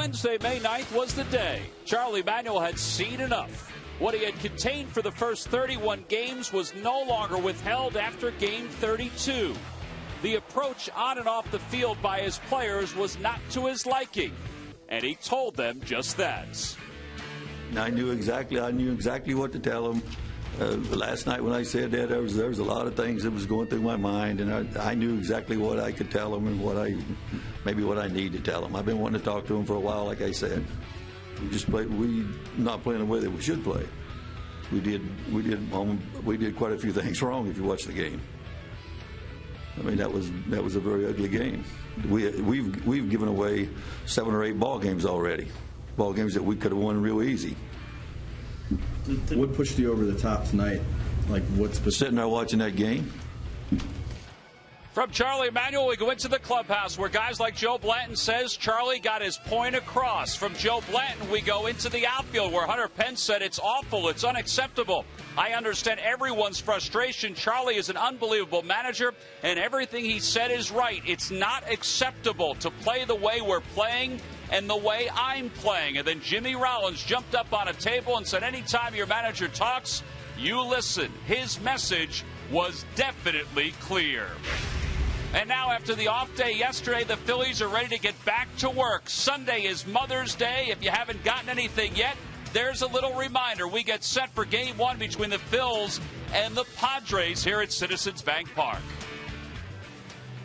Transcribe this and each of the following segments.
Wednesday, May 9th, was the day Charlie Manuel had seen enough. What he had contained for the first 31 games was no longer withheld after Game 32. The approach on and off the field by his players was not to his liking, and he told them just that. I knew exactly what to tell them. Last night when I said that, there was a lot of things that was going through my mind, and I knew exactly what I could tell them and maybe what I need to tell them. I've been wanting to talk to them for a while, like I said. We not playing the way that we should play. We did quite a few things wrong if you watch the game. I mean, that was a very ugly game. We've given away 7 or 8 ball games already, ball games that we could have won real easy. What pushed you over the top tonight? Like what's sitting there watching that game? From Charlie Manuel, we go into the clubhouse where guys like Joe Blanton says Charlie got his point across. From Joe Blanton, we go into the outfield where Hunter Pence said it's awful, it's unacceptable. I understand everyone's frustration. Charlie is an unbelievable manager, and everything he said is right. It's not acceptable to play the way we're playing and the way I'm playing. And then Jimmy Rollins jumped up on a table and said, anytime your manager talks, you listen. His message was definitely clear. And now, after the off day yesterday, the Phillies are ready to get back to work. Sunday is Mother's Day. If you haven't gotten anything yet, there's a little reminder. We get set for Game 1 between the Phils and the Padres here at Citizens Bank Park.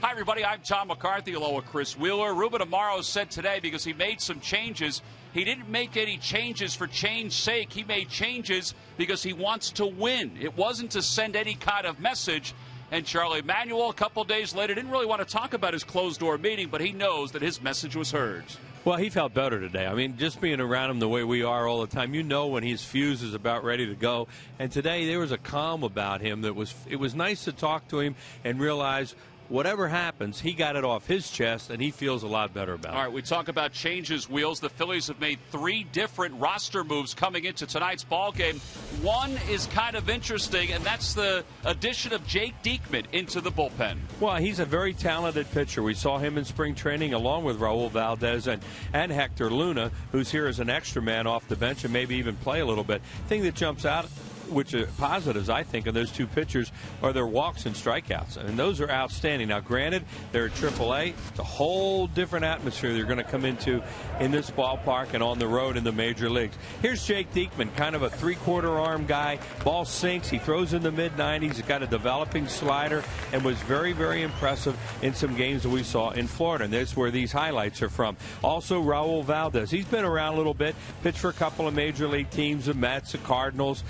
Hi, everybody. I'm Tom McCarthy, along with Chris Wheeler. Ruben Amaro said today because he made some changes. He didn't make any changes for change's sake. He made changes because he wants to win. It wasn't to send any kind of message. And Charlie Manuel, a couple days later, didn't really want to talk about his closed-door meeting, but he knows that his message was heard. Well, he felt better today. I mean, just being around him the way we are all the time, you know when his fuse is about ready to go. And today there was a calm about him it was nice to talk to him and realize whatever happens, he got it off his chest, and he feels a lot better about it. All right, we talk about changes, Wheels. The Phillies have made 3 different roster moves coming into tonight's ball game. One is kind of interesting, and that's the addition of Jake Diekman into the bullpen. Well, he's a very talented pitcher. We saw him in spring training along with Raul Valdez and Hector Luna, who's here as an extra man off the bench and maybe even play a little bit. Thing that jumps out, which are positives, I think, of those 2 pitchers are their walks and strikeouts. And those are outstanding. Now, granted, they're at AAA. It's a whole different atmosphere they're going to come into in this ballpark and on the road in the major leagues. Here's Jake Diekman, kind of a 3/4 arm guy. Ball sinks. He throws in the mid-90s. He's got a developing slider and was very, very impressive in some games that we saw in Florida. And that's where these highlights are from. Also, Raul Valdez. He's been around a little bit. Pitched for a couple of major league teams, the Mets, the Cardinals.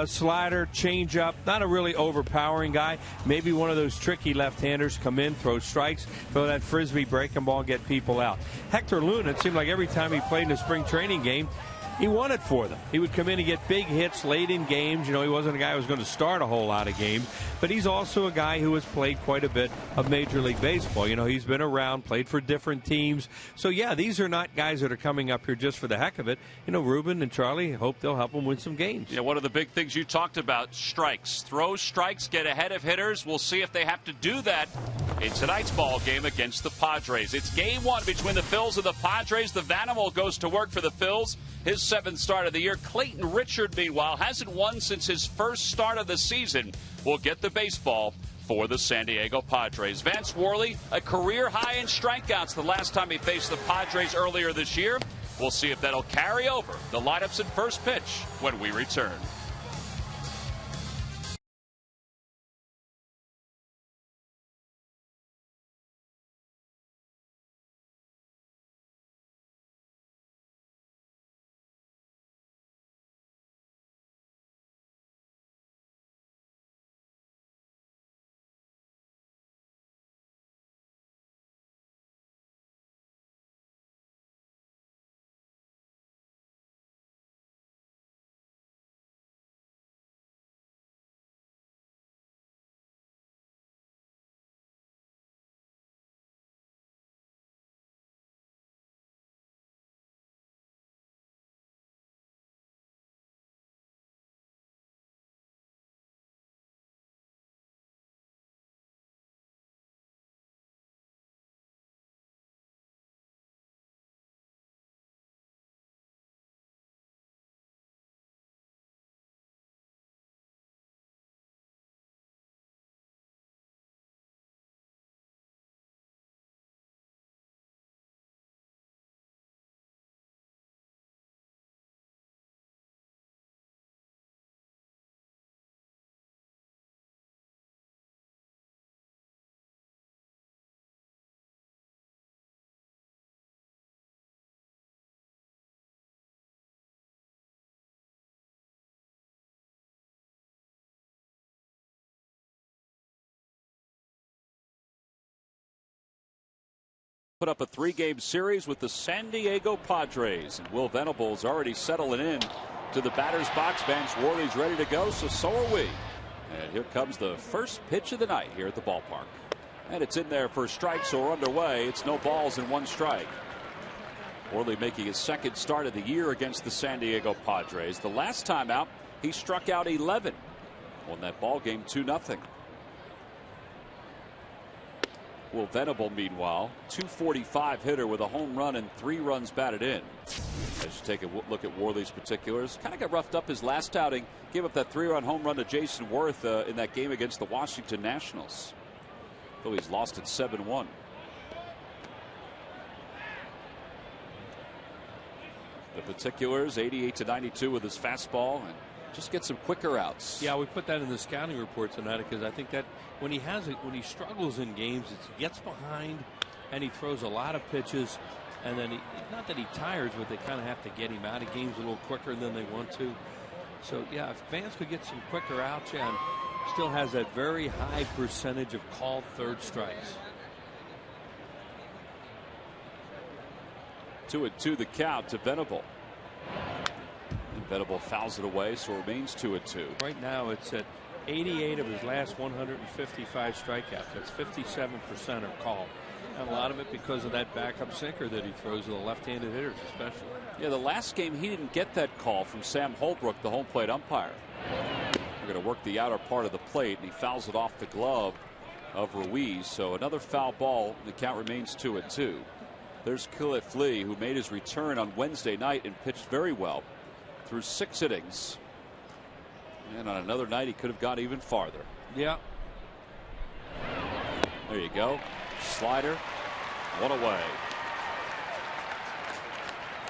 Slider, changeup, not a really overpowering guy. Maybe one of those tricky left-handers, come in, throw strikes, throw that frisbee breaking ball, get people out. Hector Luna, it seemed like every time he played in a spring training game, he won it for them. He would come in and get big hits late in games. You know, he wasn't a guy who was going to start a whole lot of games, but he's also a guy who has played quite a bit of Major League Baseball. You know, he's been around, played for different teams. So, yeah, these are not guys that are coming up here just for the heck of it. You know, Ruben and Charlie hope they'll help them win some games. Yeah, one of the big things you talked about, strikes. Throw strikes, get ahead of hitters. We'll see if they have to do that in tonight's ball game against the Padres. It's Game 1 between the Phils and the Padres. The Vanimal goes to work for the Phils. His 7th start of the year. Clayton Richard, meanwhile, hasn't won since his first start of the season. Will get the baseball for the San Diego Padres. Vance Worley, a career high in strikeouts the last time he faced the Padres earlier this year. We'll see if that'll carry over the lineups at first pitch when we return. put up a 3-game series with the San Diego Padres, and Will Venable's already settling in to the batter's box bench. Worley's ready to go, so are we. And here comes the first pitch of the night here at the ballpark, and it's in there for a strike, so we're underway. It's no balls and 1 strike. Worley making his 2nd start of the year against the San Diego Padres. The last time out, he struck out 11. Won that ball game 2-0. Will Venable, meanwhile, 245 hitter with a home run and 3 runs batted in. As you take a look at Worley's particulars, kind of got roughed up his last outing. Gave up that 3-run home run to Jason Worth in that game against the Washington Nationals. Though he's lost it 7-1. The particulars, 88-92 with his fastball, and just get some quicker outs. Yeah, we put that in the scouting report tonight because I think that when he struggles in games, he gets behind and he throws a lot of pitches, and then not that he tires, but they kind of have to get him out of games a little quicker than they want to. So yeah, if Vance could get some quicker outs, and still has that very high percentage of called 3rd strikes. 2-2 the count to Venable. And Venable fouls it away, so it remains 2-2. Right now it's at 88 of his last 155 strikeouts. That's 57% are called. And a lot of it because of that backup sinker that he throws to the left-handed hitters especially. Yeah, the last game he didn't get that call from Sam Holbrook, the home plate umpire. We're going to work the outer part of the plate, and he fouls it off the glove of Ruiz. So another foul ball. The count remains 2-2. There's Killett Flea, who made his return on Wednesday night and pitched very well through 6 innings. And on another night, he could have gone even farther. Yeah. There you go. Slider. 1 away.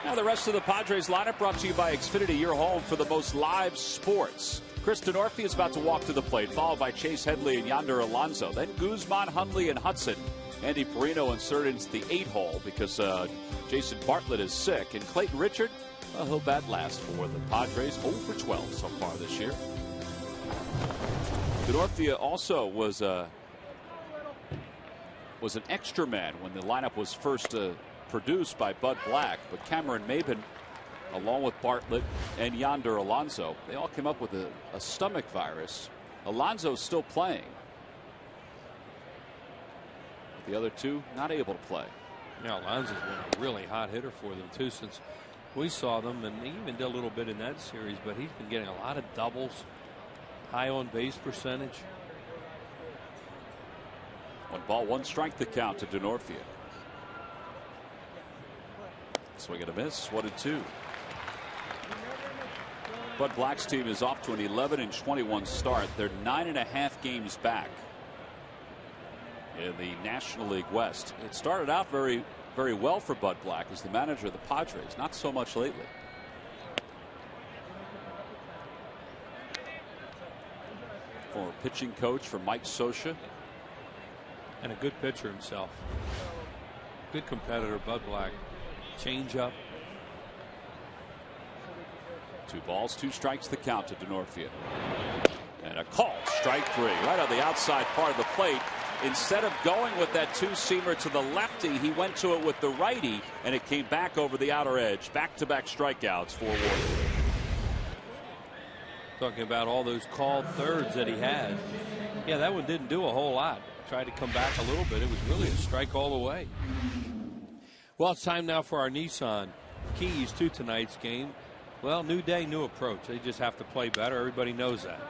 Now the rest of the Padres lineup brought to you by Xfinity, your home for the most live sports. Chris Denorfia is about to walk to the plate, followed by Chase Headley and Yonder Alonso. Then Guzman, Hundley, and Hudson. Andy Perino inserted into the 8-hole because Jason Bartlett is sick. And Clayton Richard, well, he'll bat last for the Padres. 0 for 12 so far this year. Denorfia also was an extra man when the lineup was first produced by Bud Black. But Cameron Maben, along with Bartlett and Yonder Alonso, they all came up with a stomach virus. Alonso's still playing. The other 2 not able to play. Now Alonso's been a really hot hitter for them too since we saw them, and he even did a little bit in that series, but he's been getting a lot of doubles, high on base percentage. 1 ball, 1 strike the count to Denorfia. Swing and a miss. 1-2. Bud Black's team is off to an 11-21 start. They're 9.5 games back in the National League West. It started out very, very well for Bud Black as the manager of the Padres. Not so much lately. Former pitching coach for Mike Scioscia. And a good pitcher himself. Good competitor, Bud Black. Change up. 2 balls, 2 strikes the count to Denorfia. And a call, strike 3, right on the outside part of the plate. Instead of going with that 2-seamer to the lefty, he went to it with the righty, and it came back over the outer edge. Back-to-back strikeouts for Worley. Talking about all those called 3rds that he had. Yeah, that one didn't do a whole lot. Tried to come back a little bit. It was really a strike all the way. Well, it's time now for our Nissan keys to tonight's game. Well, new day, new approach. They just have to play better. Everybody knows that.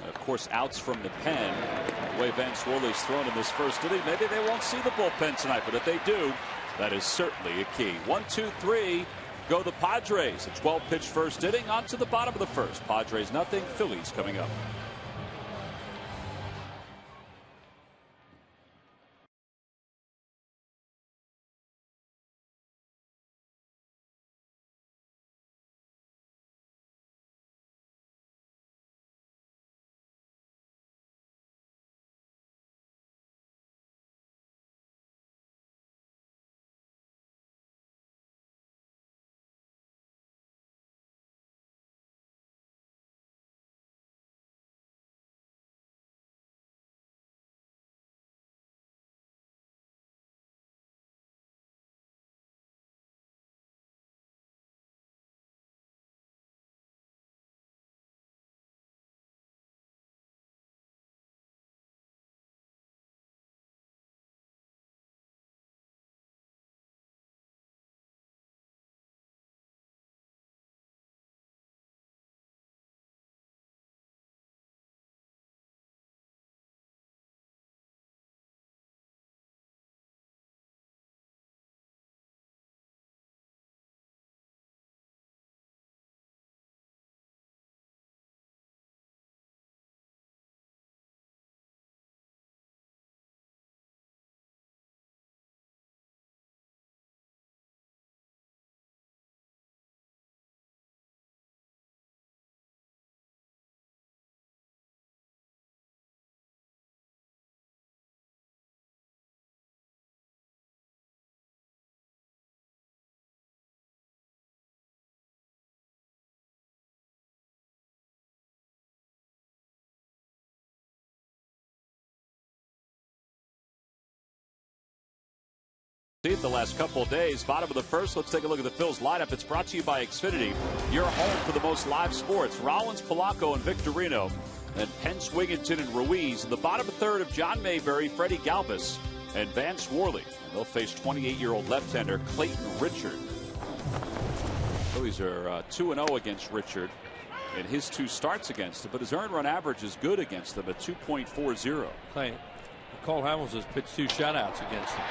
And of course, outs from the pen. The way Vance Worley's thrown in this first inning, maybe they won't see the bullpen tonight, but if they do, that is certainly a key. 1, 2, 3, go the Padres. A 12-pitch first inning on to the bottom of the first. Padres nothing. Phillies coming up. See it the last couple of days. Bottom of the first, let's take a look at the Phil's lineup. It's brought to you by Xfinity, your home for the most live sports. Rollins, Polanco, and Victorino. And Pence, Wigginton, and Ruiz. In the bottom third of John Mayberry, Freddie Galvis, and Vance Worley. And they'll face 28-year-old left-hander Clayton Richard. Phillies are 2-0 against Richard in his 2 starts against him, but his earned run average is good against them at 2.40. Cole Hamels has pitched 2 shutouts against him.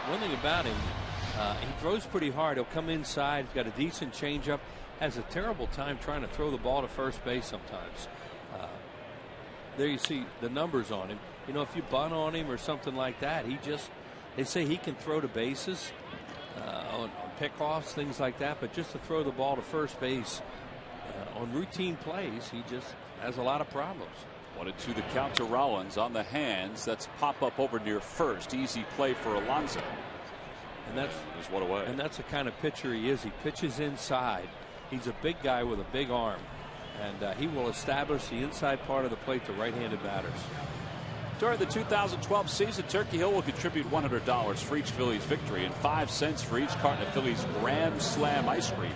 One thing about him, he throws pretty hard. He'll come inside. He's got a decent changeup. Has a terrible time trying to throw the ball to first base sometimes. There you see the numbers on him. You know, if you bunt on him or something like that, they say he can throw to bases on pickoffs, things like that. But just to throw the ball to first base on routine plays, he just has a lot of problems. 1-2 the count to Rollins on the hands. That's pop up over near first. Easy play for Alonso. And that's just one away. And that's the kind of pitcher he is. He pitches inside. He's a big guy with a big arm, and he will establish the inside part of the plate to right-handed batters. During the 2012 season, Turkey Hill will contribute $100 for each Phillies victory and 5 cents for each carton of Phillies Grand Slam ice cream,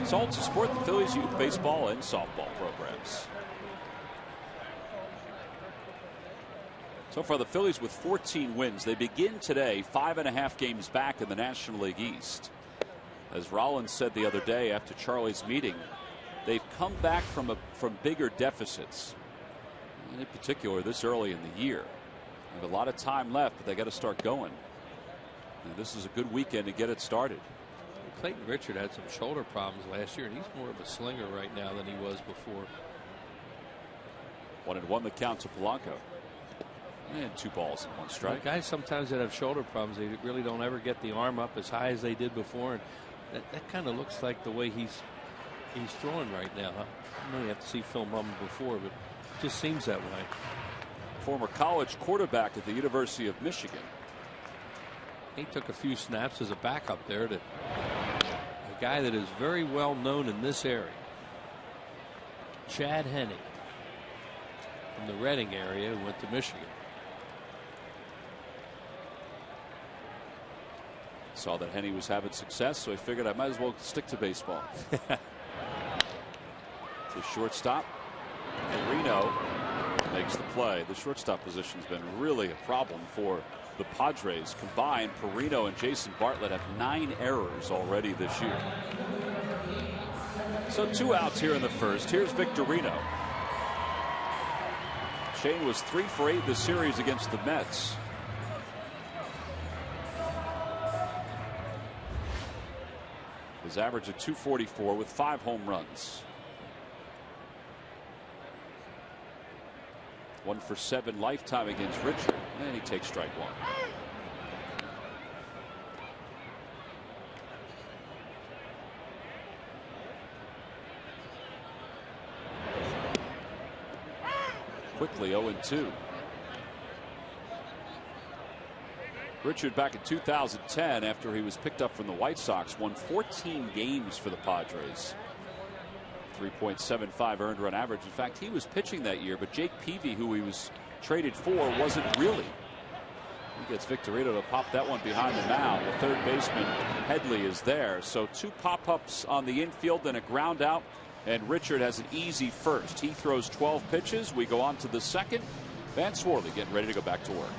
sold to support the Phillies youth baseball and softball programs. So far, the Phillies with 14 wins. They begin today 5.5 games back in the National League East. As Rollins said the other day after Charlie's meeting, they've come back from bigger deficits. And in particular, this early in the year. They have a lot of time left, but they got to start going. And this is a good weekend to get it started. Clayton Richard had some shoulder problems last year, and he's more of a slinger right now than he was before. 1-1 the count to Polanco. And 2 balls and 1 strike. Guys sometimes that have shoulder problems, they really don't ever get the arm up as high as they did before, and that kind of looks like the way he's throwing right now. I know you have to see film on him before, but it just seems that way. Former college quarterback at the University of Michigan. He took a few snaps as a backup there to a guy that is very well known in this area, Chad Henne, from the Reading area, who went to Michigan. Saw that Henne was having success, so he figured I might as well stick to baseball. The shortstop, Reno, makes the play. The shortstop position has been really a problem for the Padres. Combined, Perino and Jason Bartlett have 9 errors already this year. So 2 outs here in the first. Here's Victorino. Shane was 3 for 8 this series against the Mets. His average of 244 with 5 home runs. 1 for 7 lifetime against Richard, and he takes strike 1. Quickly 0-2. Richard back in 2010 after he was picked up from the White Sox won 14 games for the Padres. 3.75 earned run average. In fact, he was pitching that year, but Jake Peavy, who he was traded for, wasn't really. He gets Victorino to pop that one behind the mound. The third baseman Headley is there. So 2 pop-ups on the infield and a ground out, and Richard has an easy first. He throws 12 pitches. We go on to the second. Vance Worley getting ready to go back to work.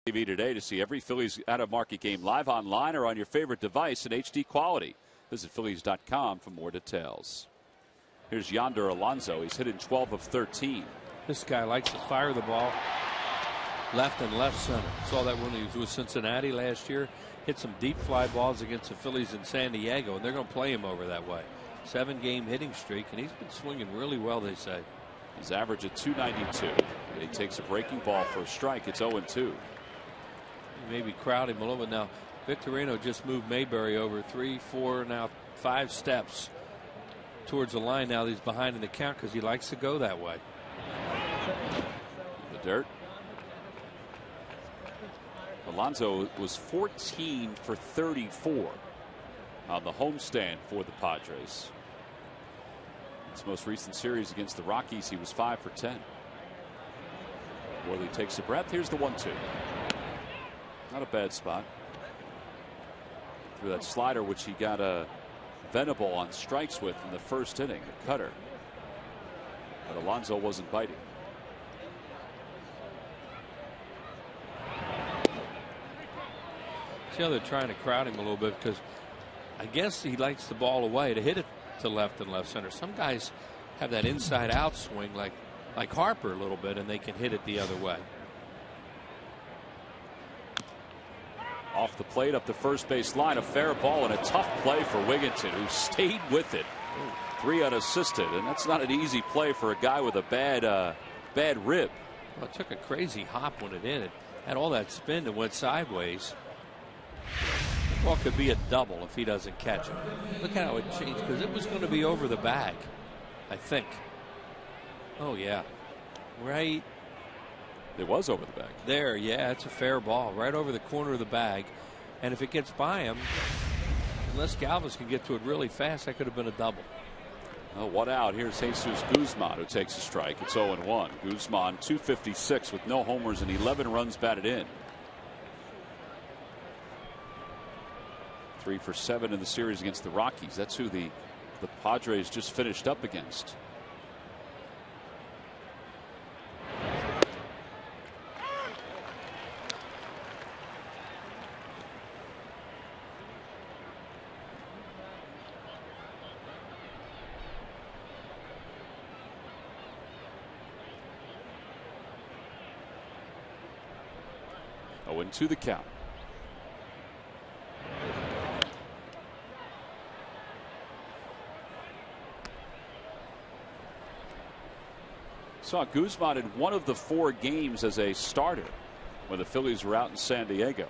TV today to see every Phillies out-of-market game live online or on your favorite device in HD quality. Visit Phillies.com for more details. Here's Yonder Alonso. He's hit in 12 of 13. This guy likes to fire the ball left and left center. Saw that when he was with Cincinnati last year. Hit some deep fly balls against the Phillies in San Diego, and they're going to play him over that way. 7-game hitting streak, and he's been swinging really well, they say. His average at 292. And he takes a breaking ball for a strike. It's 0-2. Maybe crowd him a little bit now. Victorino just moved Mayberry over 3, 4, now 5 steps towards the line. Now he's behind in the count because he likes to go that way. The dirt. Alonso was 14 for 34 on the homestand for the Padres. His most recent series against the Rockies, he was 5 for 10. Worley takes a breath. Here's the 1-2. Not a bad spot. Through that slider, which he got a Venable on strikes with in the first inning, a cutter. But Alonso wasn't biting. See how they're trying to crowd him a little bit because I guess he likes the ball away to hit it to left and left center. Some guys have that inside out swing like Harper a little bit, and they can hit it the other way. Off the plate up the first base line, a fair ball and a tough play for Wigginton, who stayed with it. 3 unassisted, and that's not an easy play for a guy with a bad rib. Well, it took a crazy hop when it hit. It had all that spin and went sideways. Well, could be a double if he doesn't catch it. Look how it changed because it was going to be over the bag, I think. Oh yeah, right. It was over the bag. There, yeah, it's a fair ball right over the corner of the bag, and if it gets by him, unless Galvis can get to it really fast, that could have been a double. Oh, 1 out. Here's Jesus Guzman, who takes a strike. It's 0-1. Guzman 256 with no homers and 11 runs batted in. 3 for 7 in the series against the Rockies. That's who the Padres just finished up against. To the count. Saw Guzman in one of the 4 games as a starter when the Phillies were out in San Diego.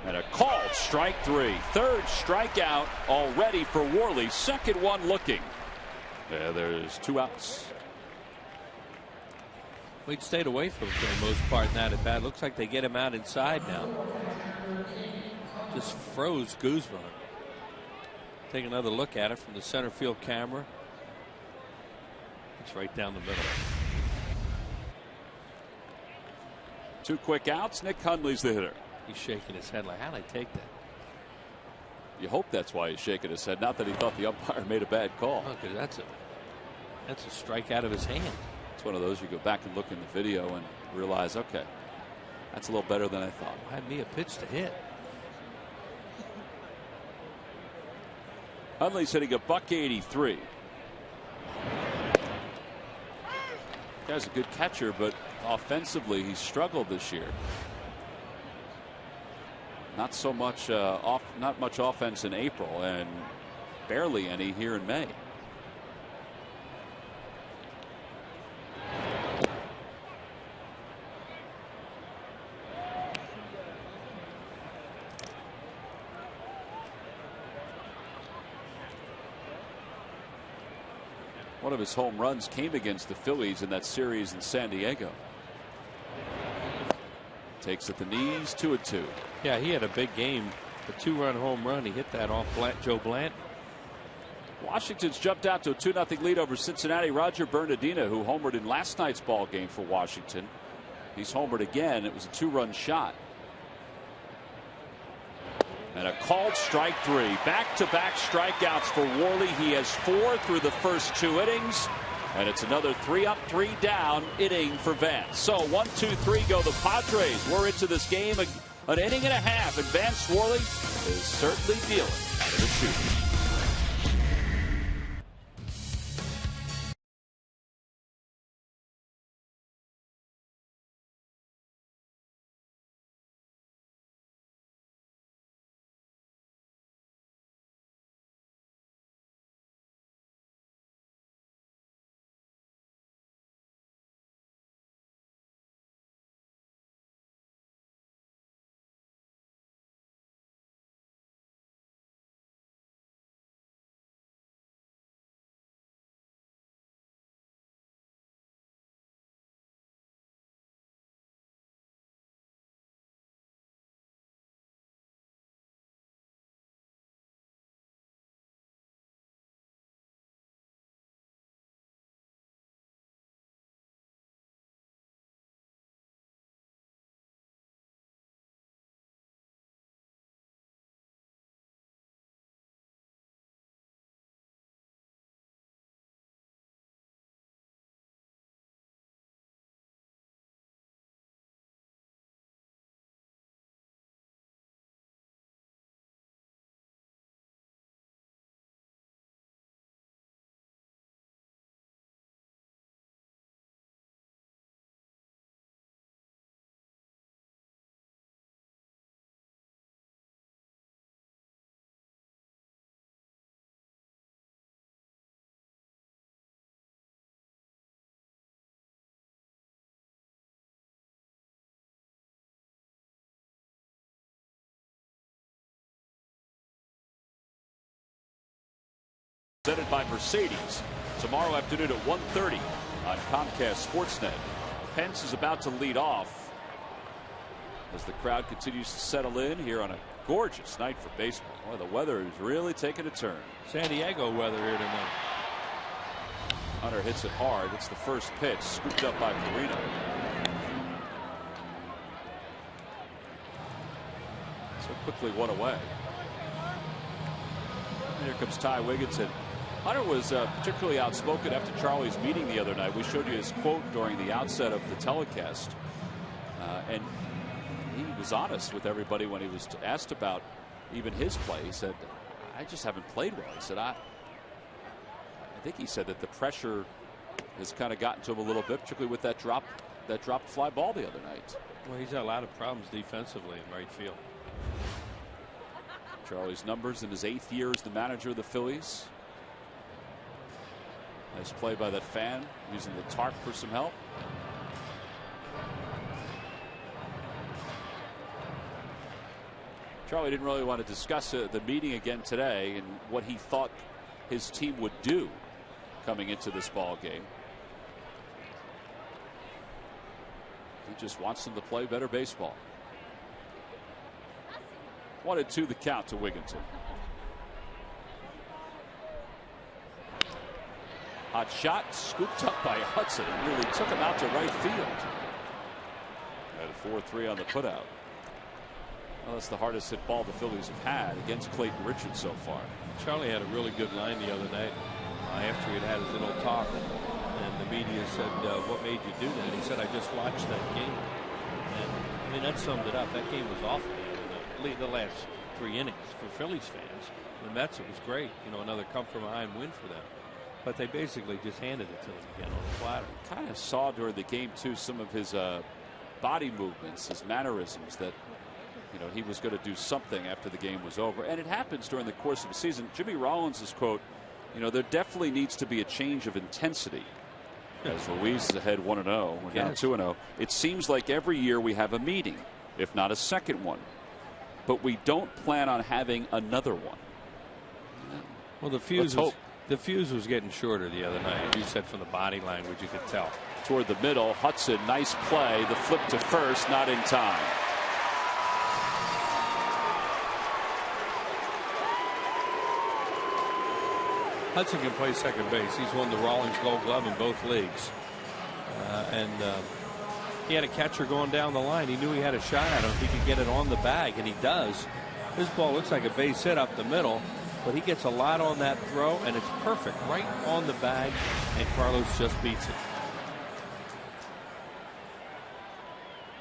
And a called strike 3. 3rd strikeout already for Worley. 2nd one looking. Yeah, there's 2 outs. We'd stayed away from him for the most part in that at bat. Looks like they get him out inside now. Just froze Guzman. Take another look at it from the center field camera. It's right down the middle. 2 quick outs. Nick Hundley's the hitter. He's shaking his head like, how'd I take that? You hope that's why he's shaking his head. Not that he thought the umpire made a bad call. Oh, because that's a strike out of his hand. It's one of those you go back and look in the video and realize, okay, that's a little better than I thought. Had me a pitch to hit. Hundley's hitting a .183. Guy's a good catcher, but offensively he's struggled this year. Not so much not much offense in April, and barely any here in May. One of his home runs came against the Phillies in that series in San Diego. Takes at the knees, 2-2. Yeah, he had a big game. A 2-run home run. He hit that off Joe Blanton. Washington's jumped out to a 2-0 lead over Cincinnati. Roger Bernardino, who homered in last night's ball game for Washington. He's homered again. It was a 2-run shot. And a called strike 3. Back-to-back strikeouts for Worley. He has 4 through the first 2 innings. And it's another 3 up, 3 down inning for Vance. So 1, 2, 3 go the Padres. We're into this game an inning and a half. And Vance Worley is certainly dealing out of the chute. Presented by Mercedes. Tomorrow afternoon at 1:30 on Comcast Sportsnet. Pence is about to lead off as the crowd continues to settle in here on a gorgeous night for baseball. Boy, the weather is really taking a turn. San Diego weather here tonight. Hunter hits it hard. It's the first pitch, scooped up by Perino. So quickly 1 away. And here comes Ty Wigginton. Hunter was particularly outspoken after Charlie's meeting the other night. We showed you his quote during the outset of the telecast. And he was honest with everybody when he was asked about even his play. He said, I just haven't played well. He said, I think he said that the pressure has kind of gotten to him a little bit, particularly with that dropped fly ball the other night. Well, he's had a lot of problems defensively in right field. Charlie's numbers in his 8th year as the manager of the Phillies. Nice play by that fan using the tarp for some help. Charlie didn't really want to discuss the meeting again today and what he thought his team would do coming into this ball game. He just wants them to play better baseball. 1-2 the count to Wigginton. Hot shot scooped up by Hudson and nearly took him out to right field. At 4-3 on the putout. Well, that's the hardest hit ball the Phillies have had against Clayton Richards so far. Charlie had a really good line the other night after he had his little talk, and the media said, what made you do that? He said, I just watched that game. And I mean, that summed it up. That game was awful the last 3 innings for Phillies fans. The Mets, it was great. You know, another come from behind win for them. But they basically just handed it to them again on the platter. Kind of saw during the game too some of his body movements, his mannerisms, that he was going to do something after the game was over. And it happens during the course of the season. Jimmy Rollins' quote, there definitely needs to be a change of intensity. As Ruiz is ahead 1-0, we're down 2-0. It seems like every year we have a meeting, if not a second one. But we don't plan on having another one. Well, the fuse was getting shorter the other night. You said from the body language you could tell. Toward the middle, Hudson, nice play. The flip to first, not in time. Hudson can play second base. He's won the Rawlings Gold Glove in both leagues. He had a catcher going down the line. He knew he had a shot at him if he could get it on the bag, and he does. This ball looks like a base hit up the middle, but he gets a lot on that throw, and it's perfect right on the bag, and Carlos just beats it.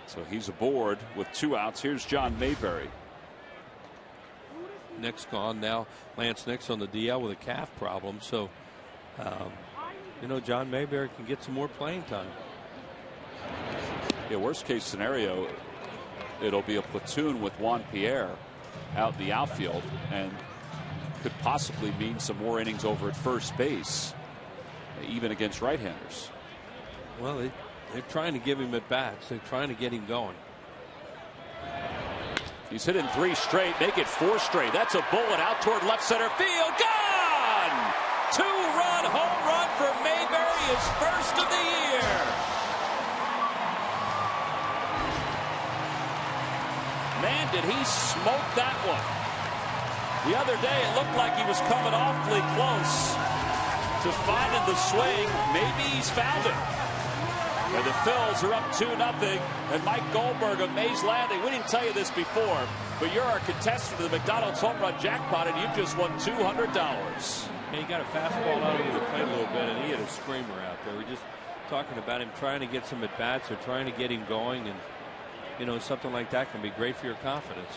So he's aboard with 2 outs. Here's John Mayberry. Nick's gone now. Lance Nick's on the DL with a calf problem, so you know, John Mayberry can get some more playing time. Yeah, worst case scenario, it'll be a platoon with Juan Pierre out in the outfield, and could possibly mean some more innings over at first base, even against right-handers. Well, they're trying to give him at bats. They're trying to get him going. He's hitting 3 straight, make it 4 straight. That's a bullet out toward left center field. Gone! 2-run home run for Mayberry, his first of the year. Man, did he smoke that one. The other day, it looked like he was coming awfully close to finding the swing. Maybe he's found it. And the Phils are up 2-0, and Mike Goldberg of Mays Landing. We didn't tell you this before, but you're our contestant for the McDonald's Home Run Jackpot, and you've just won $200. Yeah, he got a fastball out of the plate a little bit, and he had a screamer out there. We're just talking about him trying to get some at bats or trying to get him going, and you know, something like that can be great for your confidence.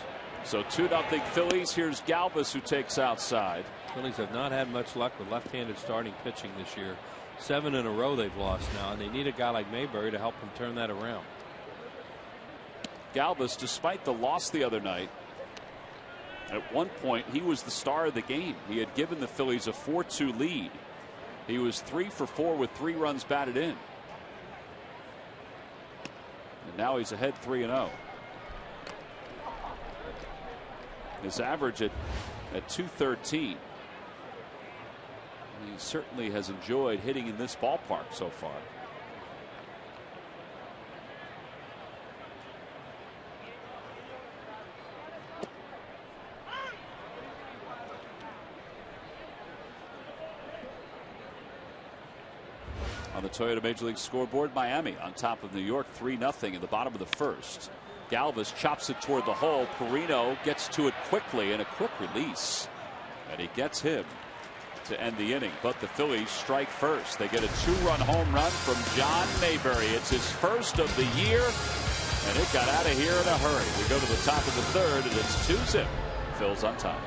So 2-0 Phillies. Here's Galvis, who takes outside. Phillies have not had much luck with left-handed starting pitching this year. 7 in a row they've lost now, and they need a guy like Mayberry to help them turn that around. Galvis, despite the loss the other night, at one point he was the star of the game. He had given the Phillies a 4-2 lead. He was 3 for 4 with 3 runs batted in. And now he's ahead 3-0. His average at 213. He certainly has enjoyed hitting in this ballpark so far. On the Toyota Major League scoreboard, Miami on top of New York 3-0 in the bottom of the first. Galvis chops it toward the hole. Perino gets to it quickly, and a quick release, and he gets him to end the inning. But the Phillies strike first. They get a 2-run home run from John Mayberry. It's his first of the year, and it got out of here in a hurry. We go to the top of the third, and it's 2-0. Phil's on top.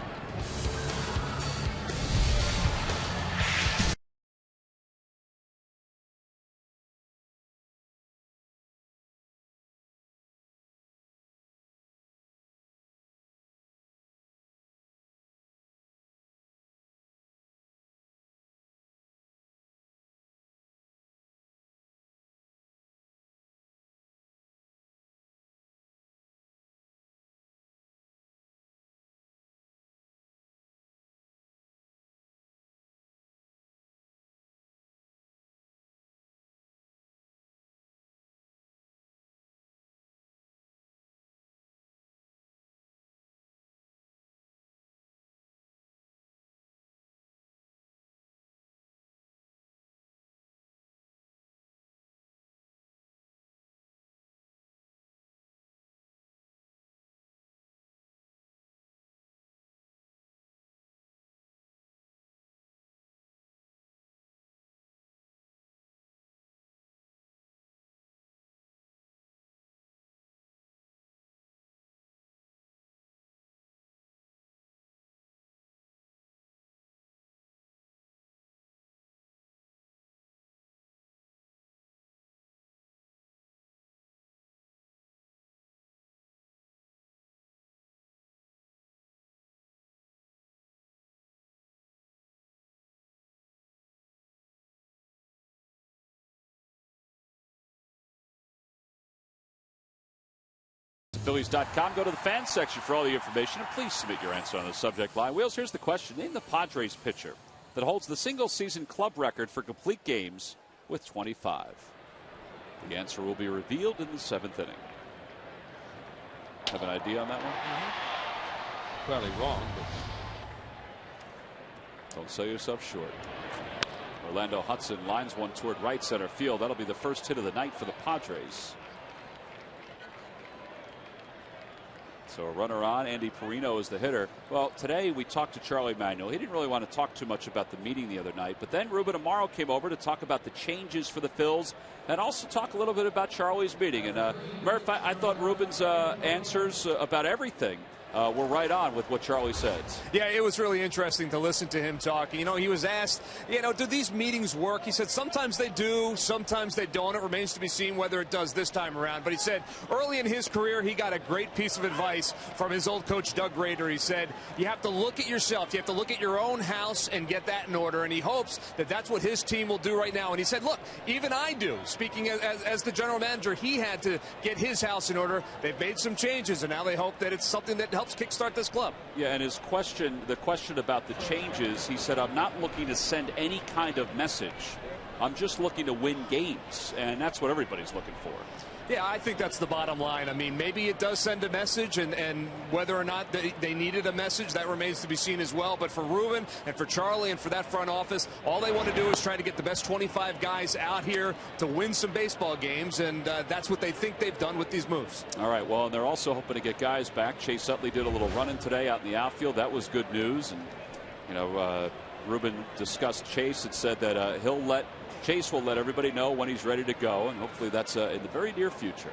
Phillies.com. Go to the fans section for all the information, and please submit your answer on the subject line. Wheels, here's the question. Name the Padres pitcher that holds the single-season club record for complete games with 25. The answer will be revealed in the 7th inning. Have an idea on that one? Probably wrong, but don't sell yourself short. Orlando Hudson lines one toward right center field. That'll be the first hit of the night for the Padres. So a runner on. Andy Perino is the hitter. Well, today we talked to Charlie Manuel. He didn't really want to talk too much about the meeting the other night. But then Ruben Amaro came over to talk about the changes for the Phils and also talk a little bit about Charlie's meeting. And Murph, I thought Ruben's answers about everything were right on with what Charlie said. Yeah, it was really interesting to listen to him talk. You know, he was asked, do these meetings work? He said sometimes they do, sometimes they don't. It remains to be seen whether it does this time around. But he said early in his career, he got a great piece of advice from his old coach, Doug Rader. He said, you have to look at yourself. You have to look at your own house and get that in order. And he hopes that that's what his team will do right now. And he said, look, even I do. Speaking as the general manager, he had to get his house in order. They've made some changes, and now they hope that it's something that helps kickstart this club. Yeah, and the question about the changes, he said, I'm not looking to send any kind of message. I'm just looking to win games, and that's what everybody's looking for. Yeah, I think that's the bottom line. I mean, maybe it does send a message, and whether or not they needed a message, that remains to be seen as well. But for Ruben and for Charlie and for that front office, all they want to do is try to get the best 25 guys out here to win some baseball games, and that's what they think they've done with these moves. All right, well, and they're also hoping to get guys back. Chase Utley did a little running today out in the outfield. That was good news. And, Ruben discussed Chase and said that Chase will let everybody know when he's ready to go, and hopefully that's in the very near future.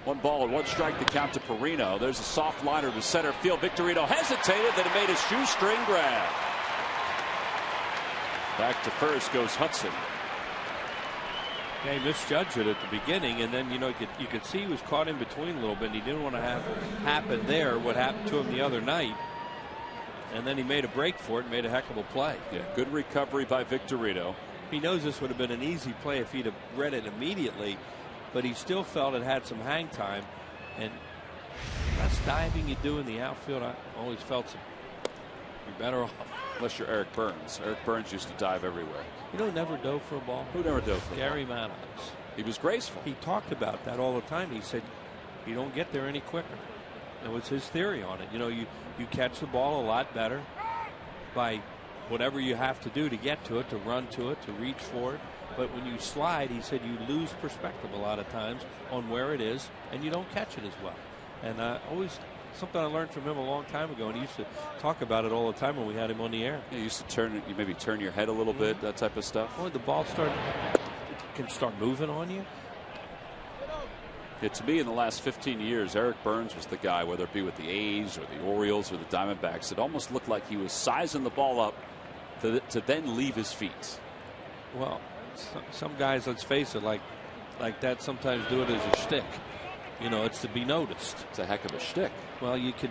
1 ball and 1 strike to count to Perino. There's a soft liner to center field. Victorino hesitated, then he made a shoestring grab. Back to first goes Hudson. Yeah, he misjudged it at the beginning, and then you could see he was caught in between a little bit. And he didn't want to have happen there what happened to him the other night. And then he made a break for it and made a heck of a play. Yeah, good recovery by Victorino. He knows this would have been an easy play if he'd have read it immediately, but he still felt it had some hang time. And less diving you do in the outfield, I always felt you're better off. Unless you're Eric Burns. Eric Burns used to dive everywhere. You know who never dove for a ball? Who never dove for a ball? Gary Maddox. He was graceful. He talked about that all the time. He said, you don't get there any quicker. That was his theory on it. You catch the ball a lot better by whatever you have to do to get to it, to run to it, to reach for it. But when you slide, he said, you lose perspective a lot of times on where it is, and you don't catch it as well. And always something I learned from him a long time ago, and he used to talk about it all the time when we had him on the air. Yeah, you used to maybe turn your head a little bit, that type of stuff. Well, the ball can start moving on you. Yeah, to me, in the last 15 years, Eric Burns was the guy, whether it be with the A's or the Orioles or the Diamondbacks. It almost looked like he was sizing the ball up to then leave his feet. Well, some guys, let's face it, like that, sometimes do it as a shtick. It's to be noticed. It's a heck of a shtick. Well, you can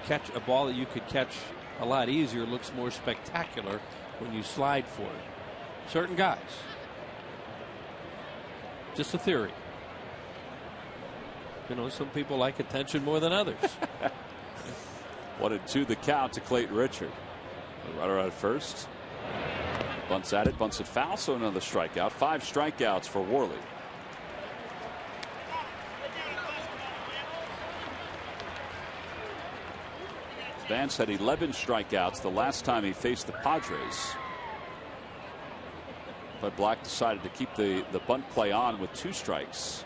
catch a ball that you could catch a lot easier. It looks more spectacular when you slide for it. Certain guys. Just a theory. Some people like attention more than others. 1-2 the count to Clayton Richard. The runner at first. Bunts at it, bunts it foul, so another strikeout. 5 strikeouts for Worley. Vance had 11 strikeouts the last time he faced the Padres. But Black decided to keep the bunt play on with 2 strikes.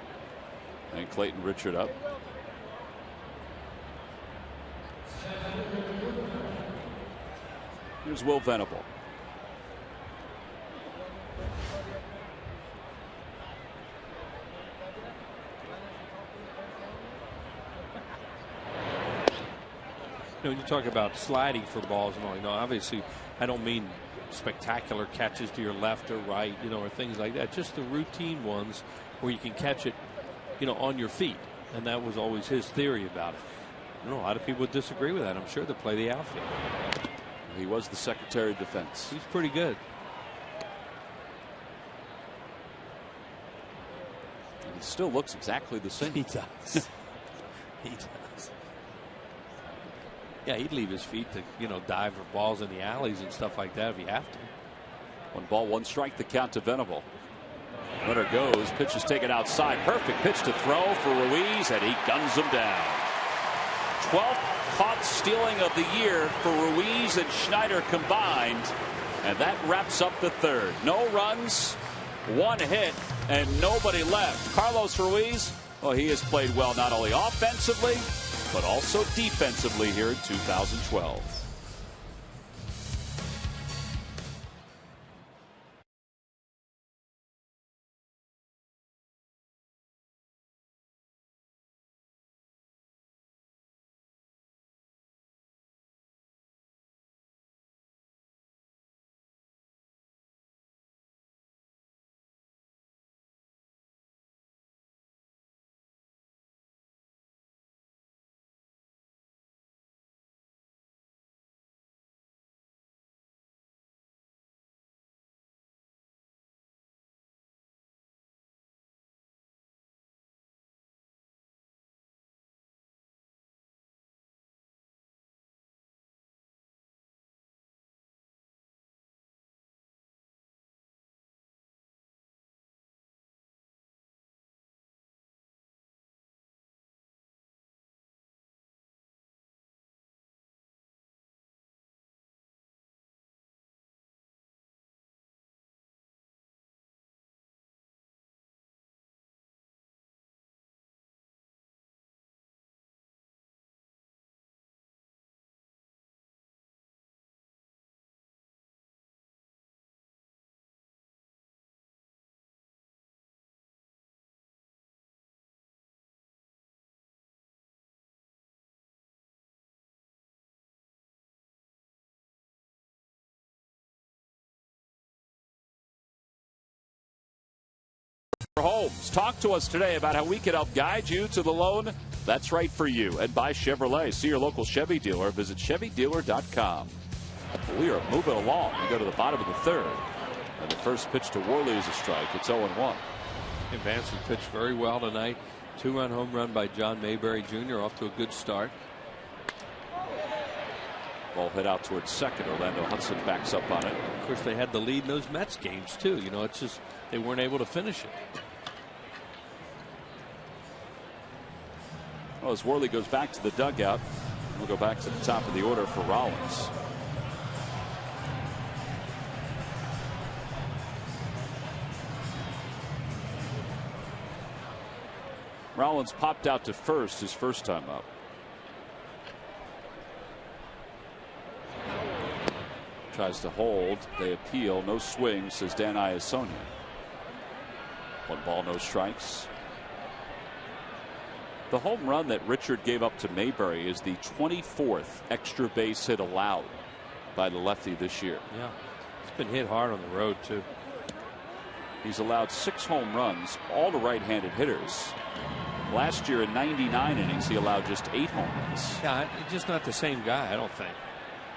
And Clayton Richard up. Here's Will Venable. When you talk about sliding for balls and all, obviously I don't mean spectacular catches to your left or right, or things like that. Just the routine ones where you can catch it, on your feet. And that was always his theory about it. A lot of people would disagree with that. I'm sure to play the outfield. He was the Secretary of Defense. He's pretty good. And he still looks exactly the same. He does. He does. Yeah, he'd leave his feet to, dive for balls in the alleys and stuff like that if you have to. 1 ball, 1 strike, the count to Venable. Runner goes, pitch is taken outside. Perfect pitch to throw for Ruiz, and he guns him down. 12th caught stealing of the year for Ruiz and Schneider combined, and that wraps up the 3rd. No runs, 1 hit, and nobody left. Carlos Ruiz, well, he has played well not only offensively, but also defensively here in 2012. Holmes, talk to us today about how we can help guide you to the loan that's right for you. And by Chevrolet. See your local Chevy dealer. Visit ChevyDealer.com. We are moving along. We go to the bottom of the third. And the first pitch to Worley is a strike. It's 0-1. Vance has pitched very well tonight. 2-run home run by John Mayberry Jr. off to a good start. Ball hit out towards second. Orlando Hudson backs up on it. Of course, they had the lead in those Mets games, too. You know, it's just they weren't able to finish it. Well, as Worley goes back to the dugout, we'll go back to the top of the order for Rollins. Rollins popped out to first his first time up. Tries to hold. They appeal. No swing, says Dan Iasonia. 1 ball, no strikes. The home run that Richard gave up to Mayberry is the 24th extra base hit allowed by the lefty this year. Yeah, it's been hit hard on the road, too. He's allowed 6 home runs, all to right-handed hitters. Last year in 99 innings, he allowed just 8 home runs. Yeah, he's just not the same guy, I don't think.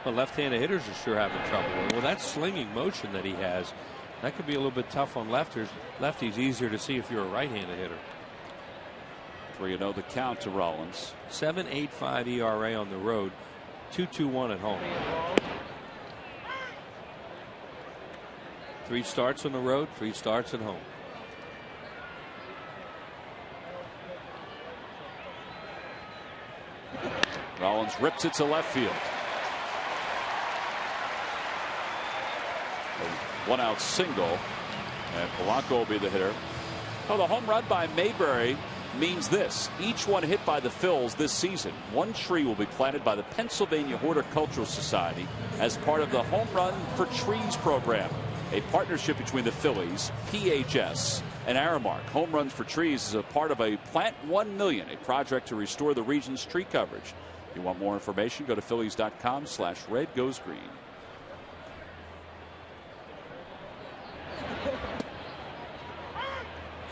But left-handed hitters are sure having trouble. Well, that slinging motion that he has, that could be a little bit tough on lefters. Lefties easier to see if you're a right-handed hitter. 3-0 the count to Rollins. 7.85 ERA on the road. 2.21 at home. 3 starts on the road, 3 starts at home. Rollins rips it to left field. A 1-out single, and Polanco will be the hitter. Oh, the home run by Mayberry means this: each one hit by the Phils this season, 1 tree will be planted by the Pennsylvania Horticultural Society as part of the Home Run for Trees program, a partnership between the Phillies, PHS, and Aramark. Home Runs for Trees is a part of a Plant 1 Million, a project to restore the region's tree coverage. If you want more information, go to Phillies.com/red goes green.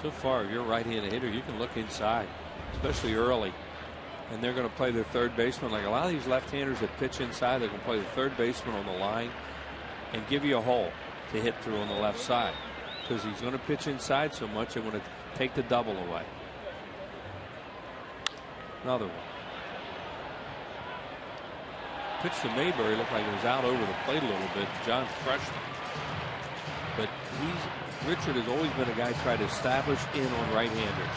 So far, if you're a right-handed hitter, you can look inside, especially early. And they're going to play their third baseman. Like a lot of these left-handers that pitch inside, they're going to play the third baseman on the line and give you a hole to hit through on the left side. Because he's going to pitch inside so much, and want to take the double away. Another one. Pitch to Mayberry looked like it was out over the plate a little bit. John crushed it. But Richard has always been a guy trying to establish in on right-handers.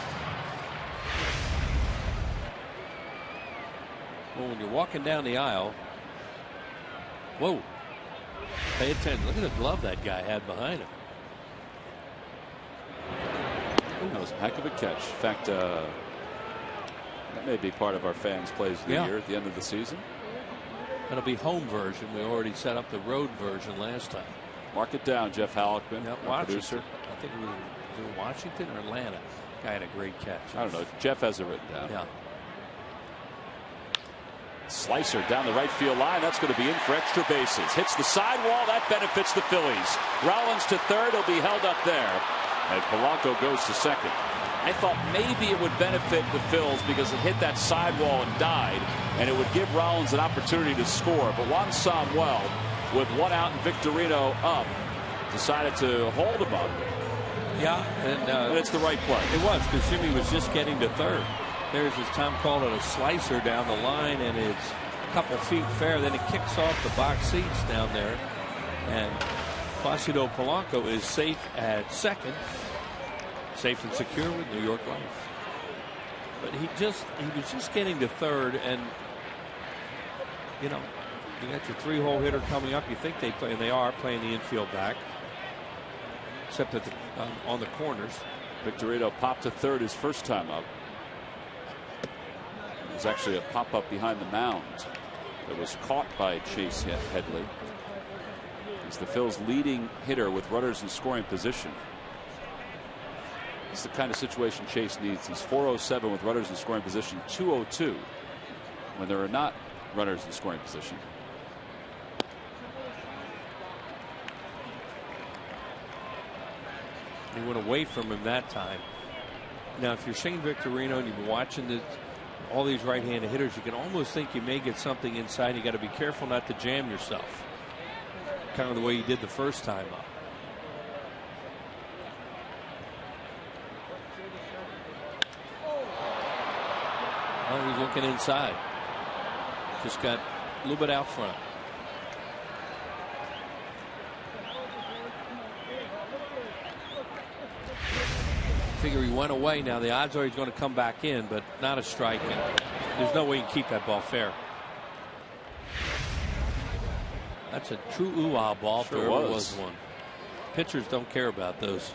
Well, when you're walking down the aisle, whoa, pay attention. Look at the glove that guy had behind him. That was a heck of a catch. In fact, That may be part of our fans' plays of the year at the end of the season. That'll be home version. We already set up the road version last time. Mark it down, Jeff Halleckman, our producer. I think it was Washington or Atlanta. Guy had a great catch. I don't know. Jeff has it written down. Yeah. Slicer down the right field line. That's going to be in for extra bases. Hits the sidewall. That benefits the Phillies. Rollins to third. He'll be held up there. And Polanco goes to second. I thought maybe it would benefit the Phils because it hit that sidewall and died, and it would give Rollins an opportunity to score. But Juan Samuel, with one out and Victorino up, decided to hold him up. Yeah, and it's the right play. It was, because Jimmy was just getting to third. There's, as Tom called it, a slicer down the line, and it's a couple feet fair. Then it kicks off the box seats down there, and Placido Polanco is safe at second, safe and secure with New York Life. But he was just getting to third, and you know, you got your 3-hole hitter coming up. You think they play, and they are playing the infield back, except at on the corners. Victorino popped to third his first time up. It was actually a pop up behind the mound that was caught by Chase Headley. He's the Phil's leading hitter with runners in scoring position. It's the kind of situation Chase needs. He's 407 with runners in scoring position, 202 when there are not runners in scoring position. He went away from him that time. Now, if you're Shane Victorino and you've been watching all these right-handed hitters, you can almost think you may get something inside. You got to be careful not to jam yourself. Kind of the way you did the first time up. Oh, he's looking inside. Just got a little bit out front. Figure he went away. Now the odds are he's going to come back in, but not a strike. And there's no way you can keep that ball fair. That's a true ooh-ah ball. Sure if there ever was one. Pitchers don't care about those.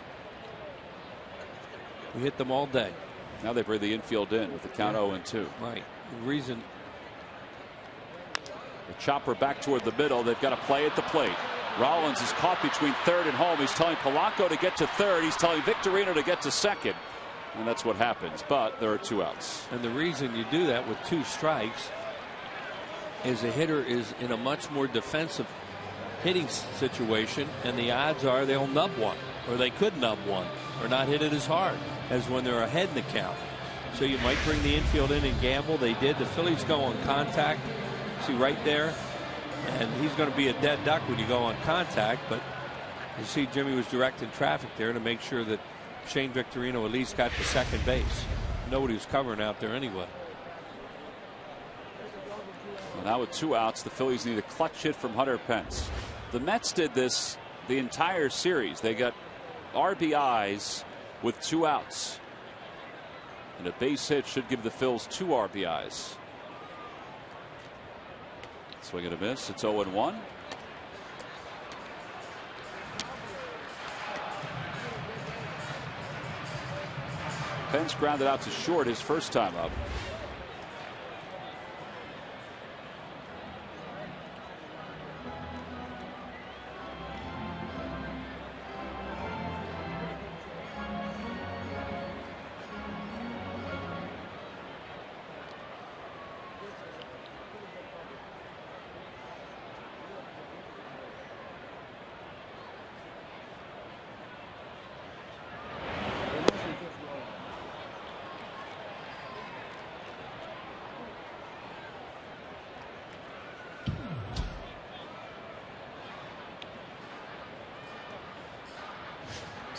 We hit them all day. Now they bring the infield in with the count 0-2. Right. The reason. The chopper back toward the middle. They've got to play at the plate. Rollins is caught between third and home. He's telling Polanco to get to third. He's telling Victorino to get to second. And that's what happens. But there are 2 outs. And the reason you do that with 2 strikes is the hitter is in a much more defensive hitting situation. And the odds are they'll nub one, or they could nub one, or not hit it as hard as when they're ahead in the count. So you might bring the infield in and gamble. They did. The Phillies go on contact. See right there. And he's going to be a dead duck when you go on contact, but you see Jimmy was directing traffic there to make sure that Shane Victorino at least got to second base. Nobody was covering out there anyway. Well, now with 2 outs, the Phillies need a clutch hit from Hunter Pence. The Mets did this the entire series. They got RBIs with 2 outs. And a base hit should give the Phils 2 RBIs. Swing and a miss. It's 0-1. Pence grounded out to short his first time up.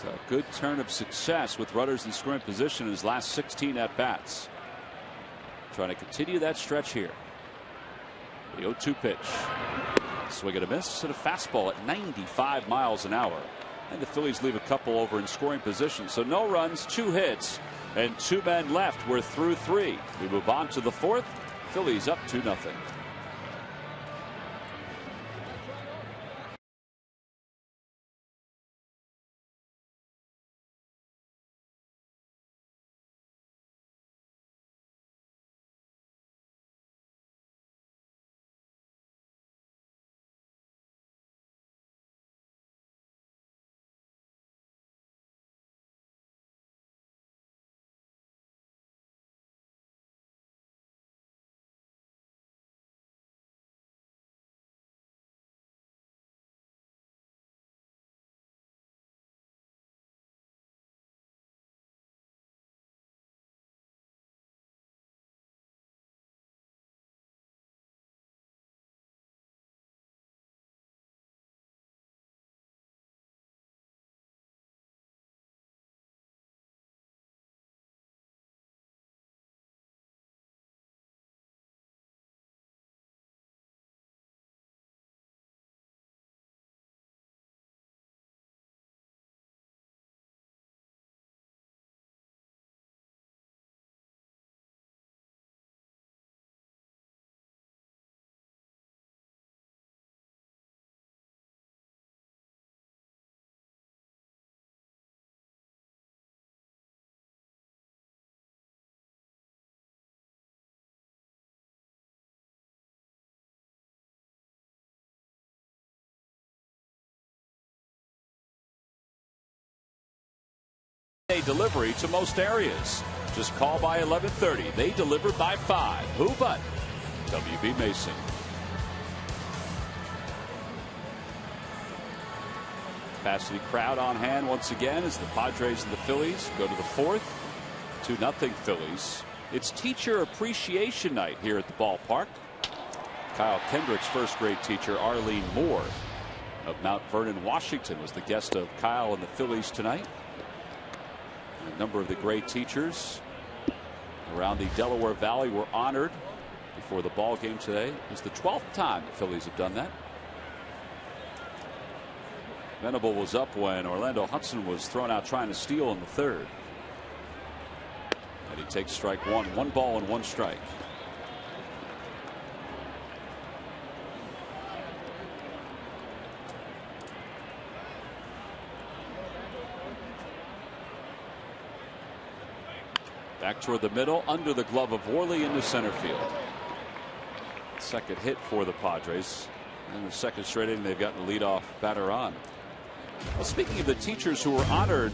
A good turn of success with runners in scoring position in his last 16 at bats. Trying to continue that stretch here. The 0-2 pitch. Swing and a miss, and a fastball at 95 miles an hour. And the Phillies leave a couple over in scoring position. So no runs, 2 hits, and 2 men left. We're through 3. We move on to the 4th. Phillies up 2-0. Delivery to most areas. Just call by 11:30. They deliver by 5. Who but WB Mason. Capacity crowd on hand once again as the Padres and the Phillies go to the 4th. 2-0 Phillies. It's Teacher Appreciation Night here at the ballpark. Kyle Kendrick's first grade teacher, Arlene Moore of Mount Vernon, Washington, was the guest of Kyle and the Phillies tonight. A number of the great teachers around the Delaware Valley were honored before the ball game today. It's the 12th time the Phillies have done that. Venable was up when Orlando Hudson was thrown out trying to steal in the 3rd. And he takes strike 1. 1 ball and 1 strike. Back toward the middle, under the glove of Worley into center field. Second hit for the Padres. And the second straight inning they've gotten the leadoff batter on. Well, speaking of the teachers who were honored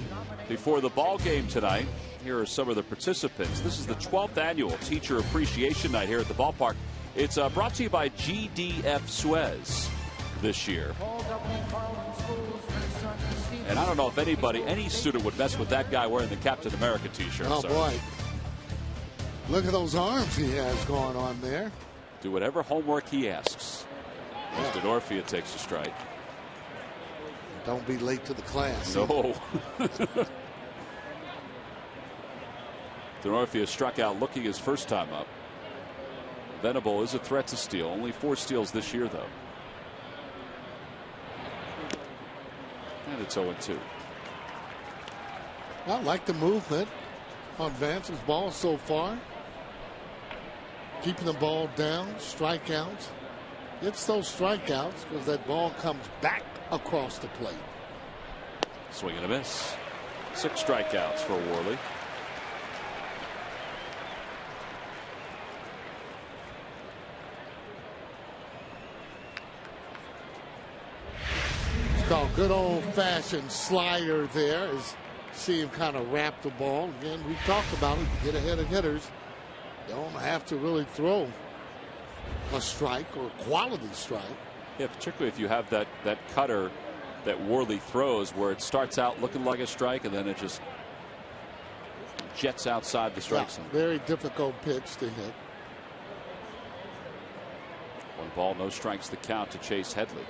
before the ball game tonight, here are some of the participants. This is the 12th annual Teacher Appreciation Night here at the ballpark. It's brought to you by GDF Suez this year. And I don't know if any student would mess with that guy wearing the Captain America t-shirt. Oh, boy. Look at those arms he has going on there. Do whatever homework he asks. Yeah. Denorfia takes a strike. Don't be late to the class. No. Denorfia struck out looking his first time up. Venable is a threat to steal. Only 4 steals this year, though. And it's 0-2. I like the movement on Vance's ball so far. Keeping the ball down, strikeouts. It's those strikeouts because that ball comes back across the plate. Swing and a miss. 6 strikeouts for Worley. So good old-fashioned slider there. As see him kind of wrap the ball. Again, we talked about it. Get ahead of hitters. You don't have to really throw a strike or a quality strike. Yeah, particularly if you have that cutter that Worley throws where it starts out looking like a strike and then it just jets outside the strike zone. Very difficult pitch to hit. 1 ball, no strikes the count to Chase Headley.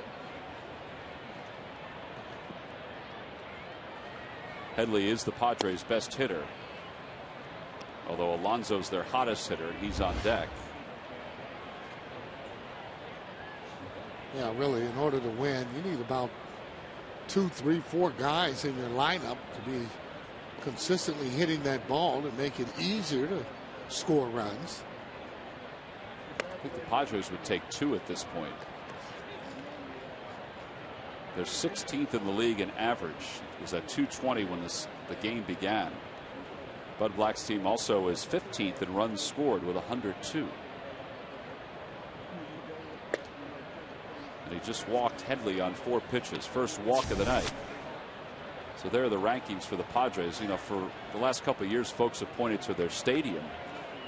Headley is the Padres' best hitter, although Alonso's their hottest hitter and he's on deck. Yeah, really, in order to win, you need about 2, 3, 4 guys in your lineup to be consistently hitting that ball to make it easier to score runs. I think the Padres would take 2 at this point. They're 16th in the league in average. It was at 220 when the game began. Bud Black's team also is 15th in runs scored with 102. And he just walked Headley on 4 pitches. First walk of the night. So there are the rankings for the Padres. You know, for the last couple of years, folks have pointed to their stadium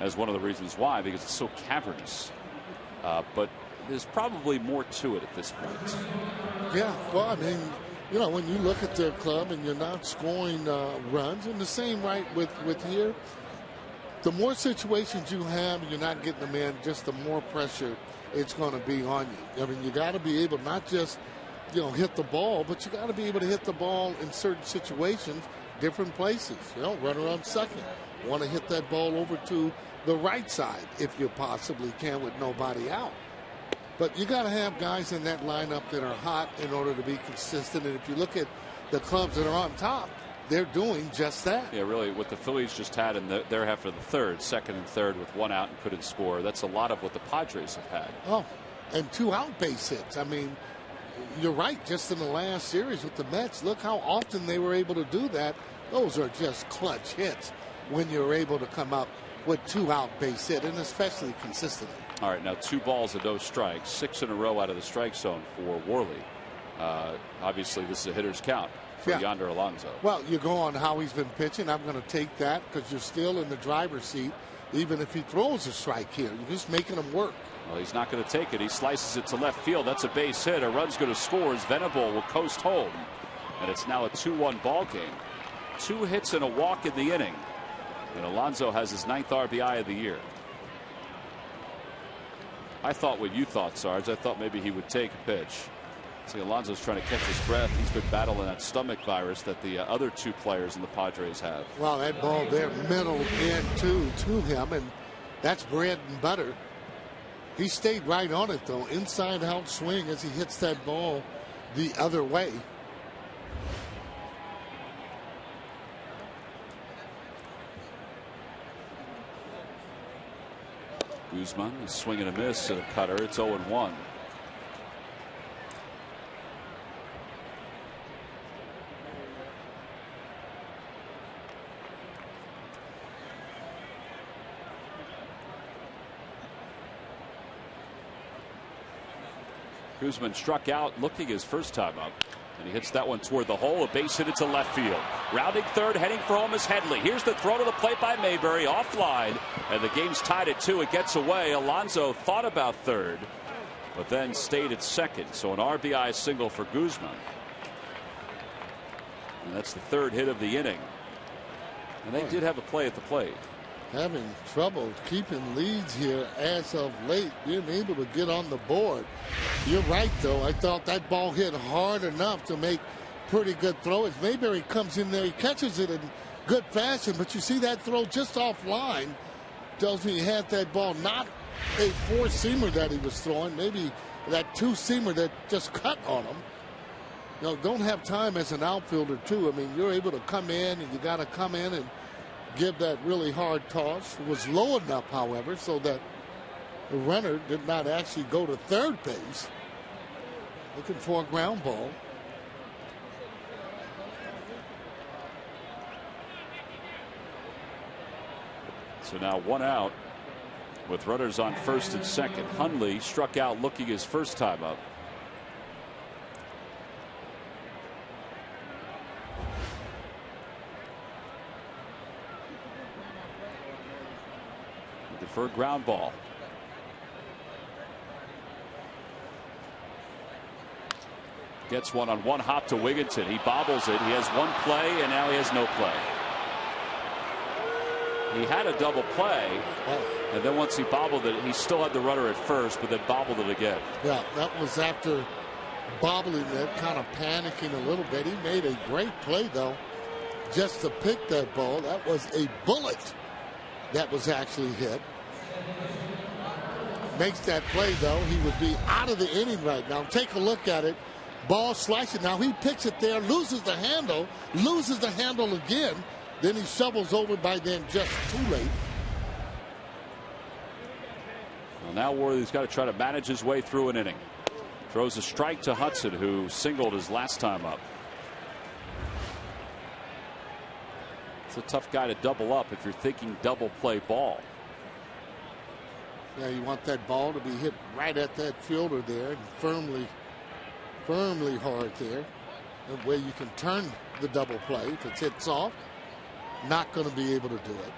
as one of the reasons why, because it's so cavernous. But there's probably more to it at this point. Yeah, well, I mean, you know, when you look at their club and you're not scoring runs, and the same right with here, the more situations you have and you're not getting them in, just the more pressure it's going to be on you. I mean, you got to be able not just, you know, hit the ball, but you got to be able to hit the ball in certain situations, different places. You know, runner on second. Want to hit that ball over to the right side if you possibly can with nobody out. But you got to have guys in that lineup that are hot in order to be consistent. And if you look at the clubs that are on top, they're doing just that. Yeah, really, what the Phillies just had in their half of the third, second and third with 1 out and couldn't score. That's a lot of what the Padres have had. Oh, and 2 out base hits. I mean, you're right. Just in the last series with the Mets, look how often they were able to do that. Those are just clutch hits when you're able to come up with 2 out base hit, and especially consistently. All right, now 2 balls and no strikes, 6 in a row out of the strike zone for Worley. Obviously, this is a hitter's count. for Yonder Alonso. Well, you go on how he's been pitching. I'm going to take that because you're still in the driver's seat. Even if he throws a strike here, you're just making him work. Well, he's not going to take it. He slices it to left field. That's a base hit. A run's going to score as Venable will coast home. And it's now a 2-1 ball game. 2 hits and a walk in the inning. And Alonso has his 9th RBI of the year. I thought what you thought, Sarge. I thought maybe he would take a pitch. See, Alonso's trying to catch his breath. He's been battling that stomach virus that the other 2 players in the Padres have. Well, that ball there middle in to him, and that's bread and butter. He stayed right on it, though. Inside out swing as he hits that ball the other way. Guzman is swinging a miss at a cutter. It's 0-1. Guzman struck out looking his first time up. And he hits that one toward the hole. A base hit into left field. Rounding third, heading for home is Headley. Here's the throw to the plate by Mayberry. Offline. And the game's tied at 2. It gets away. Alonso thought about third, but then stayed at second. So an RBI single for Guzman. And that's the 3rd hit of the inning. And they did have a play at the plate. Having trouble keeping leads here as of late, being able to get on the board. You're right, though. I thought that ball hit hard enough to make pretty good throw. As Mayberry comes in there, he catches it in good fashion, but you see that throw just offline. Tells me he had that ball, not a 4-seamer that he was throwing, maybe that 2-seamer that just cut on him. You know, don't have time as an outfielder, too. I mean, you're able to come in, and you got to come in and give that really hard toss. It was low enough, however, so that the runner did not actually go to third base. Looking for a ground ball. So now 1 out with runners on first and second. Hundley struck out looking his first time up. For a ground ball. Gets one on one hop to Wigginton. He bobbles it. He has one play, and now he has no play. He had a double play, and then once he bobbled it, he still had the runner at first, but then bobbled it again. Yeah, that was after bobbling it, kind of panicking a little bit. He made a great play, though, just to pick that ball. That was a bullet that was actually hit. Makes that play, though. He would be out of the inning right now. Take a look at it. Ball slicing. Now he picks it there, loses the handle again. Then he shovels over by then just too late. Well, now Worthy's got to try to manage his way through an inning. Throws a strike to Hudson, who singled his last time up. It's a tough guy to double up if you're thinking double play ball. Yeah, you want that ball to be hit right at that fielder there, and firmly hard there. That way you can turn the double play. If it's hit soft, not going to be able to do it.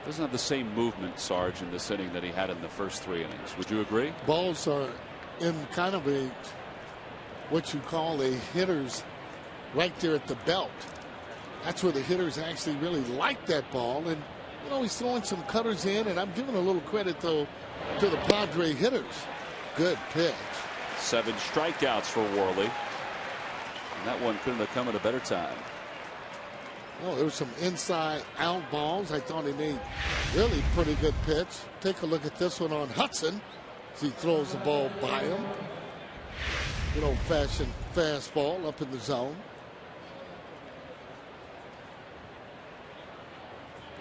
Doesn't have the same movement, Sarge, in this inning that he had in the first 3 innings. Would you agree? Balls are in kind of a what you call a hitter's right there at the belt. That's where the hitters actually really like that ball. And, you know, he's throwing some cutters in, and I'm giving a little credit, though, to the Padre hitters. Good pitch. 7 strikeouts for Worley. And that one couldn't have come at a better time. Oh, there was some inside out balls. I thought he made really pretty good pitch. Take a look at this one on Hudson as he throws the ball by him. Good old-fashioned fastball up in the zone.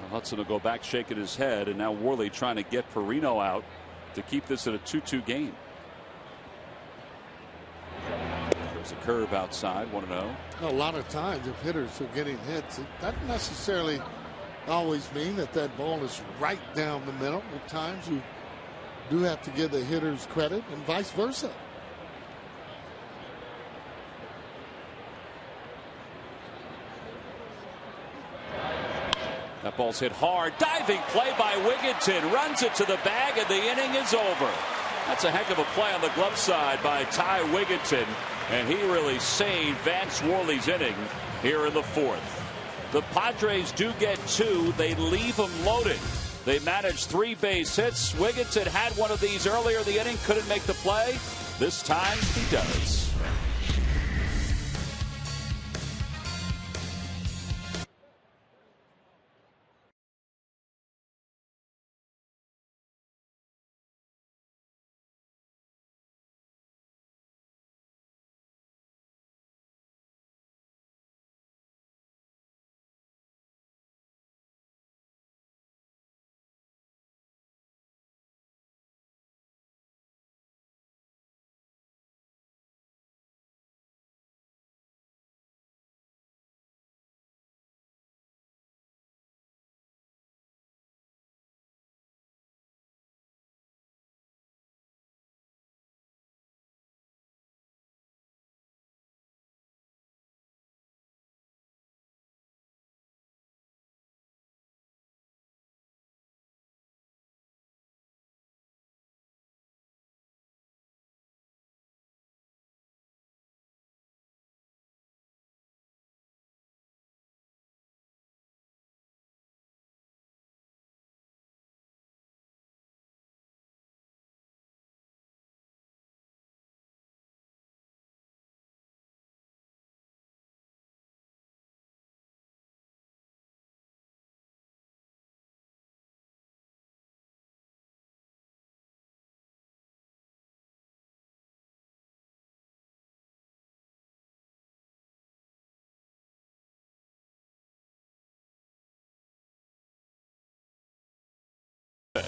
Well, Hudson will go back shaking his head, and now Worley trying to get Perino out to keep this at a 2-2 game. There's a curve outside, 1-0. A lot of times, if hitters are getting hits, it doesn't necessarily always mean that that ball is right down the middle. At times, you do have to give the hitters credit, and vice versa. That ball's hit hard. Diving play by Wigginton. Runs it to the bag, and the inning is over. That's a heck of a play on the glove side by Ty Wigginton. And he really saved Vance Worley's inning here in the fourth. The Padres do get two. They leave them loaded. They managed 3 base hits. Wigginton had one of these earlier in the inning. Couldn't make the play. This time he does.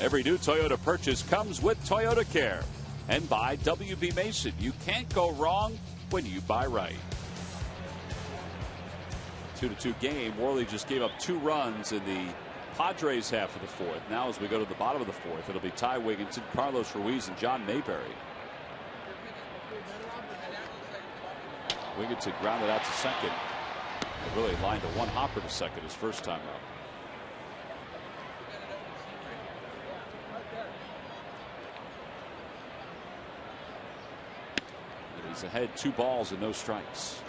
Every new Toyota purchase comes with Toyota Care. And by W.B. Mason. You can't go wrong when you buy right. 2-2 game. Worley just gave up 2 runs in the Padres half of the fourth. Now as we go to the bottom of the fourth, it'll be Ty Wigginton, Carlos Ruiz, and John Mayberry. Wigginton grounded out to second. Really lined a 1 hopper to second his first time up. He's ahead 2 balls and no strikes.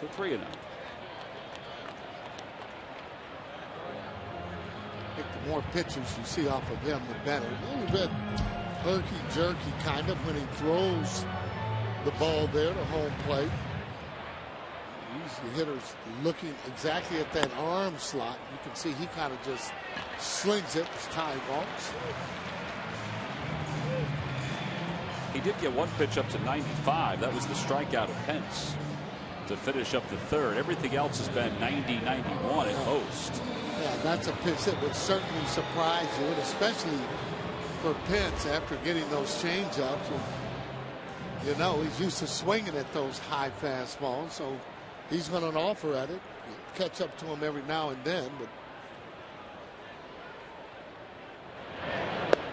So 3-0. I think the more pitches you see off of him, the better. A little bit herky-jerky kind of when he throws the ball there to home plate. The hitter's looking exactly at that arm slot. You can see he kind of just slings it as time walks. He did get 1 pitch up to 95. That was the strikeout of Pence to finish up the third. Everything else has been 90, 91 at most. Yeah, that's a pitch that would certainly surprise you, and especially for Pence after getting those changeups. You know, he's used to swinging at those high fastballs, so he's going to offer at it. Catch up to him every now and then, but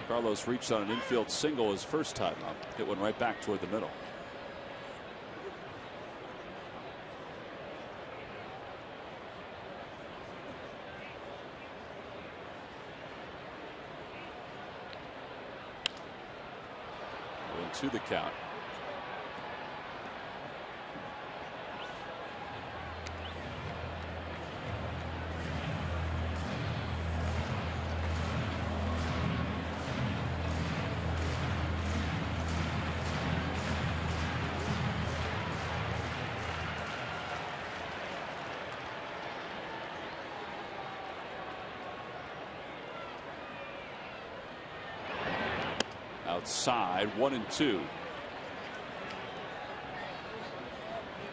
Carlos reached on an infield single his first time up. Hit one right back toward the middle. To the count. Outside, 1-2.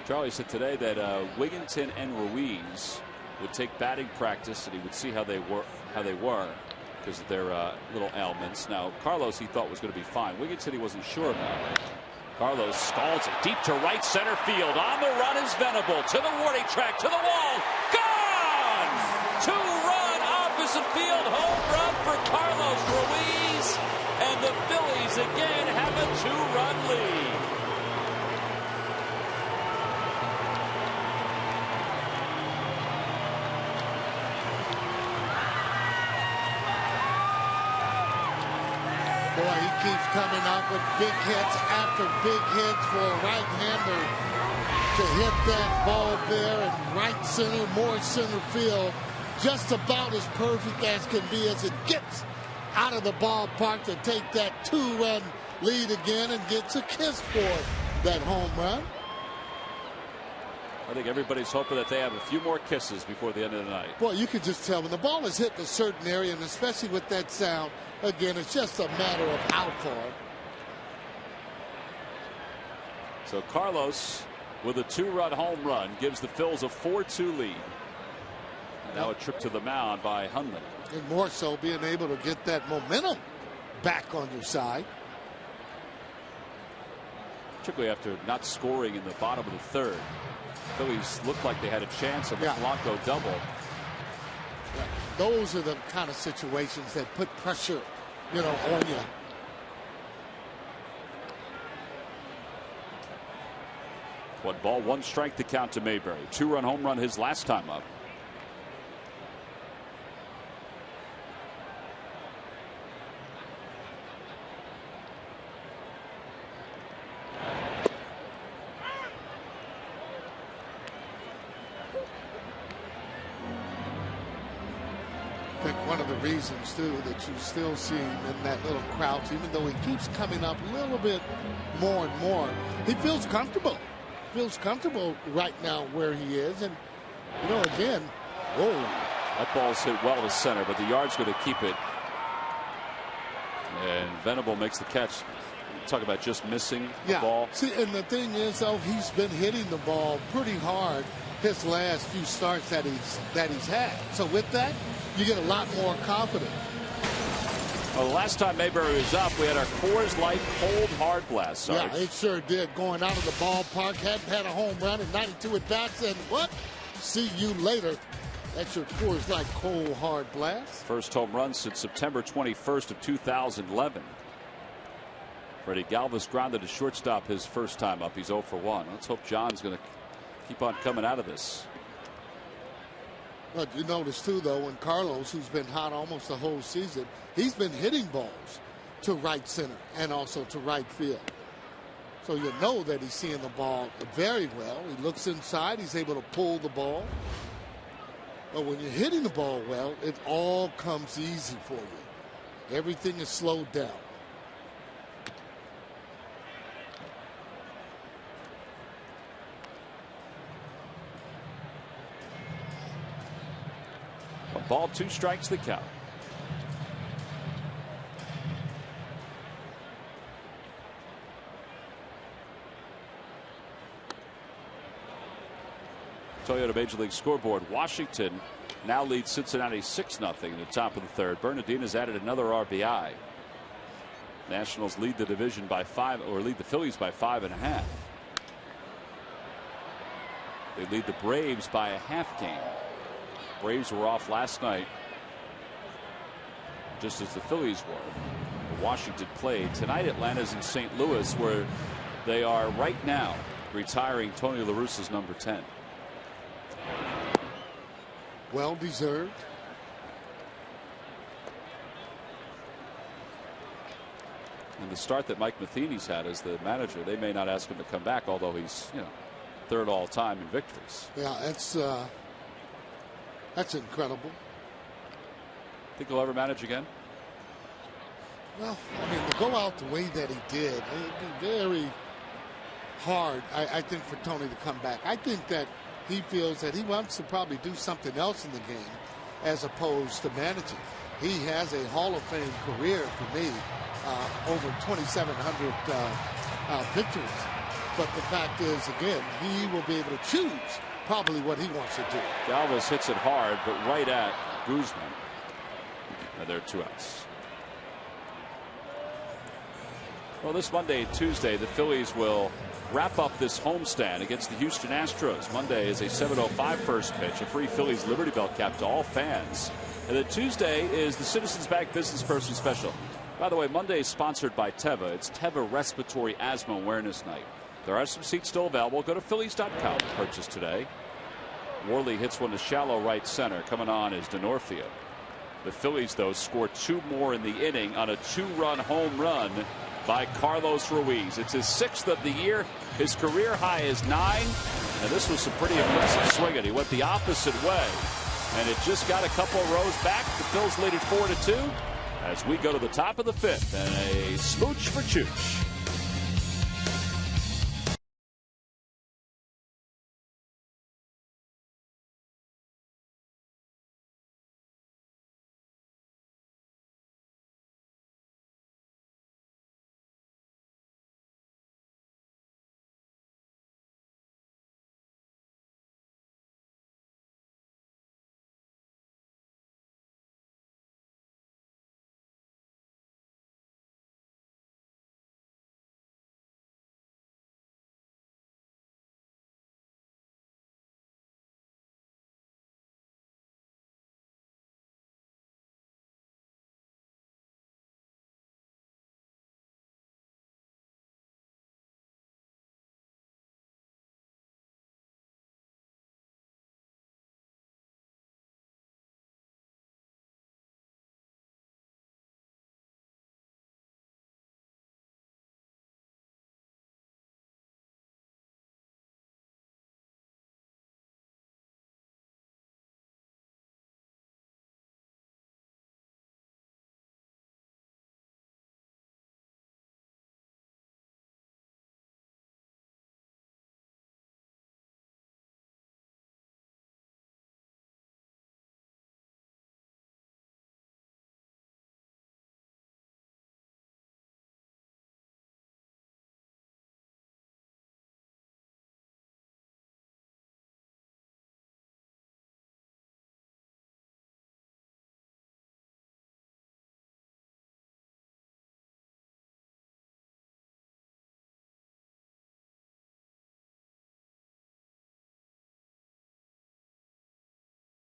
Charlie said today that Wigginton and Ruiz would take batting practice, and he would see how they were because of their little ailments. Now, Carlos, he thought was going to be fine. Wiggins said he wasn't sure about it. Carlos scalds it deep to right center field. On the run is Venable to the warning track, to the wall. Gone! 2-run opposite field home run for Carlos Ruiz. And the Phillies again have a 2-run lead. Boy, he keeps coming up with big hits after big hits for a right-hander to hit that ball there in right center, more center field. Just about as perfect as can be as it gets out of the ballpark to take that 2-run lead again and gets a kiss for that home run. I think everybody's hoping that they have a few more kisses before the end of the night. Boy, you can just tell when the ball is hitting a certain area, and especially with that sound, again, it's just a matter of how far. So Carlos with a 2-run home run gives the Phils a 4-2 lead. And now a trip to the mound by Hunley. And more so being able to get that momentum back on your side. Particularly after not scoring in the bottom of the third. Phillies looked like they had a chance of a Blanco double. Those are the kind of situations that put pressure, on you. 1 strike to count to Mayberry. 2-run home run his last time up. I think one of the reasons, too, that you still see him in that little crouch, even though he keeps coming up a little bit more and more, he feels comfortable. Feels comfortable right now where he is. And, again, whoa. That ball's hit well to center, but the yard's going to keep it. And Venable makes the catch. Talk about just missing the ball. See, and the thing is, though, he's been hitting the ball pretty hard his last few starts that he's had. So with that, you get a lot more confidence. Well, the last time Mayberry was up, we had our Coors Light cold hard blast. Sarge. Yeah, it sure did. Going out of the ballpark, hadn't had a home run in 92 at bats, and what? See you later. That's your Coors Light cold hard blast. First home run since September 21st of 2011. Freddie Galvis grounded to shortstop his first time up. He's 0 for 1. Let's hope John's going to keep on coming out of this. But you notice, too, though, when Carlos, who's been hot almost the whole season, he's been hitting balls to right center and also to right field. So you know that he's seeing the ball very well. He looks inside. He's able to pull the ball. But when you're hitting the ball well, it all comes easy for you. Everything is slowed down. Ball, 2 strikes the count. Toyota Major League Scoreboard. Washington now leads Cincinnati 6-0 in the top of the third. Bernardina's added another RBI. Nationals lead the division by 5, or lead the Phillies by 5.5. They lead the Braves by a half game. Braves were off last night, just as the Phillies were. Washington played tonight. Atlanta's in St. Louis, where they are right now retiring Tony La Russa's number 10. Well deserved. And the start that Mike Matheny's had as the manager, they may not ask him to come back, although he's third all time in victories. Yeah, that's incredible. Think he'll ever manage again? Well, I mean, to go out the way that he did, it'd be very hard, I think, for Tony to come back. I think that he feels that he wants to probably do something else in the game as opposed to managing. He has a Hall of Fame career for me, over 2,700 victories. But the fact is, again, he will be able to choose probably what he wants to do. Galvis hits it hard, but right at Guzman. And there are 2 outs. Well, this Monday and Tuesday, the Phillies will wrap up this homestand against the Houston Astros. Monday is a 7:05 first pitch, a free Phillies Liberty Bell cap to all fans. And then Tuesday is the Citizens Bank Business Person Special. By the way, Monday is sponsored by Teva. It's Teva Respiratory Asthma Awareness Night. There are some seats still available. Go to Phillies.com to purchase today. Worley hits one to shallow right center. Coming on is Denorfia. The Phillies, though, score 2 more in the inning on a 2-run home run by Carlos Ruiz. It's his 6th of the year. His career high is 9. And this was some pretty impressive swinging. He went the opposite way. And it just got a couple of rows back. The Phils lead it 4-2 as we go to the top of the 5th. And a smooch for Chooch.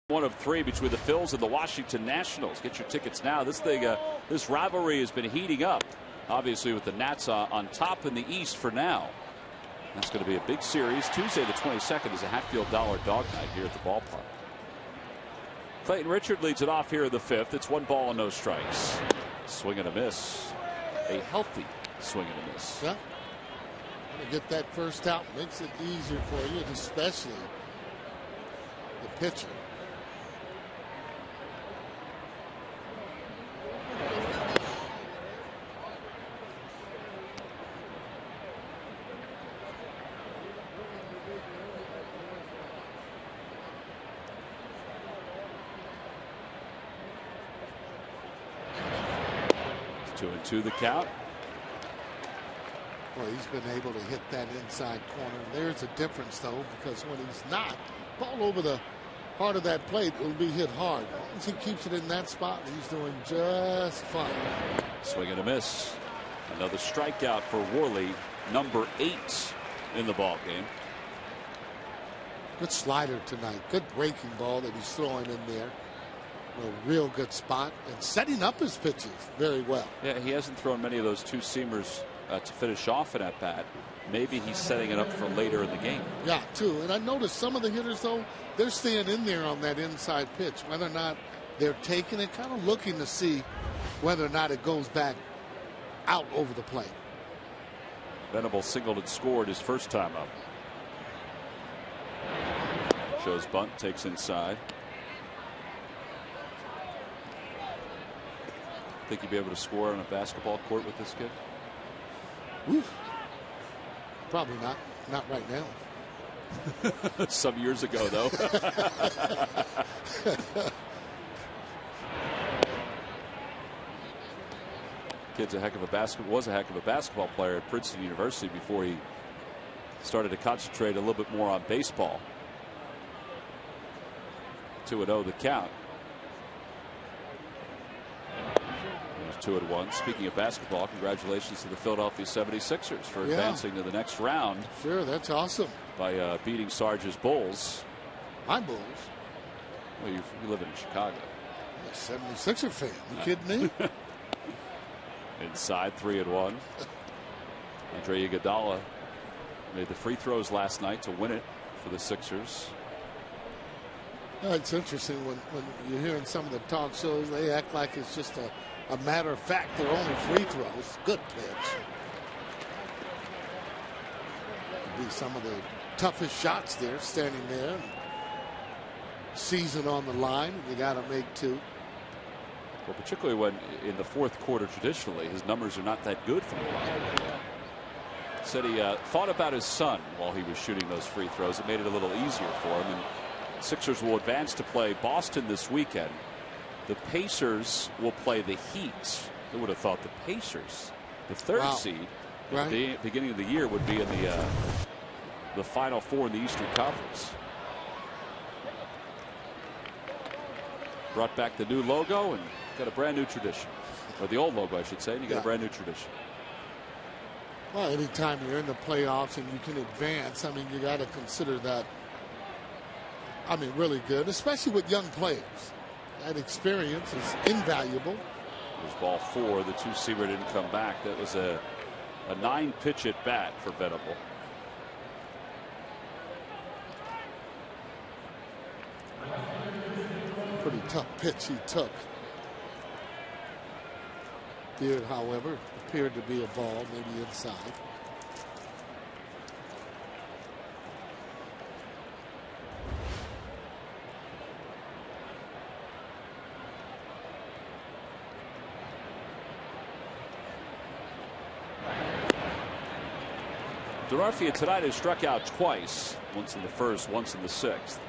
One of 3 between the Phils and the Washington Nationals. Get your tickets now. This rivalry has been heating up, obviously, with the Nats on top in the East for now. That's going to be a big series. Tuesday, the 22nd, is a Hatfield Dollar Dog Night here at the ballpark. Clayton Richard leads it off here in the 5th. It's 1 ball and no strikes. Swing and a miss. A healthy swing and a miss. Yeah. To get that first out makes it easier for you, and especially the pitcher. It's 2-2 the count. Well, he's been able to hit that inside corner. There's a difference, though, because when he's not, ball over the heart of that plate, it'll be hit hard. Once he keeps it in that spot, he's doing just fine. Swing and a miss. Another strikeout for Worley, number 8 in the ball game. Good slider tonight. Good breaking ball that he's throwing in there. A real good spot and setting up his pitches very well. Yeah, he hasn't thrown many of those 2-seamers to finish off an at-bat. Maybe he's setting it up for later in the game. Yeah, too. And I noticed some of the hitters, though, they're staying in there on that inside pitch. Whether or not they're taking it, kind of looking to see whether or not it goes back out over the plate. Venable singled and scored his first time up. Shows bunt, takes inside. Think you'd be able to score on a basketball court with this kid? Oof. Probably not. Not right now. Some years ago, though. Kid's was a heck of a basketball player at Princeton University before he started to concentrate a little bit more on baseball. 2-0 the count. 2-1. Speaking of basketball, congratulations to the Philadelphia 76ers for advancing to the next round. Sure, that's awesome. By beating Sarge's Bulls. My Bulls? Well, you live in Chicago. I'm a 76er fan. You kidding me? Inside 3-1. Andre Iguodala made the free throws last night to win it for the Sixers. It's interesting when you're hearing some of the talk shows, they act like it's just a matter of fact. They're only free throws. Good pitch. Be some of the toughest shots there, standing there. Season on the line, you got to make two. Well, particularly when in the fourth quarter, traditionally, his numbers are not that good from the line. Said he thought about his son while he was shooting those free throws. It made it a little easier for him. And Sixers will advance to play Boston this weekend. The Pacers will play the Heat. Who would have thought the Pacers, the third seed, at the beginning of the year, would be in the Final Four in the Eastern Conference. Brought back the new logo and got a brand new tradition. Or the old logo, I should say, and you got a brand new tradition. Well, anytime you're in the playoffs and you can advance, I mean, you got to consider that, I mean, really good, especially with young players. That experience is invaluable. There's ball 4. The two-seamer didn't come back. That was a 9-pitch at bat for Venable. Pretty tough pitch he took. Beard, however, appeared to be a ball, maybe inside. Durarfia tonight has struck out twice, once in the first, once in the sixth.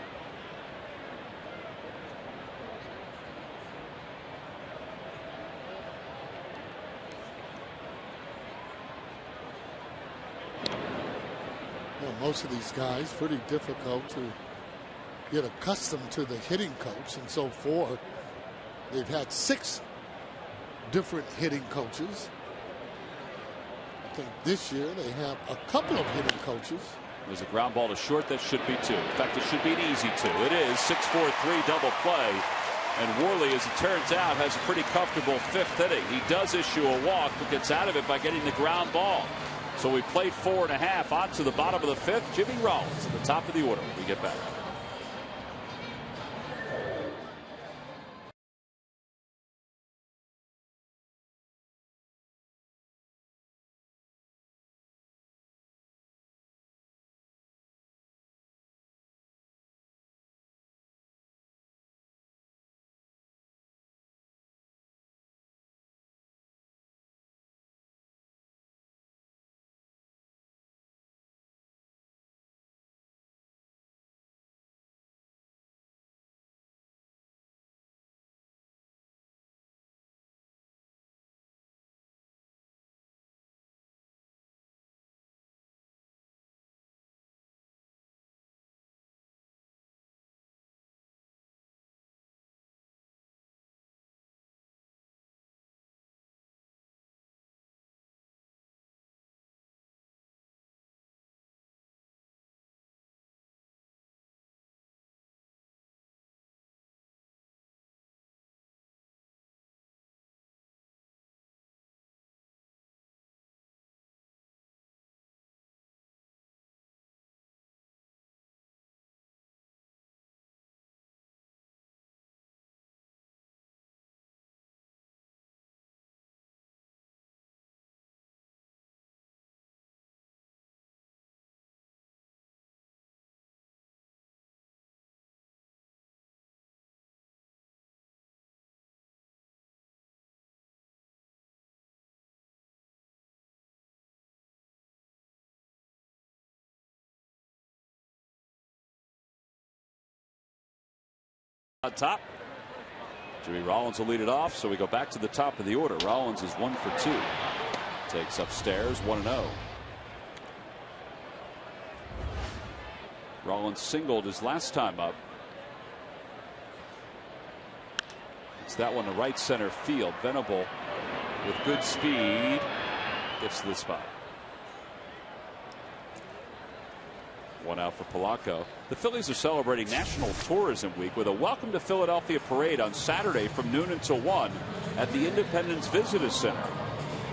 Most of these guys, pretty difficult to get accustomed to the hitting coach, and so far they've had 6 different hitting coaches. I think this year they have a couple of hitting coaches. There's a ground ball to short that should be 2. In fact, it should be an easy 2. It is 6-4-3 double play. And Worley, as it turns out, has a pretty comfortable 5th inning. He does issue a walk, but gets out of it by getting the ground ball. So we played 4.5 on to the bottom of the 5th. Jimmy Rollins at the top of the order when we get back. On top, Jimmy Rollins will lead it off, so we go back to the top of the order. Rollins is 1 for 2. Takes upstairs 1-0. Rollins singled his last time up. Hits that one to right center field. Venable with good speed gets to the spot. One out for Polanco. The Phillies are celebrating National Tourism Week with a Welcome to Philadelphia parade on Saturday from noon until 1 at the Independence Visitor Center.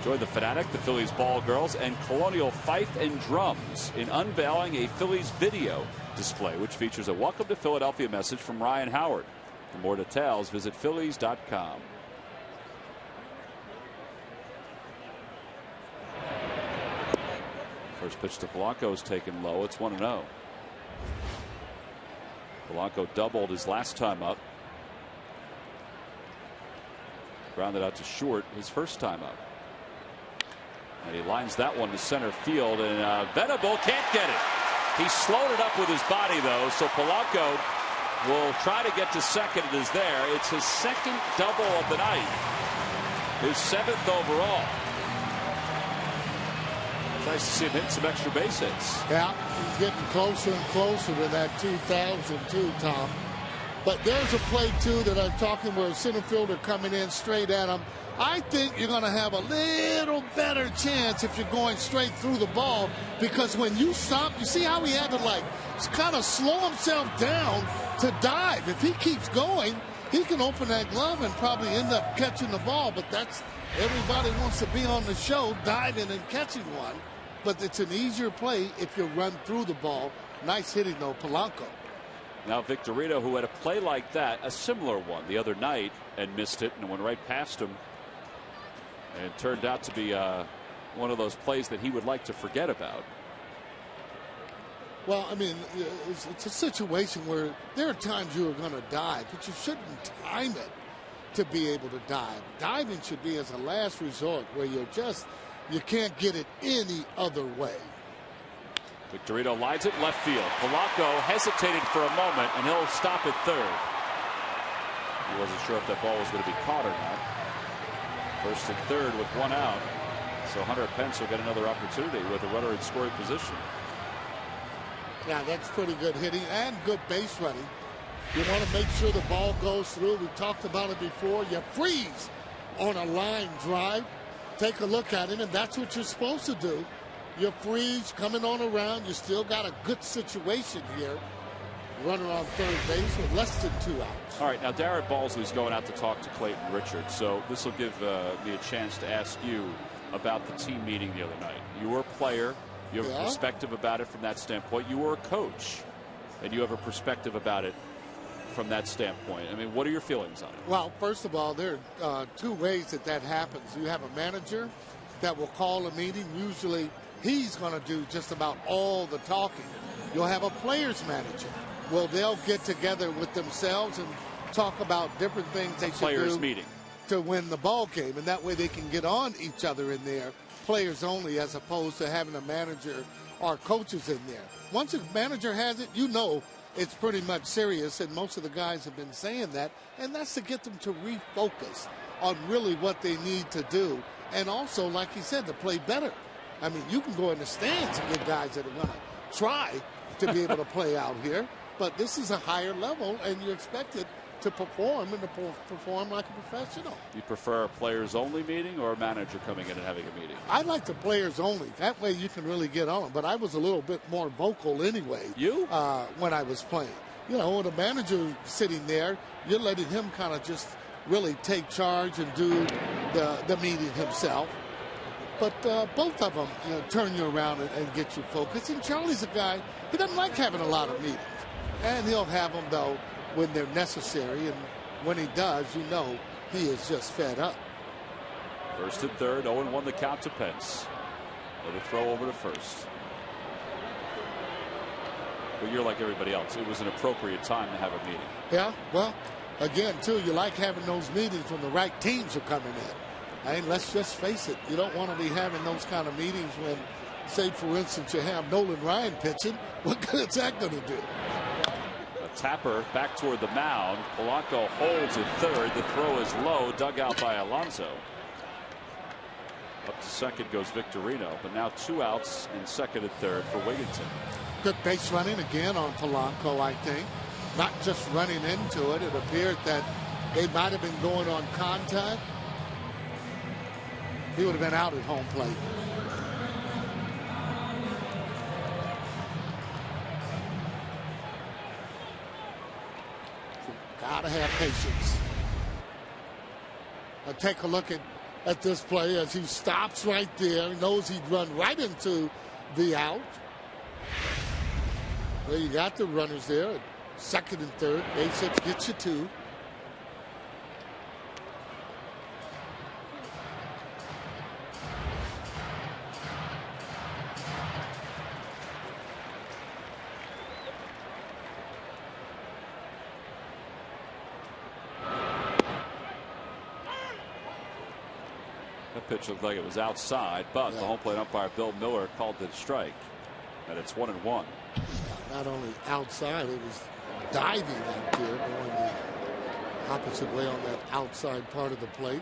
Join the Fanatic, the Phillies Ball Girls, and Colonial Fife and Drums in unveiling a Phillies video display, which features a Welcome to Philadelphia message from Ryan Howard. For more details, visit Phillies.com. First pitch to Polanco is taken low. It's 1-0. Polanco doubled his last time up. Grounded out to short his first time up. And he lines that one to center field, and Venable can't get it. He slowed it up with his body, though, so Polanco will try to get to second. It is there. It's his second double of the night. His 7th overall. Nice to see him hit some extra base hits. Yeah, he's getting closer and closer to that 2002, Tom. But there's a play, too, that I'm talking where a center fielder coming in straight at him. I think you're going to have a little better chance if you're going straight through the ball, because when you stop, you see how he had to, like, kind of slow himself down to dive. If he keeps going, he can open that glove and probably end up catching the ball. But that's everybody wants to be on the show, diving and catching one. But it's an easier play if you run through the ball. Nice hitting, though, Polanco. Now Victorino, who had a play like that, a similar one the other night, and missed it and went right past him. And it turned out to be one of those plays that he would like to forget about. Well, I mean, it's a situation where there are times you are going to dive, but you shouldn't time it to be able to dive. Diving should be as a last resort where you can't get it any other way. Victorino lines it left field. Polanco hesitated for a moment, and he'll stop at third. He wasn't sure if that ball was going to be caught or not. First and third with one out. So Hunter Pence will get another opportunity with a runner in scoring position. Yeah, that's pretty good hitting and good base running. You want to make sure the ball goes through. We talked about it before. You freeze on a line drive. Take a look at it, and that's what you're supposed to do. You freeze coming on around. You still got a good situation here. Runner on third base with less than 2 outs. All right, now Darren Balsley's going out to talk to Clayton Richards, so this will give me a chance to ask you about the team meeting the other night. You were a player. You have a perspective about it from that standpoint. You were a coach, and you have a perspective about it from that standpoint. I mean, what are your feelings on it? Well, first of all, there are two ways that happens. You have a manager that will call a meeting. Usually he's going to do just about all the talking. You'll have a players manager. Well, they'll get together with themselves and talk about different things they should do meeting to win the ball game, and that way they can get on each other in there, players only, as opposed to having a manager or coaches in there. Once a manager has it, you know it's pretty much serious, and most of the guys have been saying that, and that's to get them to refocus on really what they need to do, and also, like he said, to play better. I mean, you can go in the stands and get guys that are going to try to be able to play out here, but this is a higher level, and you're expected to perform and to perform like a professional. You prefer a players-only meeting or a manager coming in and having a meeting? I like the players-only. That way you can really get on. But I was a little bit more vocal anyway. You? When I was playing. You know, with the manager sitting there, you're letting him kind of just really take charge and do the meeting himself. But both of them, you know, turn you around and get you focused. And Charlie's a guy, he doesn't like having a lot of meetings. And he'll have them, though, when they're necessary, and when he does, you know he is just fed up. First and third, 0-1 the count to Pence. Let it throw over to first. But you're like everybody else. It was an appropriate time to have a meeting. Yeah, well, again, too, you like having those meetings when the right teams are coming in. I mean, let's just face it, you don't want to be having those kind of meetings when, say, for instance, you have Nolan Ryan pitching. What good is that going to do? Tapper back toward the mound. Polanco holds at third. The throw is low, dug out by Alonso. Up to second goes Victorino, but now 2 outs in second and third for Wigginton. Good base running again on Polanco, I think. Not just running into it. It appeared that they might have been going on contact, he would have been out at home plate. Gotta have patience. Now take a look at this play as he stops right there. He knows he'd run right into the out. Well, you got the runners there at second and third. Base hits gets you two. That pitch looked like it was outside, but the home plate umpire Bill Miller called it a strike. And it's 1-1. Not only outside, it was diving out there, going the opposite way on that outside part of the plate.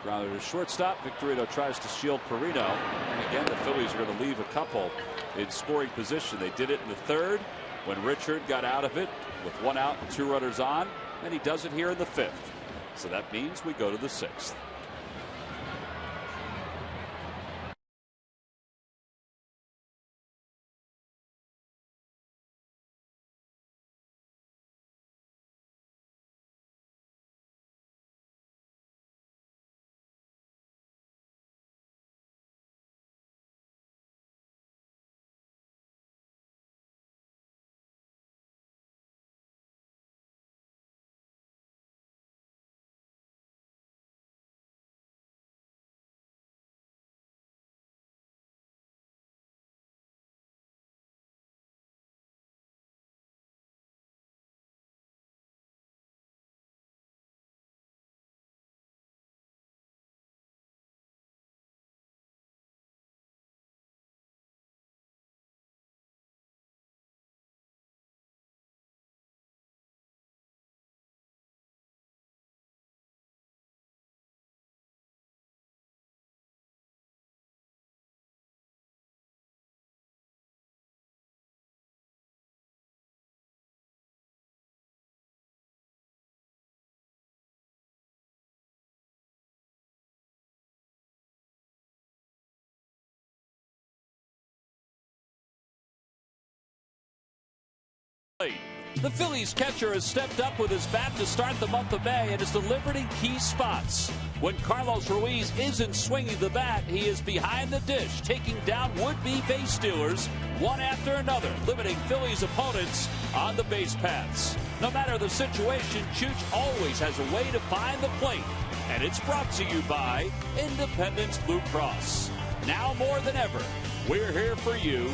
Grounded to shortstop. Victorino tries to shield Perino. And again, the Phillies are going to leave a couple in scoring position. They did it in the third when Richard got out of it with 1 out and 2 runners on. And he does it here in the 5th. So that means we go to the 6th. The Phillies catcher has stepped up with his bat to start the month of May and is delivered in key spots. When Carlos Ruiz isn't swinging the bat, he is behind the dish, taking down would-be base stealers one after another, limiting Phillies opponents on the base paths. No matter the situation, Chooch always has a way to find the plate. And it's brought to you by Independence Blue Cross. Now more than ever, we're here for you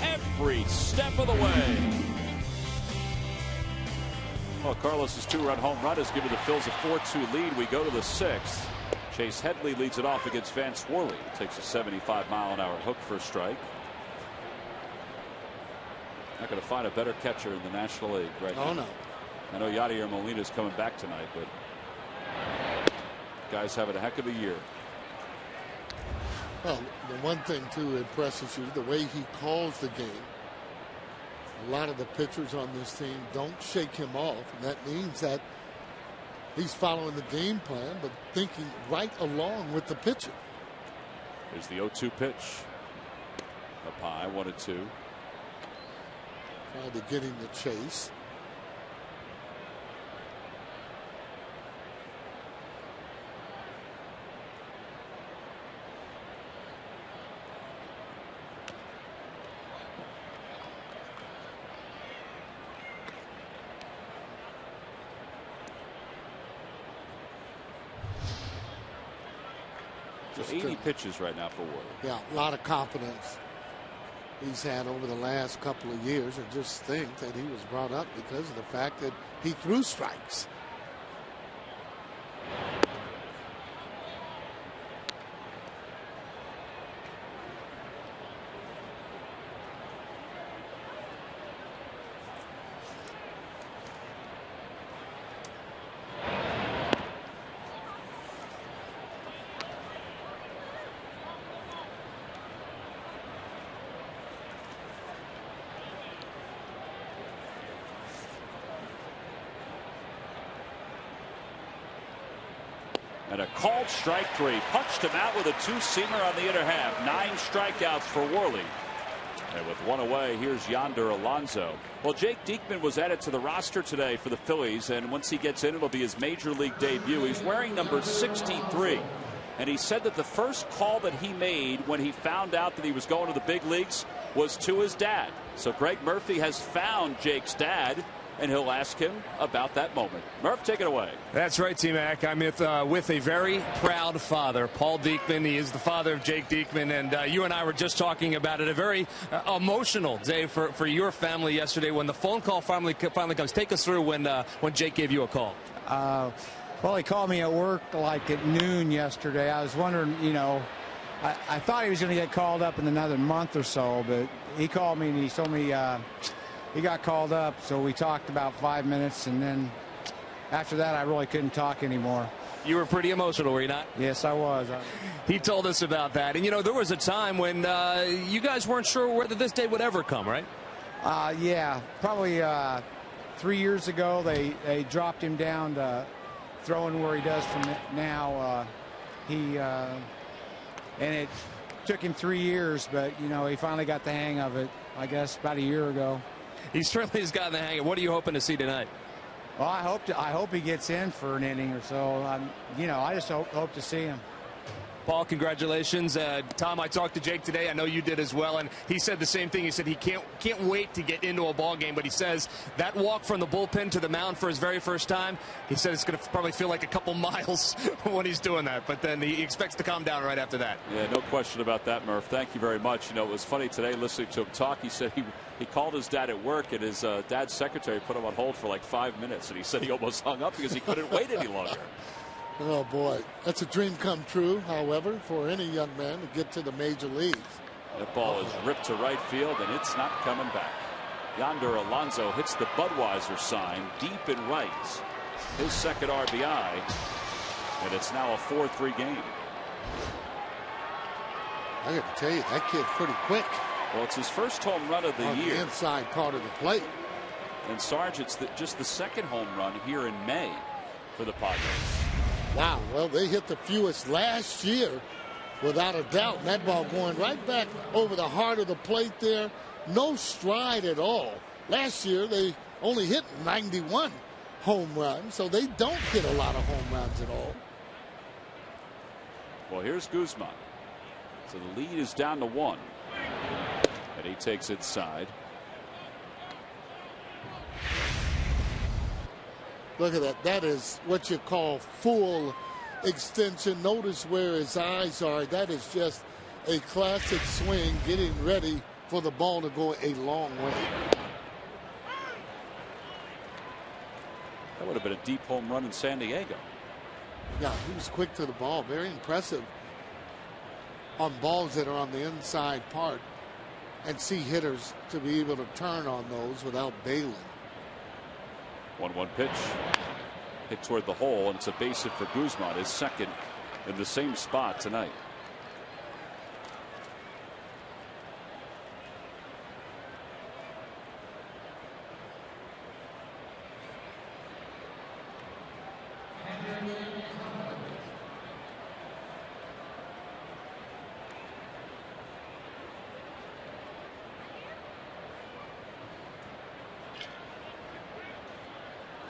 every step of the way. Well, Carlos's 2-run home run has given the Phils a 4-2 lead. We go to the 6th. Chase Headley leads it off against Van Sworley. Takes a 75-mile-an-hour hook for a strike. Not going to find a better catcher in the National League right now. Oh, no. I know Yadier Molina is coming back tonight, but guy's having a heck of a year. Well, the one thing, too, impresses you, the way he calls the game. A lot of the pitchers on this team don't shake him off, and that means that he's following the game plan, but thinking right along with the pitcher. Here's the 0-2 pitch. Up high, 1-2. Tried to get him the chase. Just 80 pitches right now for Ward. Yeah, a lot of confidence he's had over the last couple of years, and just think that he was brought up because of the fact that he threw strikes. And a called strike 3. Punched him out with a two-seamer on the inner half. 9 strikeouts for Worley. And with 1 away, here's Yonder Alonso. Well, Jake Diekman was added to the roster today for the Phillies, and once he gets in, it'll be his major league debut. He's wearing number 63. And he said that the first call that he made when he found out that he was going to the big leagues was to his dad. So Greg Murphy has found Jake's dad, and he'll ask him about that moment. Murph, take it away. That's right, T-Mac. I'm with a very proud father, Paul Diekman. He is the father of Jake Diekman, and you and I were just talking about it. A very emotional day for your family yesterday when the phone call finally comes. Take us through when Jake gave you a call. Well, he called me at work like at noon yesterday. I was wondering, you know, I thought he was going to get called up in another month or so, but he called me and he told me he got called up. So we talked about 5 minutes, and then after that, I really couldn't talk anymore. You were pretty emotional, were you not? Yes, I was. He told us about that. And, you know, there was a time when you guys weren't sure whether this day would ever come, right? Yeah, probably 3 years ago, they dropped him down to throwing where he does from now. And it took him 3 years, but, you know, he finally got the hang of it, I guess, about a year ago. He certainly has gotten the hang of it. What are you hoping to see tonight? Well, I hope he gets in for an inning or so. You know, I just hope to see him. Paul, congratulations. Tom, I talked to Jake today. I know you did as well, and he said the same thing. He said he can't wait to get into a ball game, but he says that walk from the bullpen to the mound for his very first time, he said it's going to probably feel like a couple miles when he's doing that, but then he expects to calm down right after that. Yeah, no question about that, Murph. Thank you very much. You know, it was funny today listening to him talk. He said he called his dad at work, and his dad's secretary put him on hold for like 5 minutes, and he said he almost hung up because he couldn't wait any longer. Oh, boy. That's a dream come true, however, for any young man to get to the major leagues. That ball is ripped to right field, and it's not coming back. Yonder Alonso hits the Budweiser sign deep in right. His second RBI, and it's now a 4-3 game. I got to tell you, that kid's pretty quick. Well, it's his first home run of the year. The inside part of the plate. And Sarge, it's just the second home run here in May for the Padres. Wow, well, they hit the fewest last year, without a doubt. And that ball going right back over the heart of the plate there. No stride at all. Last year, they only hit 91 home runs, so they don't hit a lot of home runs at all. Well, here's Guzman. So the lead is down to 1. And he takes inside. Look at that. That is what you call full extension. Notice where his eyes are. That is just a classic swing, getting ready for the ball to go a long way. That would have been a deep home run in San Diego. Yeah, he was quick to the ball. Very impressive on balls that are on the inside part, and see hitters to be able to turn on those without bailing. 1-1 pitch. Hit toward the hole, and it's a base hit for Guzman, his second in the same spot tonight.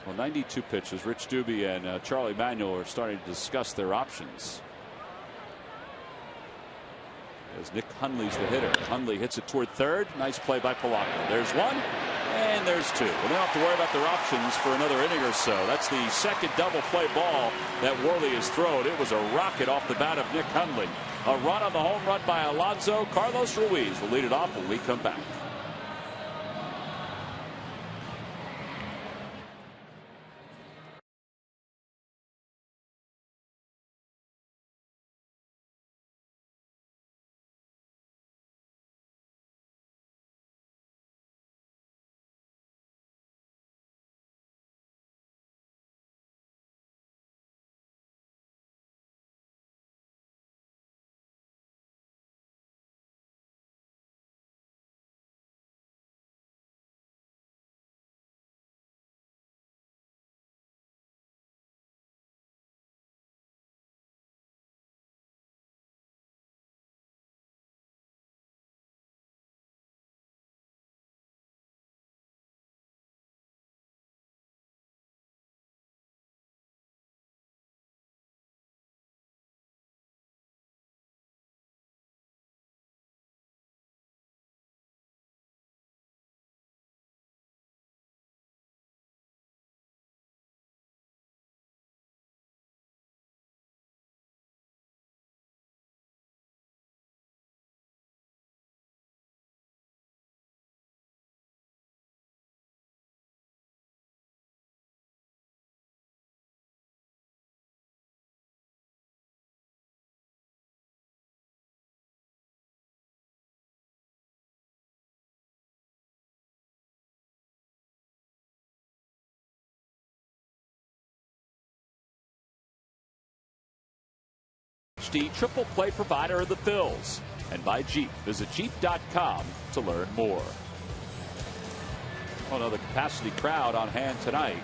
Well, 92 pitches. Rich Doobie and Charlie Manuel are starting to discuss their options. As Nick Hundley's the hitter. Hundley hits it toward third. Nice play by Polanco. There's one, and there's two. Well, they don't have to worry about their options for another inning or so. That's the second double play ball that Worley has thrown. It was a rocket off the bat of Nick Hundley. A run on the home run by Alonso. Carlos Ruiz will lead it off when we come back. HD triple play provider of the Phils. And by Jeep. Visit Jeep.com to learn more. Another capacity crowd on hand tonight.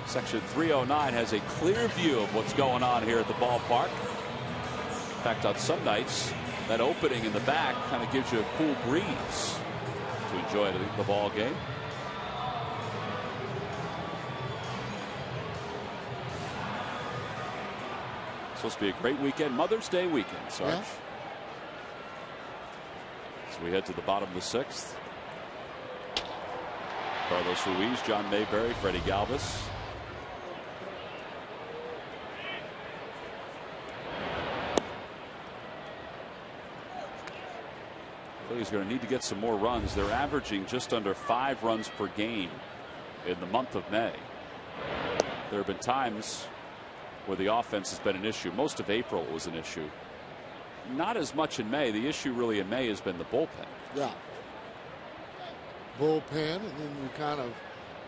Section 309 has a clear view of what's going on here at the ballpark. In fact, on some nights, that opening in the back kind of gives you a cool breeze to enjoy the ball game. Supposed to be a great weekend, Mother's Day weekend, Sarge. Yeah. So we head to the bottom of the 6th. Carlos Ruiz, John Mayberry, Freddie Galvis. Phillies are going to need to get some more runs. They're averaging just under 5 runs per game in the month of May. There have been times where the offense has been an issue. Most of April was an issue. Not as much in May. The issue really in May has been the bullpen. Yeah. Bullpen, and then you kind of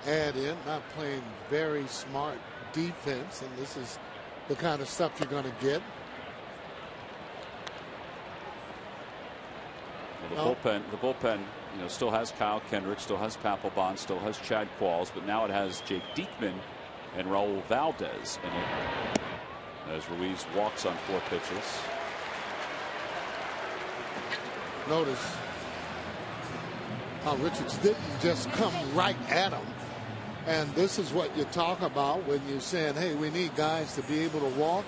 add in not playing very smart defense, and this is the kind of stuff you're going to get. Well, the bullpen, you know, still has Kyle Kendrick, still has Papelbon, still has Chad Qualls, but now it has Jake Diekman and Raul Valdez in it, as Ruiz walks on 4 pitches. Notice how Richards didn't just come right at him. And this is what you talk about when you're saying, hey, we need guys to be able to walk.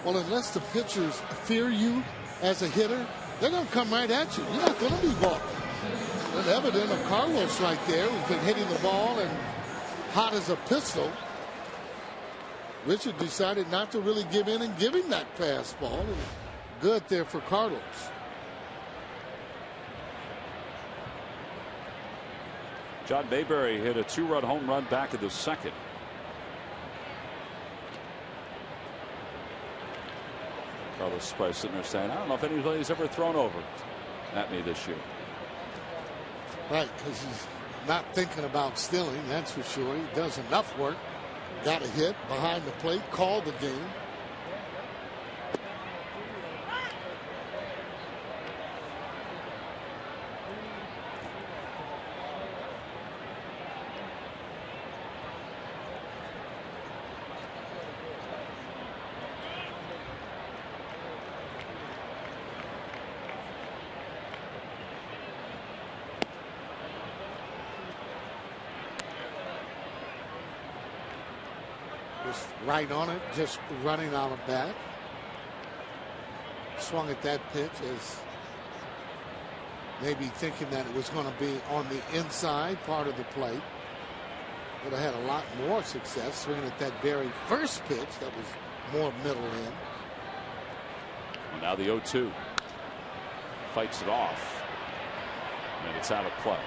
Well, unless the pitchers fear you as a hitter, they're going to come right at you. You're not going to be walking. It's evident of Carlos right there, who's been hitting the ball and hot as a pistol. Richard decided not to really give in and give him that fastball. And good there for Carlos. John Mayberry hit a 2-run home run back in the 2nd. Carlos is probably sitting there saying, I don't know if anybody's ever thrown over at me this year. Right, because he's not thinking about stealing, that's for sure. He does enough work. Got a hit behind the plate, called the game. Right on it, just running out of bat. Swung at that pitch as maybe thinking that it was going to be on the inside part of the plate. Would have had a lot more success swinging at that very first pitch that was more middle in. Well, now the 0-2. Fights it off. And it's out of play.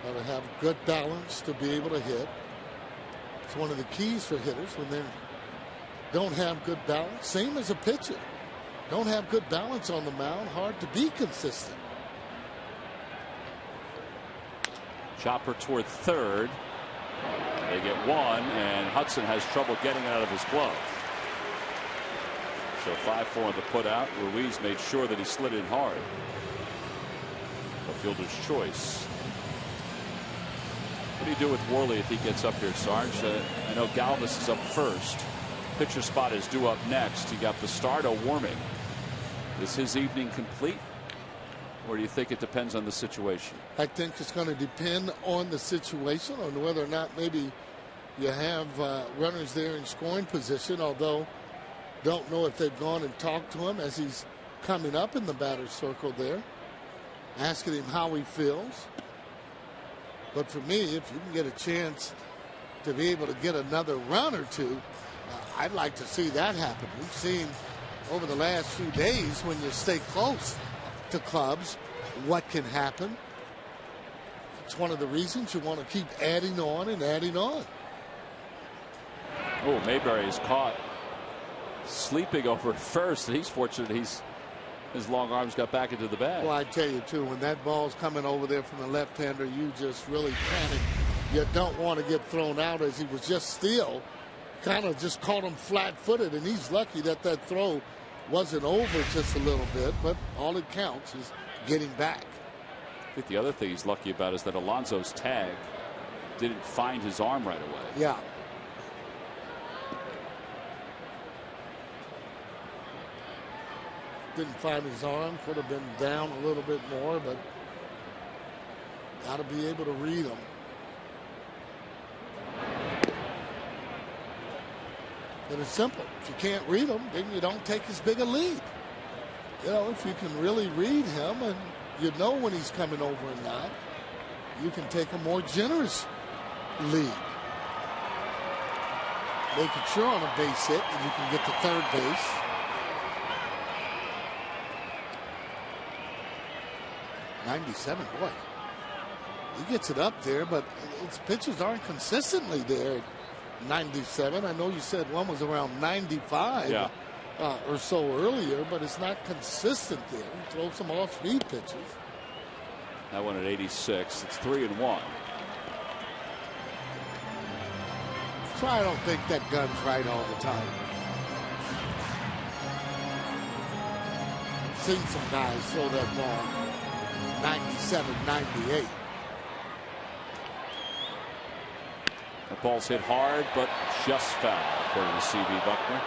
Got to have good balance to be able to hit. It's one of the keys for hitters when they don't have good balance. Same as a pitcher. Don't have good balance on the mound. Hard to be consistent. Chopper toward 3rd. They get 1, and Hudson has trouble getting it out of his glove. So 5-4 on the put out. Ruiz made sure that he slid in hard. A fielder's choice. What do you do with Worley if he gets up here, Sarge? I know Galvis is up first. Pitcher spot is due up next. You got Bastardo warming. Is his evening complete? Or do you think it depends on the situation? I think it's going to depend on the situation, on whether or not maybe you have runners there in scoring position, although don't know if they've gone and talked to him as he's coming up in the batter's circle there, asking him how he feels. But for me, if you can get a chance to be able to get another run or two, I'd like to see that happen. We've seen over the last few days, when you stay close to clubs, what can happen. It's one of the reasons you want to keep adding on and adding on. Oh, Mayberry is caught sleeping over at first. He's fortunate his long arms got back into the bag. Well, I tell you, too, when that ball's coming over there from the left-hander, you just really panic. You don't want to get thrown out, as he was just still. Kind of just caught him flat-footed, and he's lucky that throw wasn't over just a little bit, but all it counts is getting back. I think the other thing he's lucky about is that Alonso's tag didn't find his arm right away. Yeah. Didn't find his arm. Could have been down a little bit more, but got to be able to read him. And it's simple. If you can't read him, then you don't take as big a lead. You know, if you can really read him and you know when he's coming over and not, you can take a more generous lead. Making sure on a base hit that you can get to third base. '97, boy. He gets it up there, but his pitches aren't consistently there. 97. I know you said one was around 95 or so earlier, but it's not consistent there. He throws some off-speed pitches. That one at 86. It's 3-1. So I don't think that gun's right all the time. I've seen some guys throw that ball 97, 98. That ball's hit hard, but just foul, according to C.B. Buckner.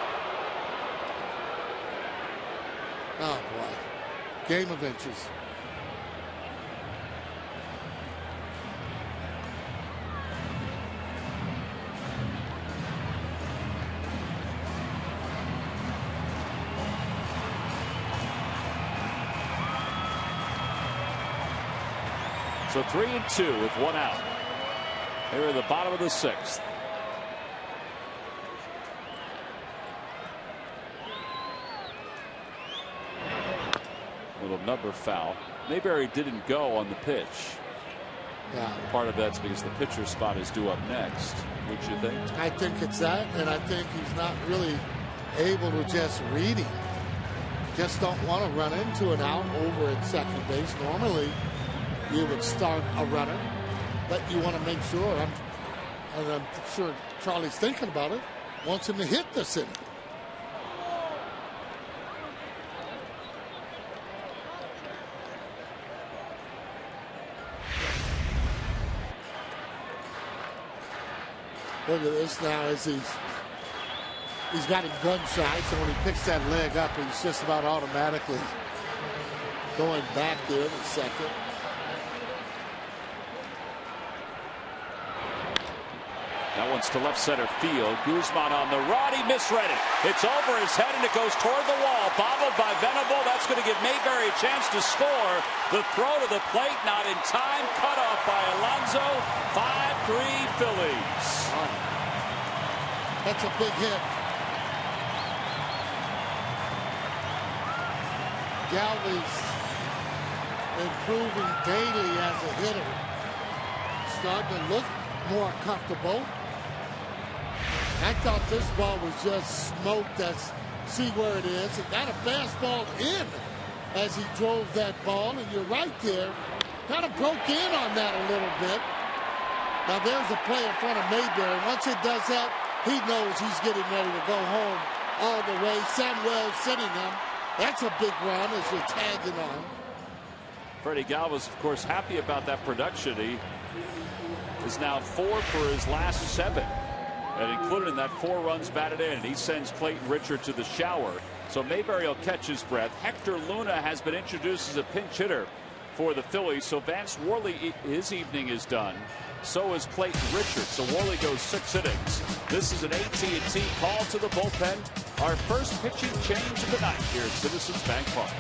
Oh, boy. Game of inches. So 3-2 with one out. Here at the bottom of the sixth. Little number foul. Mayberry didn't go on the pitch. Yeah. Part of that's because the pitcher spot is due up next. Would you think? I think it's that, and I think he's not really able to just read him. Just don't want to run into an out over at second base. Normally, you would start a runner. But you want to make sure, and I'm sure Charlie's thinking about it, wants him to hit this inning. Look at this now as he's got him gun shy, so when he picks that leg up, he's just about automatically going back there in a second. That one's to left center field. Guzman on the run. He misread it. It's over his head and it goes toward the wall. Bobbled by Venable. That's going to give Mayberry a chance to score. The throw to the plate not in time. Cut off by Alonso. 5-3 Phillies. That's a big hit. Galvi's improving daily as a hitter. Starting to look more comfortable. I thought this ball was just smoked. See where it is. It got a fastball in as he drove that ball, and you're right there. Kind of broke in on that a little bit. Now there's a play in front of Mayberry. Once it does that, he knows he's getting ready to go home all the way. Samuel sitting him. That's a big run as you're tagging on. Freddie Galvis, of course, happy about that production. He is now 4 for his last 7. And included in that 4 runs batted in. He sends Clayton Richard to the shower. So Mayberry will catch his breath. Hector Luna has been introduced as a pinch hitter for the Phillies. So Vance Worley, his evening is done. So is Clayton Richard. So Worley goes 6 innings. This is an AT&T call to the bullpen. Our first pitching change of the night here at Citizens Bank Park.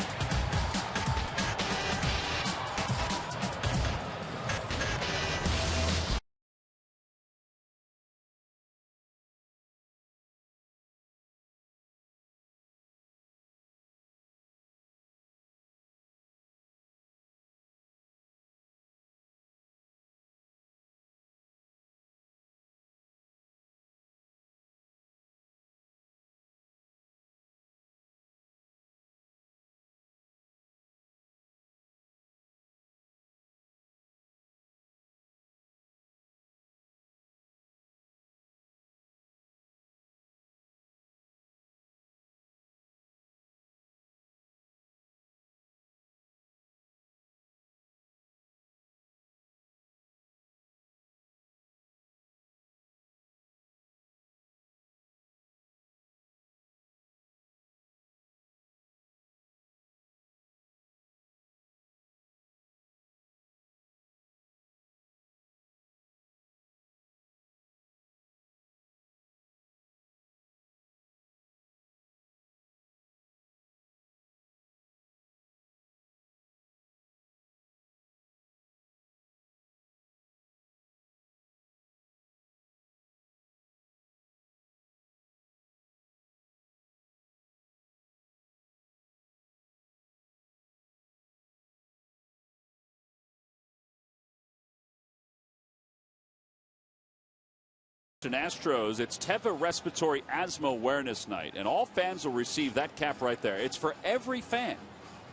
Astros, it's Teva Respiratory Asthma Awareness Night, and all fans will receive that cap right there. It's for every fan,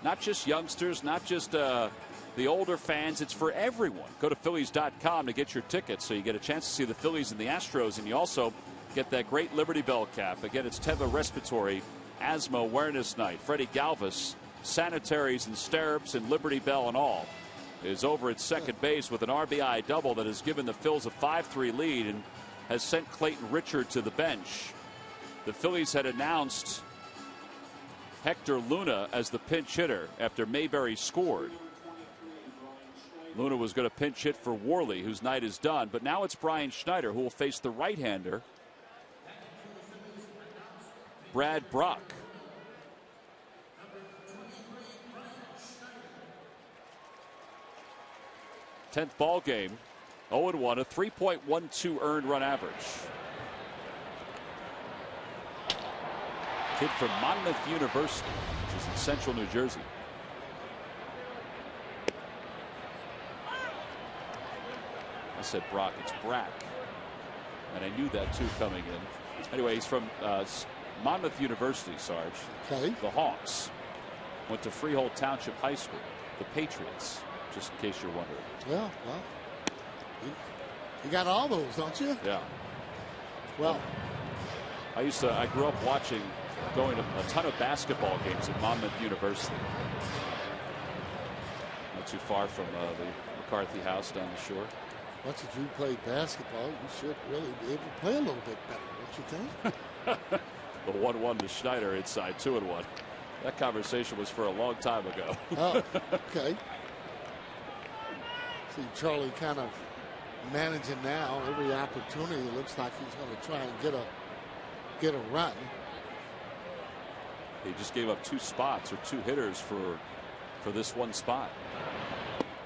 not just youngsters, not just the older fans. It's for everyone. Go to Phillies.com to get your tickets so you get a chance to see the Phillies and the Astros, and you also get that great Liberty Bell cap. Again, it's Teva Respiratory Asthma Awareness Night. Freddie Galvis, sanitaries and stirrups and Liberty Bell and all, is over at second base with an RBI double that has given the Phils a 5-3 lead and has sent Clayton Richard to the bench. The Phillies had announced Hector Luna as the pinch hitter after Mayberry scored. Luna was going to pinch hit for Worley, whose night is done, but now it's Brian Schneider who will face the right-hander, Brad Brock. Tenth ball game. 0-1, a 3.12 earned run average. Kid from Monmouth University, which is in central New Jersey. I said Brock, it's Brack. And I knew that too coming in. Anyway, he's from Monmouth University, Sarge. Okay. The Hawks. Went to Freehold Township High School. The Patriots, just in case you're wondering. Yeah, well. You got all those, don't you? Yeah. Well, I grew up going to a ton of basketball games at Monmouth University. Not too far from the McCarthy House down the shore. once you play basketball, you should really be able to play a little bit better, don't you think? The 1-1 to Schneider inside 2-1. That conversation was for a long time ago. Oh, okay. See Charlie kind of managing now every opportunity. It looks like he's going to try and get a run. He just gave up 2 spots or 2 hitters for this one spot.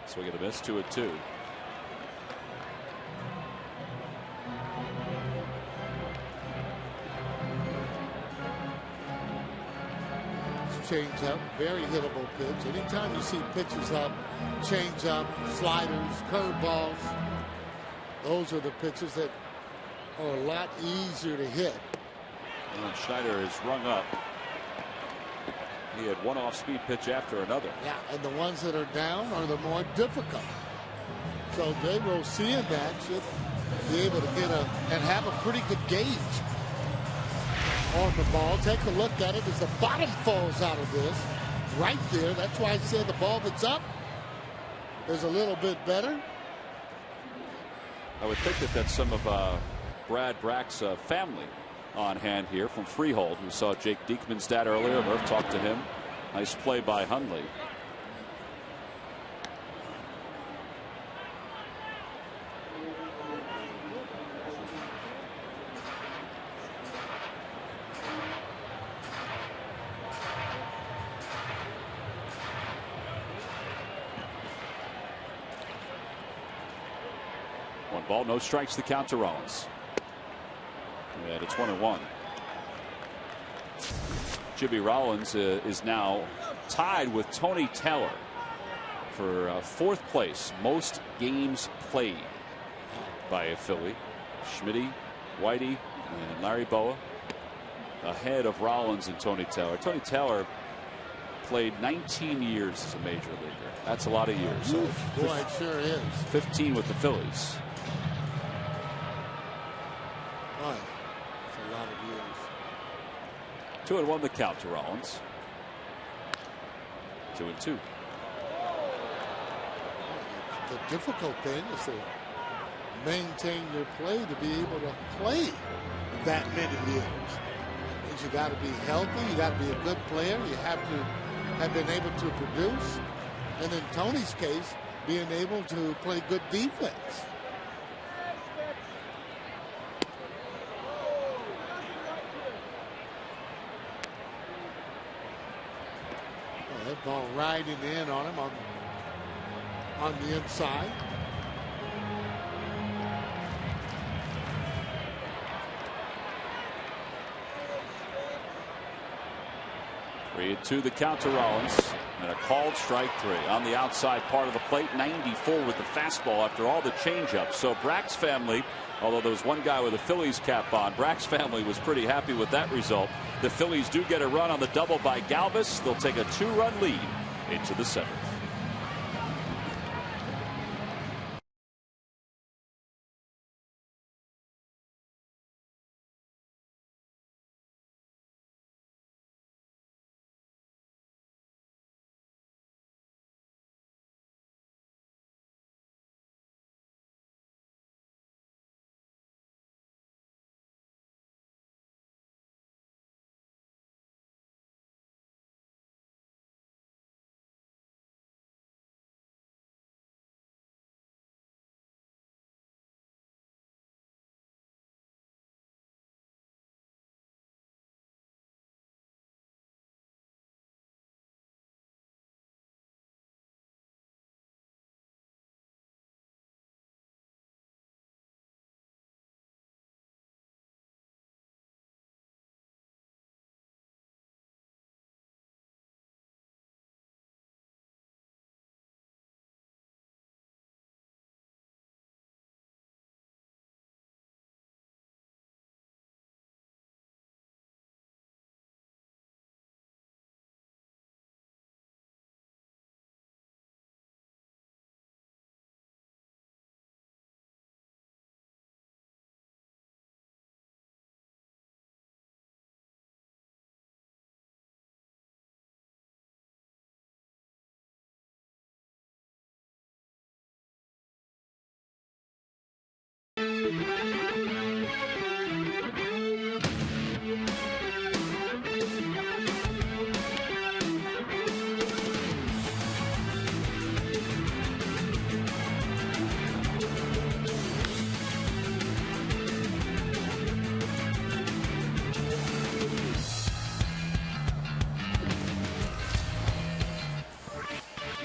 So we get a miss, 2-2. Change up, very hittable pitch. Anytime you see pitches up, change up, sliders, curveballs, those are the pitches that are a lot easier to hit. And Schneider is rung up. He had one off-speed pitch after another. Yeah, and the ones that are down are the more difficult. So J-Rose seeing that should be able to get and have a pretty good gauge on the ball. Take a look at it as the bottom falls out of this right there. That's why I said the ball that's up is a little bit better. I would think that that's some of Brad Brack's family on hand here from Freehold. We saw Jake Diekman's dad earlier. Murph talked to him. Nice play by Hundley. One ball, no strikes, the count to Rollins. And it's 1-1. Jimmy Rollins is now tied with Tony Taylor for 4th place, most games played by a Philly. Schmitty, Whitey, and Larry Boa ahead of Rollins and Tony Taylor. Tony Taylor played 19 years as a major leaguer. That's a lot of years. So boy, it sure is. 15 with the Phillies. Boy, that's a lot of years. 2-1 the count to Rollins. 2-2. The difficult thing is to maintain your play, to be able to play that many years. It means you got to be healthy, you got to be a good player, you have to have been able to produce, and in Tony's case, being able to play good defense. That ball riding in on him on the inside. Three and 2 the count to Rollins, and a called strike 3 on the outside part of the plate. 94 with the fastball after all the changeups. So Brack's family Although there was one guy with a Phillies cap on. Brack's family was pretty happy with that result. The Phillies do get a run on the double by Galvis. They'll take a 2-run lead into the 7th.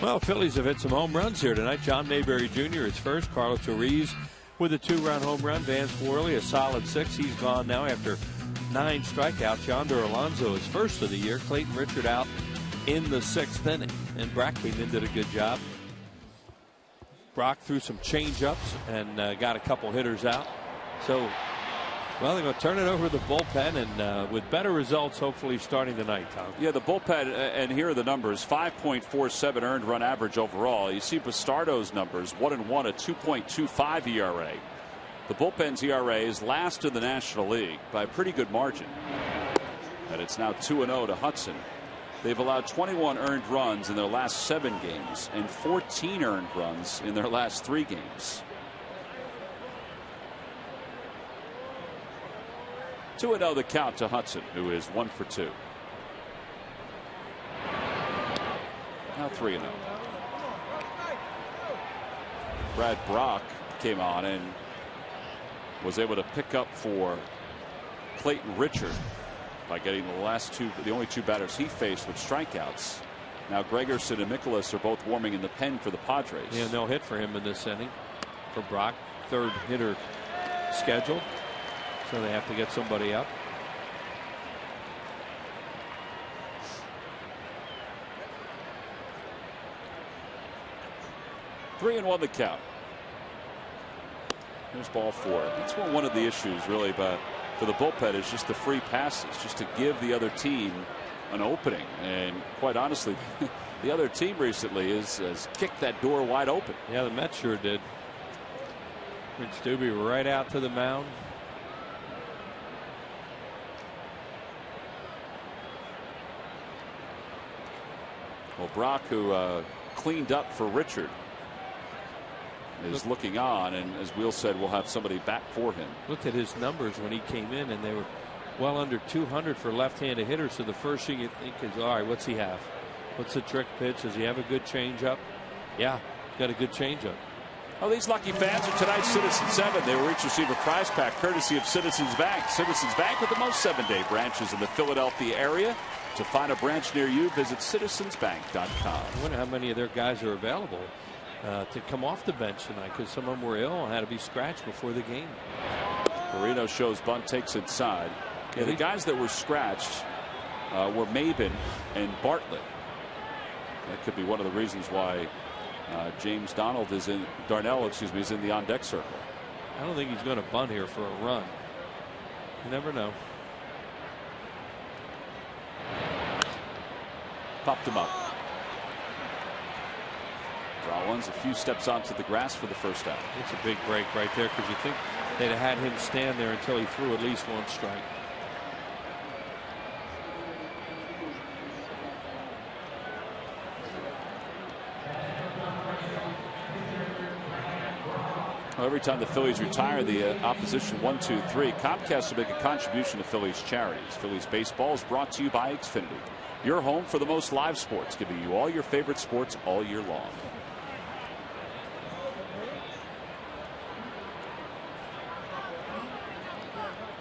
Well, Phillies have hit some home runs here tonight. John Mayberry Jr. is first. Carlos Ruiz with a 2-run home run. Vance Worley a solid 6. He's gone now after 9 strikeouts. Yonder Alonso is first of the year. Clayton Richard out in the 6th inning. And Brack came in, did a good job. Brock threw some change-ups and got a couple hitters out. So, well, they're going to turn it over to the bullpen, and with better results, hopefully, starting tonight, Tom. Yeah, the bullpen, and here are the numbers: 5.47 earned run average overall. You see Bastardo's numbers: 1-1, a 2.25 ERA. The bullpen's ERA is last in the National League by a pretty good margin, and it's now 2-0 to Hudson. They've allowed 21 earned runs in their last 7 games and 14 earned runs in their last 3 games. 2-0 the count to Hudson, who is 1 for 2. Now 3-0. Brad Brock came on and was able to pick up for Clayton Richard by getting the only 2 batters he faced with strikeouts. Now Gregerson and Mikolas are both warming in the pen for the Padres. Yeah, no hit for him in this inning. For Brock, 3rd hitter scheduled. So they have to get somebody up. Three and 1 the count. Here's ball 4. That's one of the issues really, but for the bullpen is just the free passes, just to give the other team an opening. And quite honestly, the other team recently has kicked that door wide open. Yeah, the Mets sure did. Rich Doobie right out to the mound. Well, Brock, who cleaned up for Richard, is looking on, and as Will said, we'll have somebody back for him. Looked at his numbers when he came in, and they were well under 200 for left-handed hitters. So the first thing you think is, all right, what's he have? What's the trick pitch? Does he have a good changeup? Yeah, got a good changeup. Oh, these lucky fans are tonight's Citizens 7. They will each receive a prize pack courtesy of Citizens Bank. Citizens Bank with the most 7-day branches in the Philadelphia area. To find a branch near you, visit citizensbank.com. I wonder how many of their guys are available to come off the bench tonight, because some of them were ill and had to be scratched before the game. Carino shows bunt, takes inside. Yeah, the guys that were scratched were Maben and Bartlett. That could be one of the reasons why James Darnell is in the on-deck circle. I don't think he's going to bunt here for a run. You never know. Popped him up. Rollins a few steps onto the grass for the first out. It's a big break right there, because you think they'd have had him stand there until he threw at least one strike. Well, every time the Phillies retire the opposition 1-2-3, Comcast will make a contribution to Phillies charities. Phillies baseball is brought to you by Xfinity, your home for the most live sports, giving you all your favorite sports all year long.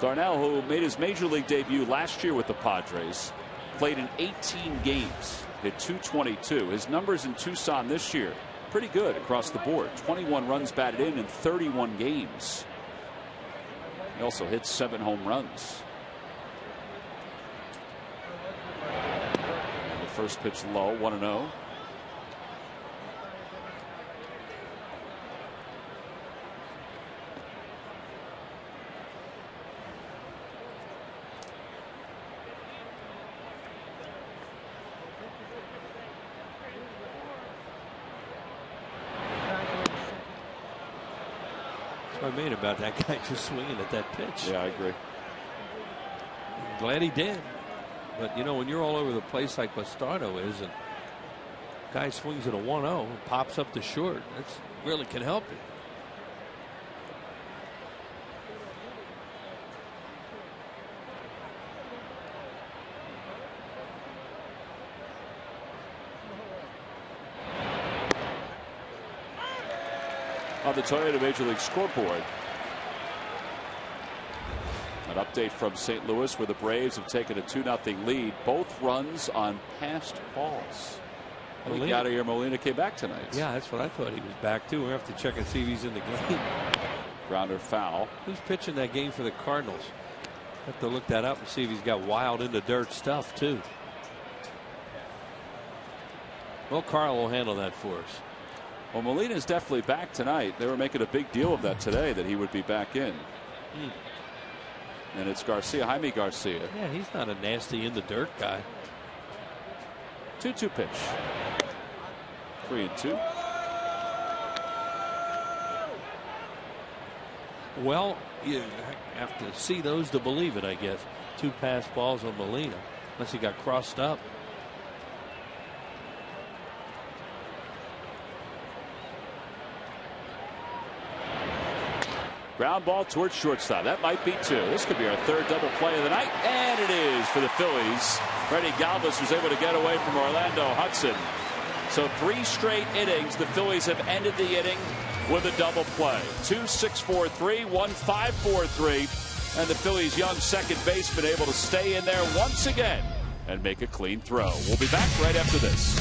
Darnell, who made his major league debut last year with the Padres, played in 18 games, hit .222. His numbers in Tucson this year, pretty good across the board. 21 runs batted in 31 games. He also hit 7 home runs. And the first pitch low, 1-0. I mean about that guy just swinging at that pitch. Yeah, I agree. I'm glad he did. But, you know, when you're all over the place like Bastardo is, and guy swings at a 1-0 and pops up to short, that really can help you. On the Toyota Major League scoreboard, an update from St. Louis, where the Braves have taken a 2-0 lead. Both runs on passed balls. I think Yadier Molina came back tonight. Yeah, that's what I thought he was back too. We have to check and see if he's in the game. Grounder foul. Who's pitching that game for the Cardinals? Have to look that up and see if he's got wild into dirt stuff too. Well, Carl will handle that for us. Well, Molina's definitely back tonight. They were making a big deal of that today, that he would be back in. And it's Garcia, Jaime Garcia. Yeah, he's not a nasty in the dirt guy. 2-2 pitch. 3-2. Well, you have to see those to believe it, I guess. 2 pass balls on Molina, unless he got crossed up. Ground ball towards shortstop. That might be 2. This could be our 3rd double play of the night, and it is for the Phillies. Freddie Galvis was able to get away from Orlando Hudson. So 3 straight innings. The Phillies have ended the inning with a double play. 2-6-4-3, 1-5-4-3, and the Phillies' young second baseman able to stay in there once again and make a clean throw. We'll be back right after this.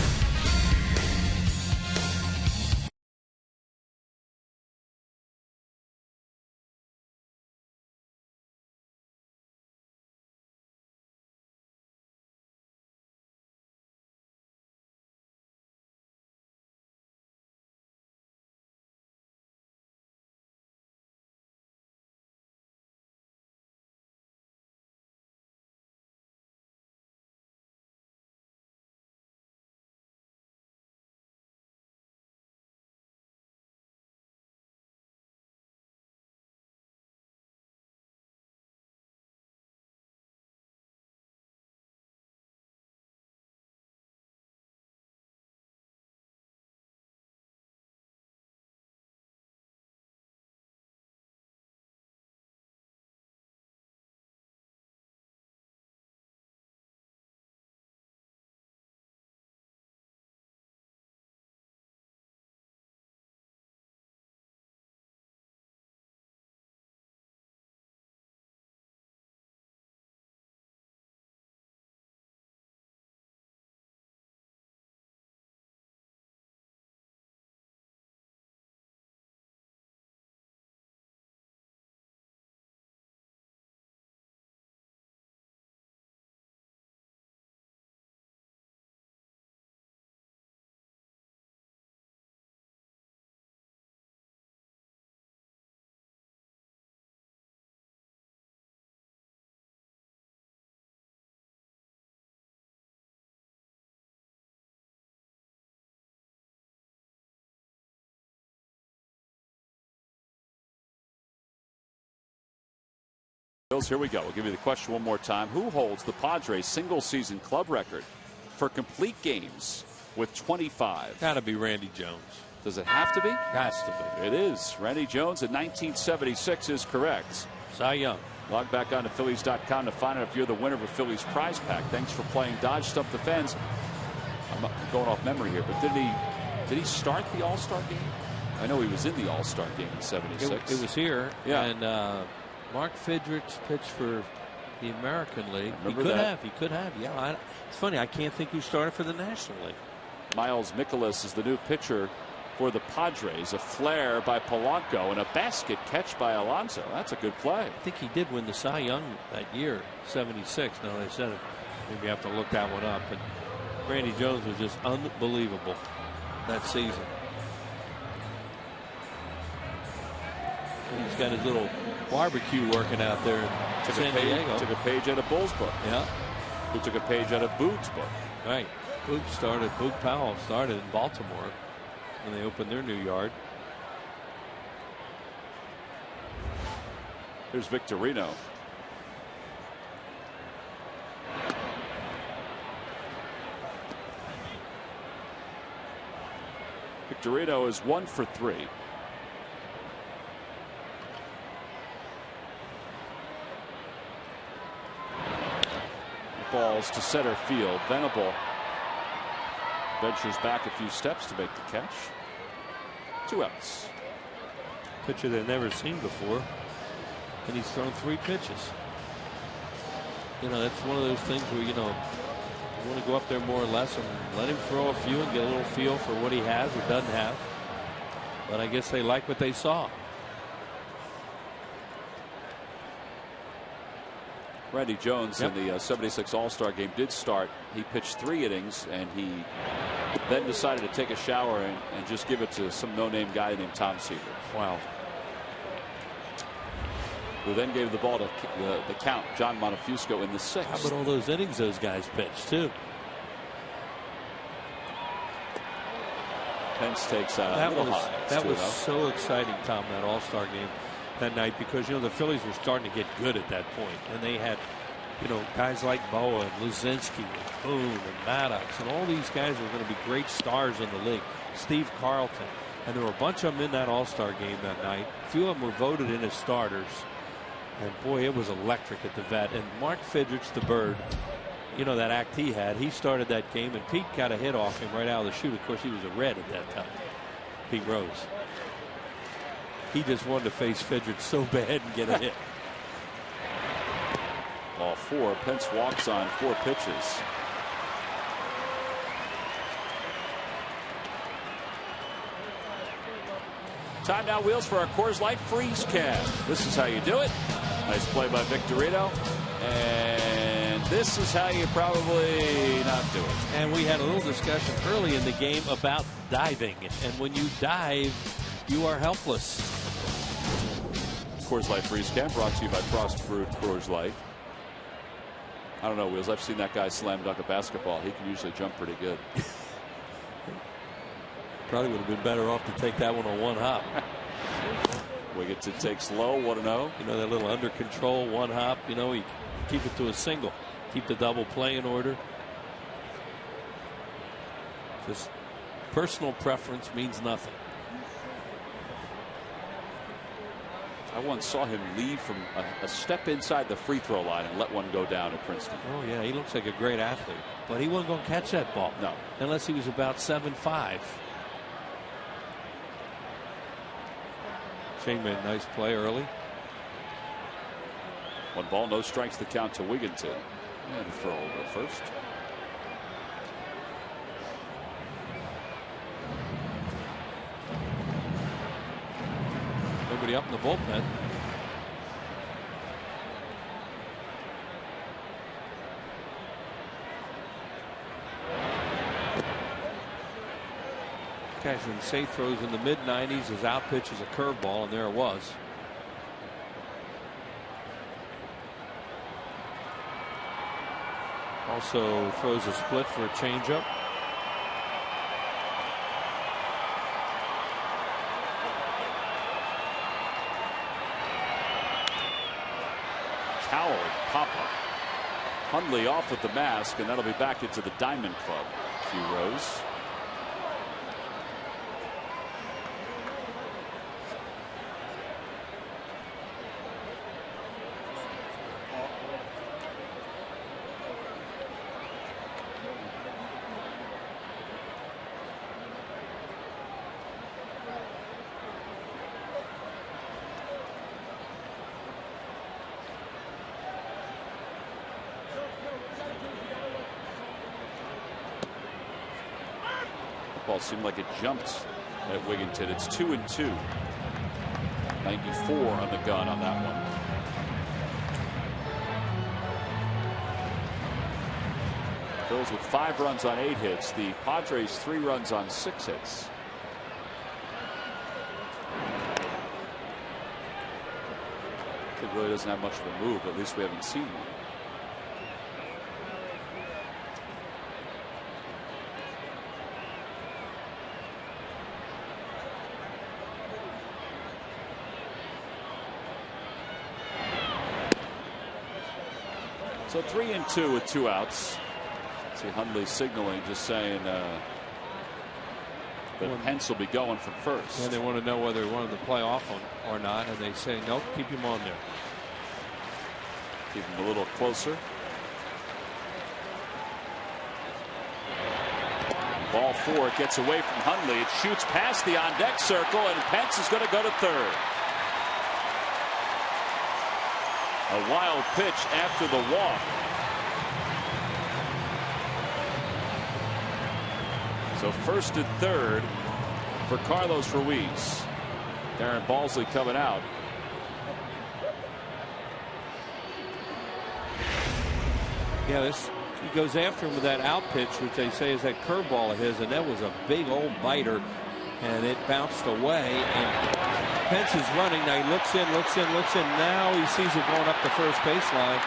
Here we go. We'll give you the question one more time. Who holds the Padres single-season club record for complete games with 25? Got to be Randy Jones. Does it have to be? Has to be. It is. Randy Jones in 1976 is correct. Cy Young. Log back on to Phillies.com to find out if you're the winner of a Phillies prize pack. Thanks for playing Dodge Stump the Fans. I'm going off memory here, but did he start the All-Star game? I know he was in the All-Star game in 76. It was here. Yeah. And Mark Fidrich pitched for the American League. He could have. Yeah. It's funny. I can't think who started for the National League. Miles Mikolas is the new pitcher for the Padres. A flare by Polanco and a basket catch by Alonso. That's a good play. I think he did win the Cy Young that year, 76. No, they said it. Maybe you have to look that one up. But Randy Jones was just unbelievable that season. He's got his little barbecue working out there in San Diego. Took a page out of Bull's book. Yeah. Who took a page out of Boog's book. Right. Boog Powell started in Baltimore when they opened their new yard. Here's Victorino. Victorino is 1 for 3. Balls to center field. Venable ventures back a few steps to make the catch. 2 outs. Pitcher they've never seen before, and he's thrown 3 pitches. You know, that's one of those things where, you want to go up there more or less and let him throw a few and get a little feel for what he has or doesn't have. But I guess they like what they saw. Randy Jones in the 76 All-Star game did start. He pitched 3 innings, and he then decided to take a shower and just give it to some no-name guy named Tom Seaver. Wow. Who then gave the ball to the count, John Montefusco, in the 6th. How about all those innings those guys pitched, too? Pence takes a that was so exciting, Tom, that All-Star game that night, because the Phillies were starting to get good at that point, and they had guys like Boa and Luzinski and Boone and Maddox, and all these guys were going to be great stars in the league. Steve Carlton, and there were a bunch of them in that All-Star game that night. A few of them were voted in as starters, and boy, it was electric at the Vet. And Mark Fidrich, the Bird, that act he had, he started that game, and Pete got a hit off him right out of the chute. Of course, he was a Red at that time, Pete Rose. He just wanted to face Fidrich so bad and get a hit. Ball 4. Pence walks on 4 pitches. Time now, Wheels, for our Coors Light Freeze Can. This is how you do it. Nice play by Victorino. And this is how you probably not do it. And we had a little discussion early in the game about diving. And when you dive, you are helpless. Coors Light Freeze Can brought to you by Frost Brewed Coors Light. I don't know, Wheels. I've seen that guy slam dunk a basketball. He can usually jump pretty good. Probably would have been better off to take that one on one hop. Wiggett to take slow, 1-0. That little under control, one hop. You keep it to a single. Keep the double play in order. Just personal preference means nothing. I once saw him leave from a step inside the free throw line and let one go down at Princeton. Oh, yeah, he looks like a great athlete. But he wasn't going to catch that ball. No. Unless he was about 7'5". Shane made a nice play early. 1 ball, no strikes, the count to Wigginton. And a throw over first. Nobody up in the bullpen. Cashman Say throws in the mid-90s. His out pitch is a curveball, and there it was. Also throws a split for a changeup. Hundley off with the mask, and that'll be back into the Diamond Club. A few rows. Ball seemed like it jumped at Wigginton. It's 2-2. 94 on the gun on that one. Phils with 5 runs on 8 hits. The Padres 3 runs on 6 hits. Kid really doesn't have much of a move. At least we haven't seen one. So 3-2 with 2 outs. See Hundley signaling, just saying that Pence will be going from first. And they want to know whether he wanted to play off or not, and they say nope, keep him on there. Keep him a little closer. Ball 4, it gets away from Hundley. It shoots past the on-deck circle, and Pence is going to go to third. A wild pitch after the walk. So first and third for Carlos Ruiz. Darren Balsley coming out. Yeah, he goes after him with that out pitch, which they say is that curveball of his, and that was a big old biter, and it bounced away. And Pence is running. Now he looks in. Now he sees it going up the first baseline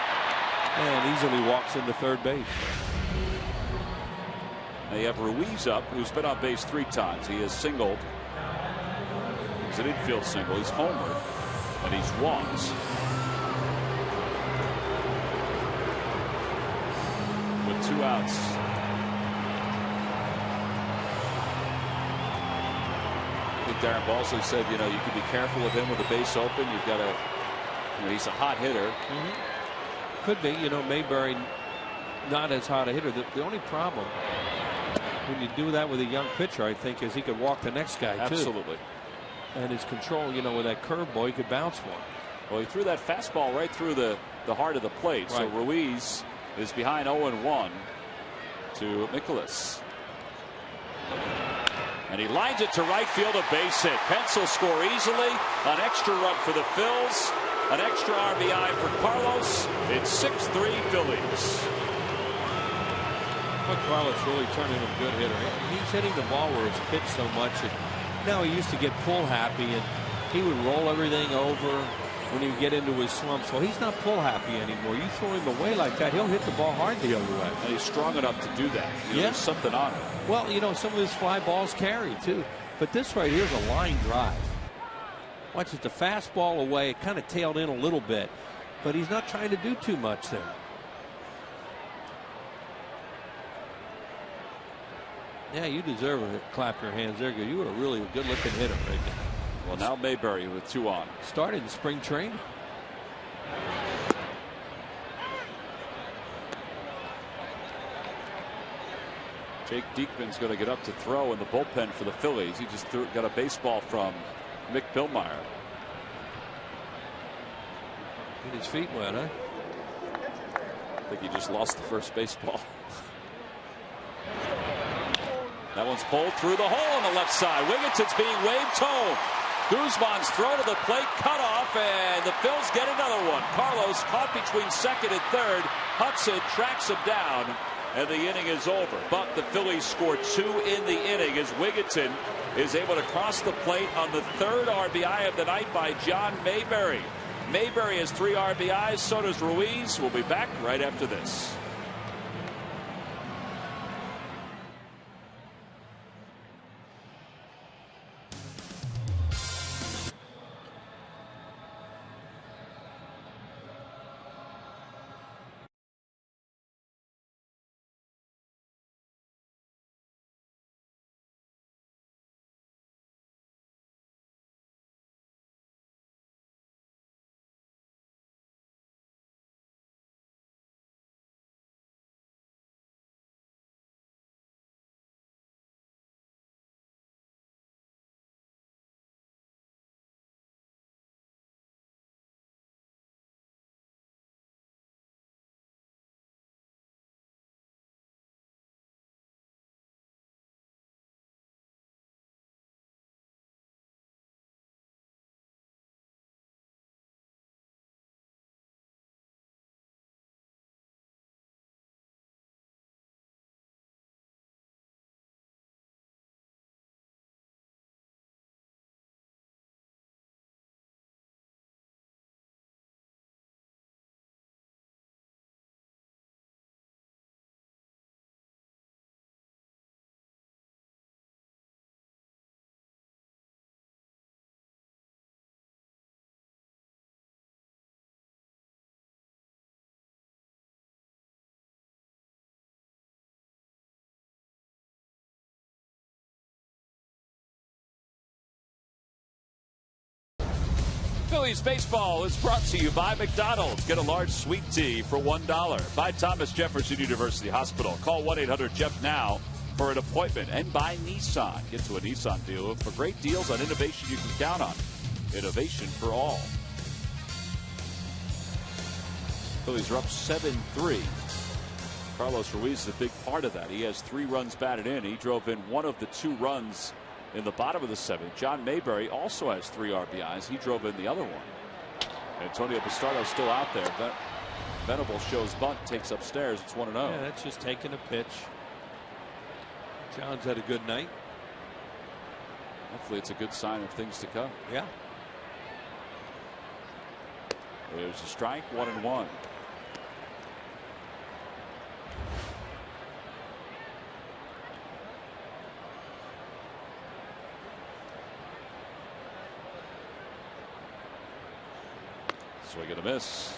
and easily walks into third base. Now you have Ruiz up, who's been on base 3 times. He has singled. He's an infield single. He's homered, and he's walked. With 2 outs. Darren Balsley said, you know, you can be careful with him with the base open. You've got to, he's a hot hitter. Could be, Mayberry not as hot a hitter. The only problem when you do that with a young pitcher, I think, is he could walk the next guy too. Absolutely. And his control, with that curveball, he could bounce one. Well, he threw that fastball right through the heart of the plate. Right. So Ruiz is behind 0-1 to Nicholas. And he lines it to right field, a base hit. Pence will score easily. An extra run for the Phils. An extra RBI for Carlos. It's 6-3 Phillies. But Carlos really turned into a good hitter. He's hitting the ball where it's pitched so much. And now he used to get pull happy, and he would roll everything over when he would get into his slumps. Well, he's not pull happy anymore. You throw him away like that, he'll hit the ball hard the other way. And he's strong enough to do that. There's something on it. Well, some of his fly balls carry too. But this right here is a line drive. Watch it, the fastball away. It kind of tailed in a little bit, but he's not trying to do too much there. Yeah, you deserve to clap your hands there. You were really a good-looking hitter right there. Well, now Mayberry with 2 on. Started in spring training. Jake Diekman's going to get up to throw in the bullpen for the Phillies. He just got a baseball from Mick Billmeyer. Get his feet wet, huh? I think he just lost the first baseball. That one's pulled through the hole on the left side. Wigginton's being waved home. Guzman's throw to the plate, cut off, and the Phils get another one. Carlos caught between second and third. Hudson tracks him down, and the inning is over. But the Phillies score 2 in the inning as Wigginton is able to cross the plate on the 3rd RBI of the night by John Mayberry. Mayberry has 3 RBIs, so does Ruiz. We'll be back right after this. Phillies baseball is brought to you by McDonald's. Get a large sweet tea for $1. By Thomas Jefferson University Hospital. Call 1-800-JEFF now for an appointment. And by Nissan. Get to a Nissan dealer for great deals on innovation you can count on. Innovation for all. Phillies are up 7-3. Carlos Ruiz is a big part of that. He has 3 runs batted in. He drove in one of the 2 runs in the bottom of the 7th. John Mayberry also has 3 RBIs. He drove in the other one. Antonio Bastardo still out there. But Venable shows bunt, takes upstairs. It's 1-0. Yeah, that's just taking a pitch. John's had a good night. Hopefully it's a good sign of things to come. Yeah. There's a strike, 1-1. Swing and a miss.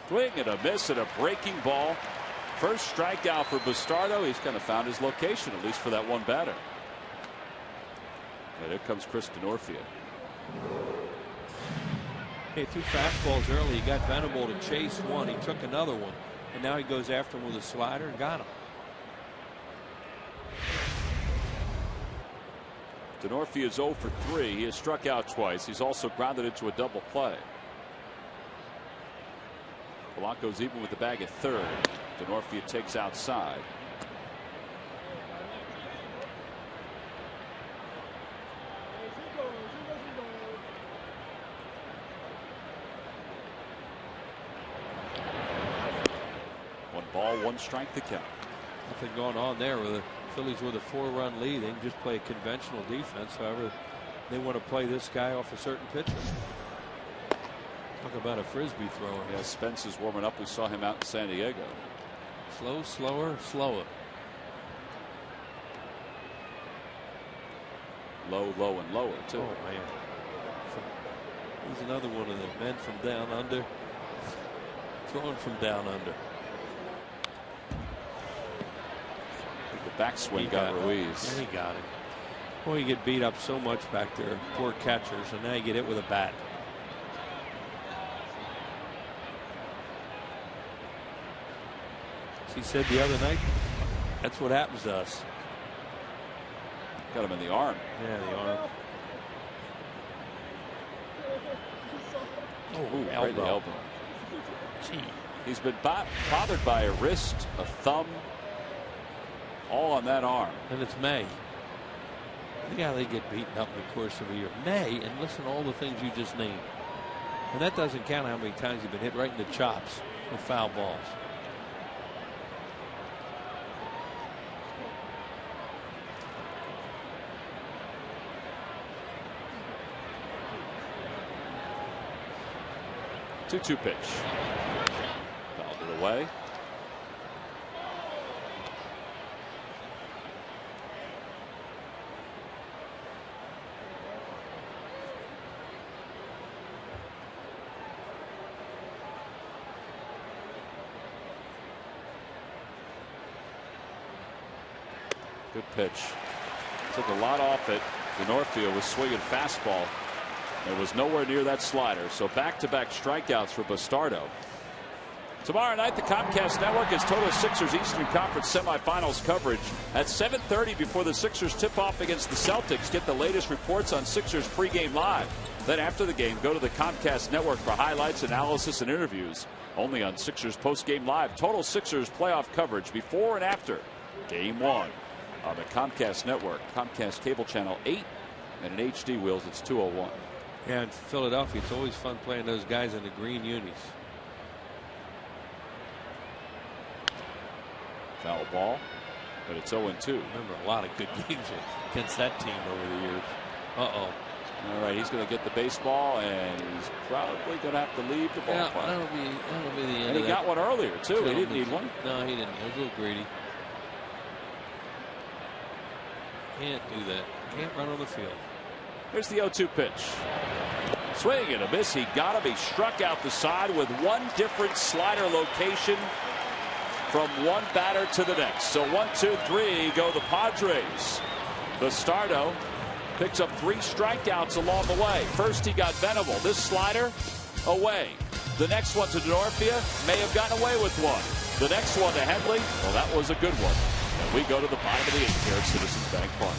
Swing and a miss and a breaking ball. First strikeout for Bastardo. He's kind of found his location, at least for that one batter. And here comes Chris Denorfia. Hey, 2 fastballs early. He got Venable to chase one. He took another one. And now he goes after him with a slider and got him. Denorfia is 0 for 3. He has struck out twice. He's also grounded into a double play. Polanco's even with the bag at third. Denorfia takes outside. One ball, 1 strike to count. Nothing going on there with the Phillies with a 4-run lead. They can just play a conventional defense. However, they want to play this guy off a certain pitcher. Talk about a frisbee thrower. Yeah, Spence is warming up. We saw him out in San Diego. Slow, slower, slower. Low, low, and lower, too. Oh, man. He's another one of the men from down under. Throwing from down under. The backswing got Ruiz. Yeah, he got him. Boy, you get beat up so much back there. Poor catchers. And now you get hit with a bat. He said the other night, that's what happens to us. Got him in the arm. Yeah, the arm. Oh, elbow. Gee. He's been bothered by a wrist, a thumb, all on that arm. And it's May. Look how they get beaten up in the course of a year. May, and listen to all the things you just named. And that doesn't count how many times you've been hit right in the chops with foul balls. Two-two pitch. Fouled it away. Good pitch. Took a lot off it. Denorfia was swinging fastball. It was nowhere near that slider. So back-to-back strikeouts for Bastardo. Tomorrow night, the Comcast Network has Total Sixers Eastern Conference semifinals coverage at 7:30 before the Sixers tip off against the Celtics. Get the latest reports on Sixers pregame live. Then after the game, go to the Comcast Network for highlights, analysis, and interviews. Only on Sixers postgame live. Total Sixers playoff coverage before and after Game 1 on the Comcast Network. Comcast Cable Channel 8 and in HD wheels, it's 201. Yeah, in Philadelphia, it's always fun playing those guys in the green unis. Foul ball, but it's 0-2. Remember a lot of good games against that team over the years. Uh-oh. All right, he's going to get the baseball, and he's probably going to have to leave the ballpark. Yeah, that'll be the end and he of got that. one earlier, too. He didn't need one. No, he didn't. He was a little greedy. Can't do that. Can't run on the field. Here's the 0-2 pitch. Swing and a miss. He got him. He struck out the side with one different slider location from one batter to the next. So 1, 2, 3 go the Padres. Bastardo picks up 3 strikeouts along the way. First he got Venable. This slider away. The next one to Denorfia may have gotten away with one. The next one to Headley, well, that was a good one. And we go to the bottom of the 8th here at Citizens Bank Park.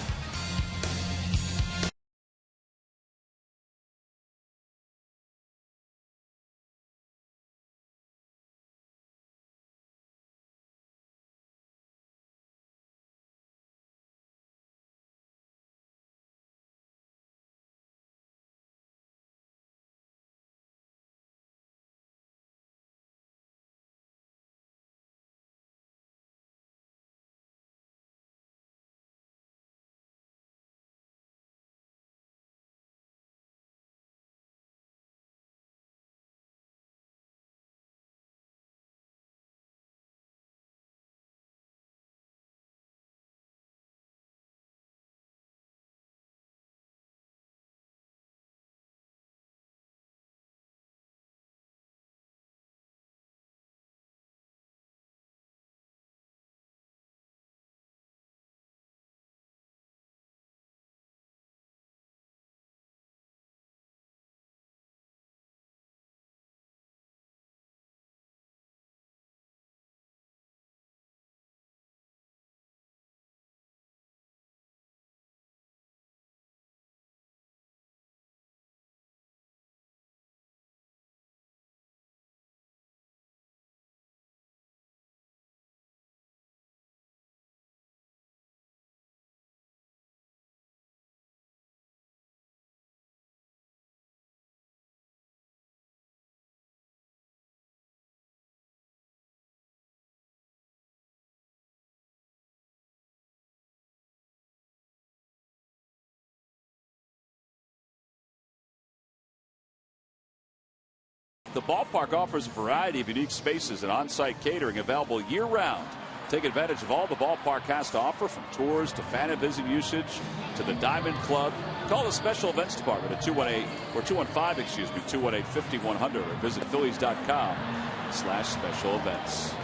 The ballpark offers a variety of unique spaces and on-site catering available year-round. Take advantage of all the ballpark has to offer, from tours to fan and visiting usage to the Diamond Club. Call the special events department at 215-5100 or visit Phillies.com/special events.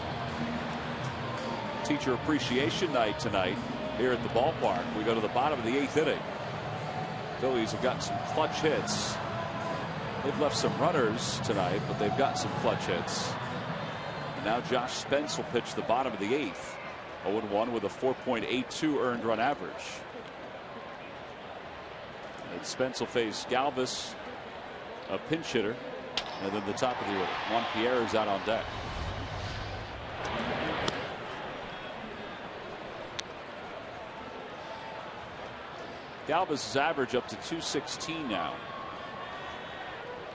Teacher Appreciation Night tonight here at the ballpark. We go to the bottom of the 8th inning. Phillies have gotten some clutch hits. They've left some runners tonight, but they've got some clutch hits. And now Josh Spence will pitch the bottom of the 8th. 0-1 with a 4.82 earned run average. And Spence will face Galvis, a pinch hitter, and then the top of the order. Juan Pierre is out on deck. Galvis' average up to 216 now,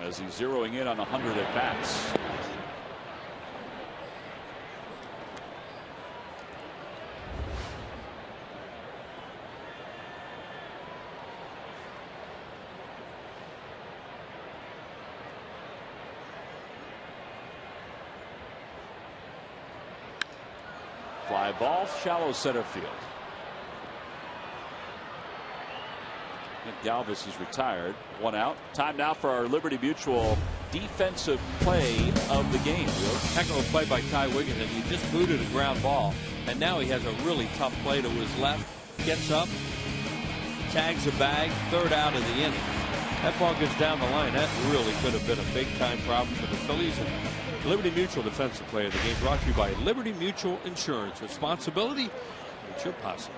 as he's zeroing in on 100 at bats. Fly ball, shallow center field. Galvis is retired. 1 out. Time now for our Liberty Mutual defensive play of the game. Heck of a play by Ty Wigginton. He just booted a ground ball, and now he has a really tough play to his left. Gets up, tags a bag, 3rd out of the inning. That ball gets down the line. That really could have been a big-time problem for the Phillies. And Liberty Mutual defensive play of the game brought to you by Liberty Mutual Insurance. Responsibility, it's your policy.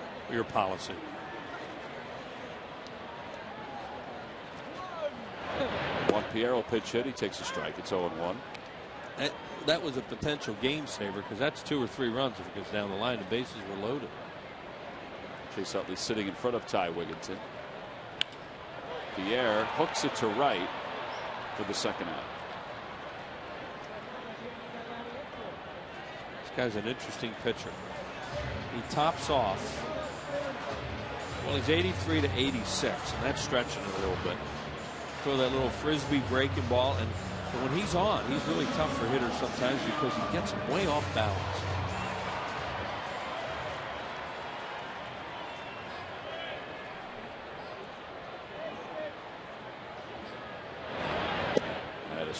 Juan Pierre will pitch hit. He takes a strike. It's 0-1. That was a potential game saver, because that's 2 or 3 runs if it goes down the line. The bases were loaded. Chase Utley sitting in front of Ty Wigginton. Pierre hooks it to right for the 2nd out. This guy's an interesting pitcher. He tops off. Well, he's 83 to 86, and that's stretching a little bit. Throw that little frisbee breaking ball, and when he's on, he's really tough for hitters sometimes because he gets them way off balance.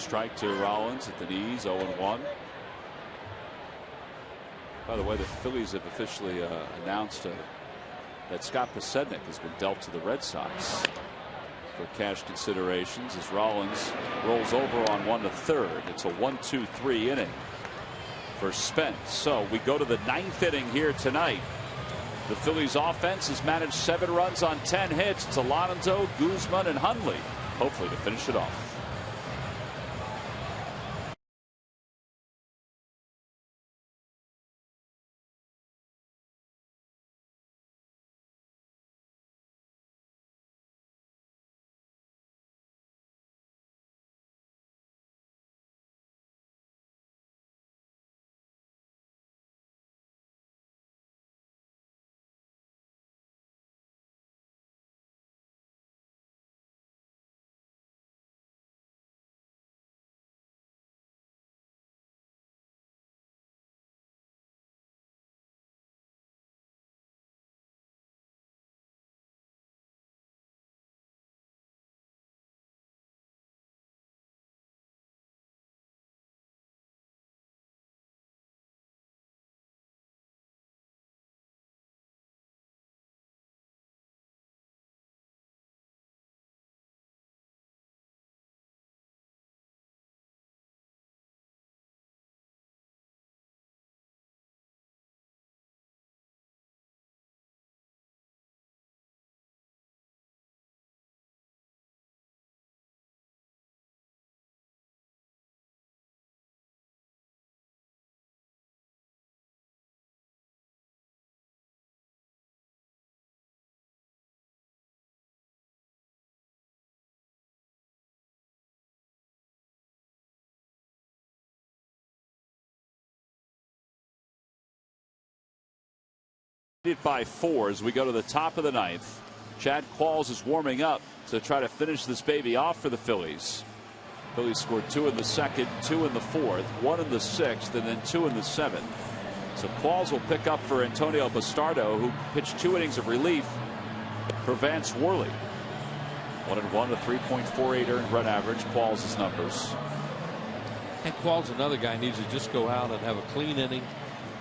strike to Rollins at the knees, 0-1. By the way, the Phillies have officially announced that Scott Podsednik has been dealt to the Red Sox for cash considerations as Rollins rolls over on 1 to 3rd. It's a 1-2-3 inning for Spence. So we go to the 9th inning here tonight. The Phillies offense has managed 7 runs on 10 hits. It's Alonso, Guzman, and Hundley, hopefully to finish it off. By 4 as we go to the top of the 9th. Chad Qualls is warming up to try to finish this baby off for the Phillies. Phillies scored 2 in the 2nd, 2 in the 4th, 1 in the 6th, and then 2 in the 7th. So Qualls will pick up for Antonio Bastardo, who pitched 2 innings of relief for Vance Worley. 1-1, a 3.48 earned run average. Qualls' numbers. And Qualls, another guy, needs to just go out and have a clean inning,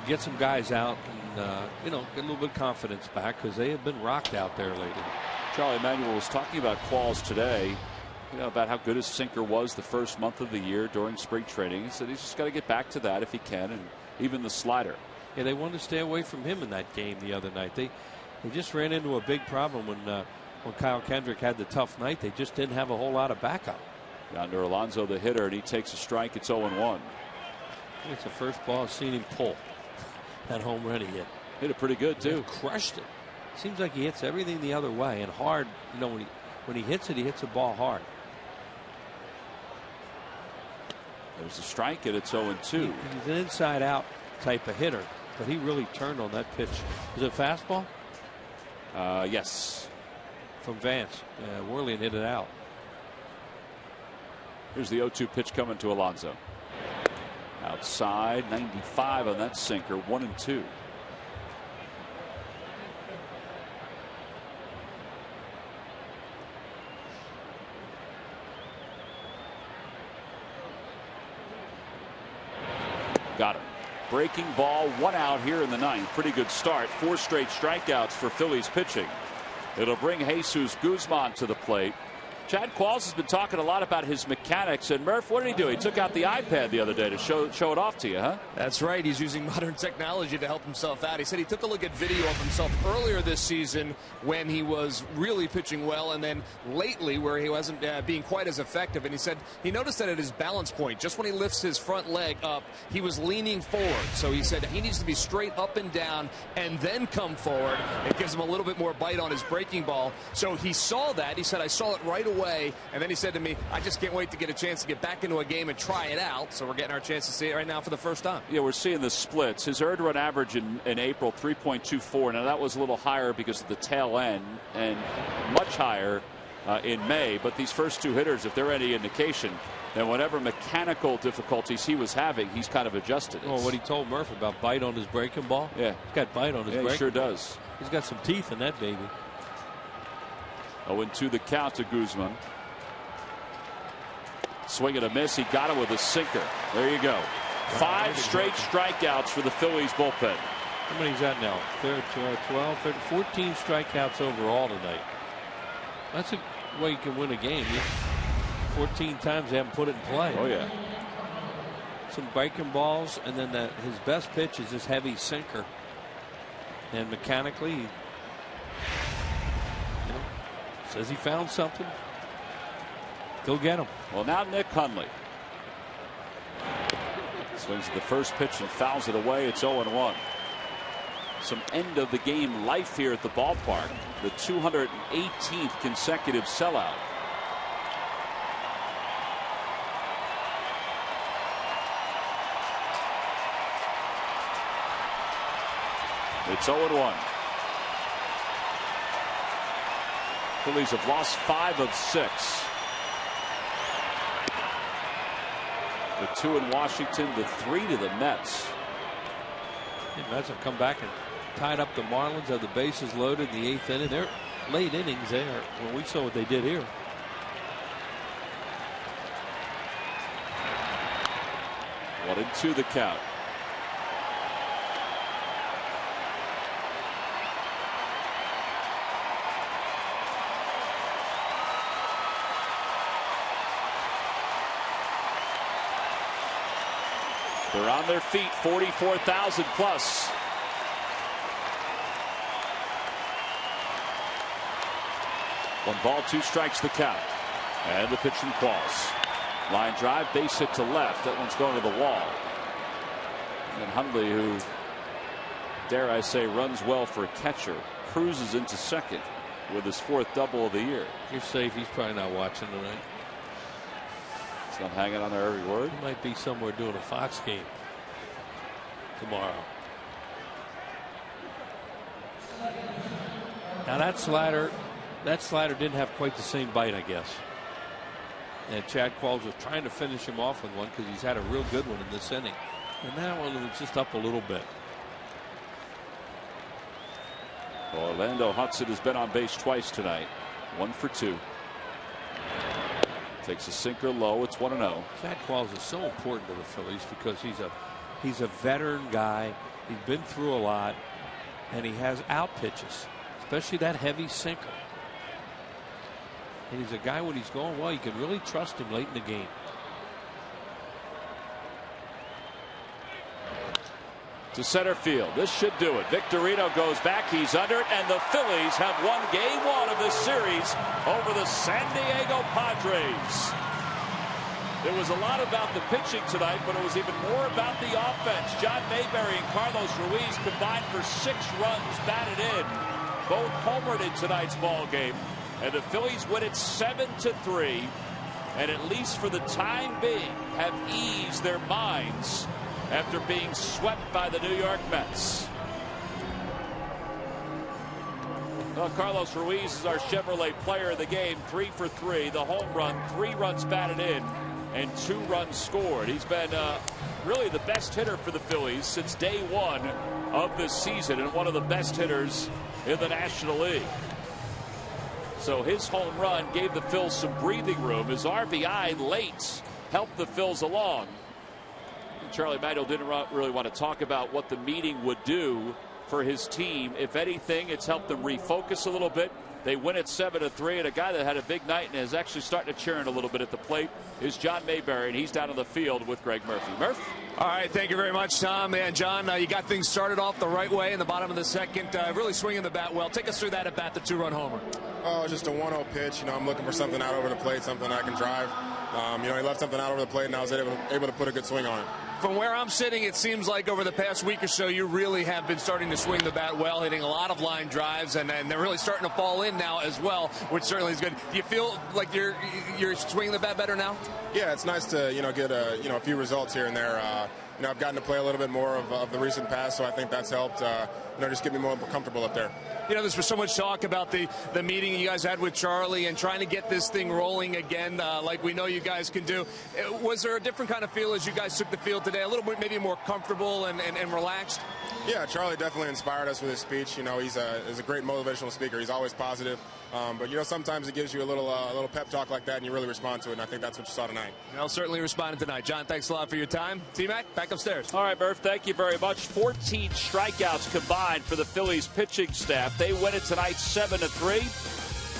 get some guys out, and get a little bit of confidence back because they have been rocked out there lately. Charlie Manuel was talking about Qualls today, about how good his sinker was the first month of the year during spring training. He said he's just got to get back to that if he can, and even the slider. Yeah, they wanted to stay away from him in that game the other night. They just ran into a big problem when Kyle Kendrick had the tough night. They just didn't have a whole lot of backup. Yonder Alonso, the hitter, and he takes a strike. It's 0-1. It's the first ball I've seen him pull. That home run he hit it pretty good too. He crushed it. Seems like he hits everything the other way and hard. When he hits it, he hits the ball hard. There's a strike and it's 0-2. He's an inside out type of hitter, but he really turned on that pitch. Is it a fastball? Yes. From Vance. Worley hit it out. Here's the 0-2 pitch coming to Alonso. Outside, 95 on that sinker, 1-2. Got him. Breaking ball, 1 out here in the 9th. Pretty good start. 4 straight strikeouts for Phillies pitching. It'll bring Jesus Guzman to the plate. Chad Qualls has been talking a lot about his mechanics. And Murph, what did he do? He took out the iPad the other day to show it off to you, huh? That's right. He's using modern technology to help himself out. He said he took a look at video of himself earlier this season when he was really pitching well, and then lately where he wasn't being quite as effective. And he said he noticed that at his balance point, just when he lifts his front leg up, he was leaning forward. So he said he needs to be straight up and down and then come forward. It gives him a little bit more bite on his breaking ball. So he saw that. He said, I saw it right away. And then he said to me, I just can't wait to get a chance to get back into a game and try it out. So we're getting our chance to see it right now for the first time. Yeah, we're seeing the splits. His earned run average in April, 3.24. Now that was a little higher because of the tail end, and much higher in May. But these first 2 hitters, if they're any indication, then whatever mechanical difficulties he was having, he's kind of adjusted. Well, what he told Murph about bite on his breaking ball. Yeah, he's got bite on his breaking he sure ball. does. He's got some teeth in that baby. 0-2 the count to Guzman. Swing and a miss. He got him with a sinker. There you go. 5 straight strikeouts for the Phillies bullpen. How many is that now? 12, 13, 14 strikeouts overall tonight. That's a way you can win a game. 14 times they haven't put it in play. Oh, yeah. Some breaking balls, and then his best pitch is this heavy sinker. And mechanically, says he found something. Go get him. Well, now Nick Hundley. Swings at the first pitch and fouls it away. It's 0-1. Some end of the game life here at the ballpark. The 218th consecutive sellout. It's 0-1. Phillies have lost 5 of 6. The 2 in Washington, the 3 to the Mets. The Mets have come back and tied up the Marlins, have the bases loaded in the 8th inning. They're late innings there when we saw what they did here. One and 2 the count. They're on their feet, 44,000 plus. One ball, 2 strikes the count. And the pitch from Qualls. Line drive, base hit to left. That one's going to the wall. And Hundley, who, dare I say, runs well for a catcher, cruises into second with his 4th double of the year. You're safe. He's probably not watching tonight. He's not hanging on there every word. He might be somewhere doing a Fox game tomorrow. Now that slider didn't have quite the same bite, I guess. And Chad Qualls was trying to finish him off with one because he's had a real good one in this inning. And that one was just up a little bit. Orlando Hudson has been on base twice tonight. 1 for 2. Takes a sinker low. It's 1-0. Chad Qualls is so important to the Phillies because he's a veteran guy. He's been through a lot, and he has out pitches, especially that heavy sinker. And he's a guy when he's going well, you can really trust him late in the game. To center field. This should do it. Victorino goes back. He's under it, and the Phillies have won game 1 of this series over the San Diego Padres. There was a lot about the pitching tonight, but it was even more about the offense. John Mayberry and Carlos Ruiz combined for 6 runs batted in. Both homered in tonight's ball game, and the Phillies win it 7-3, and at least for the time being have eased their minds after being swept by the New York Mets. Well, Carlos Ruiz is our Chevrolet player of the game. 3 for 3. The home run, 3 runs batted in, and 2 runs scored. He's been really the best hitter for the Phillies since day 1 of this season, and one of the best hitters in the National League. So his home run gave the Phils some breathing room. His RBI late helped the Phils along. Charlie Manuel didn't really want to talk about what the meeting would do for his team. If anything, it's helped them refocus a little bit. They win at 7-3, and a guy that had a big night and is actually starting to churn a little bit at the plate is John Mayberry, and he's down on the field with Greg Murphy. Murph? All right, thank you very much, Tom. And John, you got things started off the right way in the bottom of the second, really swinging the bat well. Take us through that at bat, the 2-run homer. Oh, just a 1-0 pitch. I'm looking for something out over the plate, something I can drive. He left something out over the plate, and I was able to put a good swing on it. From where I'm sitting, it seems like over the past week or so, you really have been starting to swing the bat well, hitting a lot of line drives, and they're really starting to fall in now as well, which certainly is good. Do you feel like you're swinging the bat better now? Yeah, it's nice to get a few results here and there. I've gotten to play a little bit more of the recent past, so I think that's helped, just get me more comfortable up there. There's been so much talk about the meeting you guys had with Charlie and trying to get this thing rolling again, like we know you guys can do. Was there a different kind of feel as you guys took the field today, a little bit maybe more comfortable and relaxed? Yeah, Charlie definitely inspired us with his speech. He's a great motivational speaker. He's always positive. But, sometimes it gives you a little pep talk like that, and you really respond to it, and I think that's what you saw tonight. Well, certainly responded tonight. John, thanks a lot for your time. T-Mac, back upstairs. All right, Murph, thank you very much. 14 strikeouts combined for the Phillies pitching staff. They win it tonight 7-3.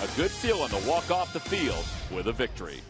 A good feeling to walk off the field with a victory.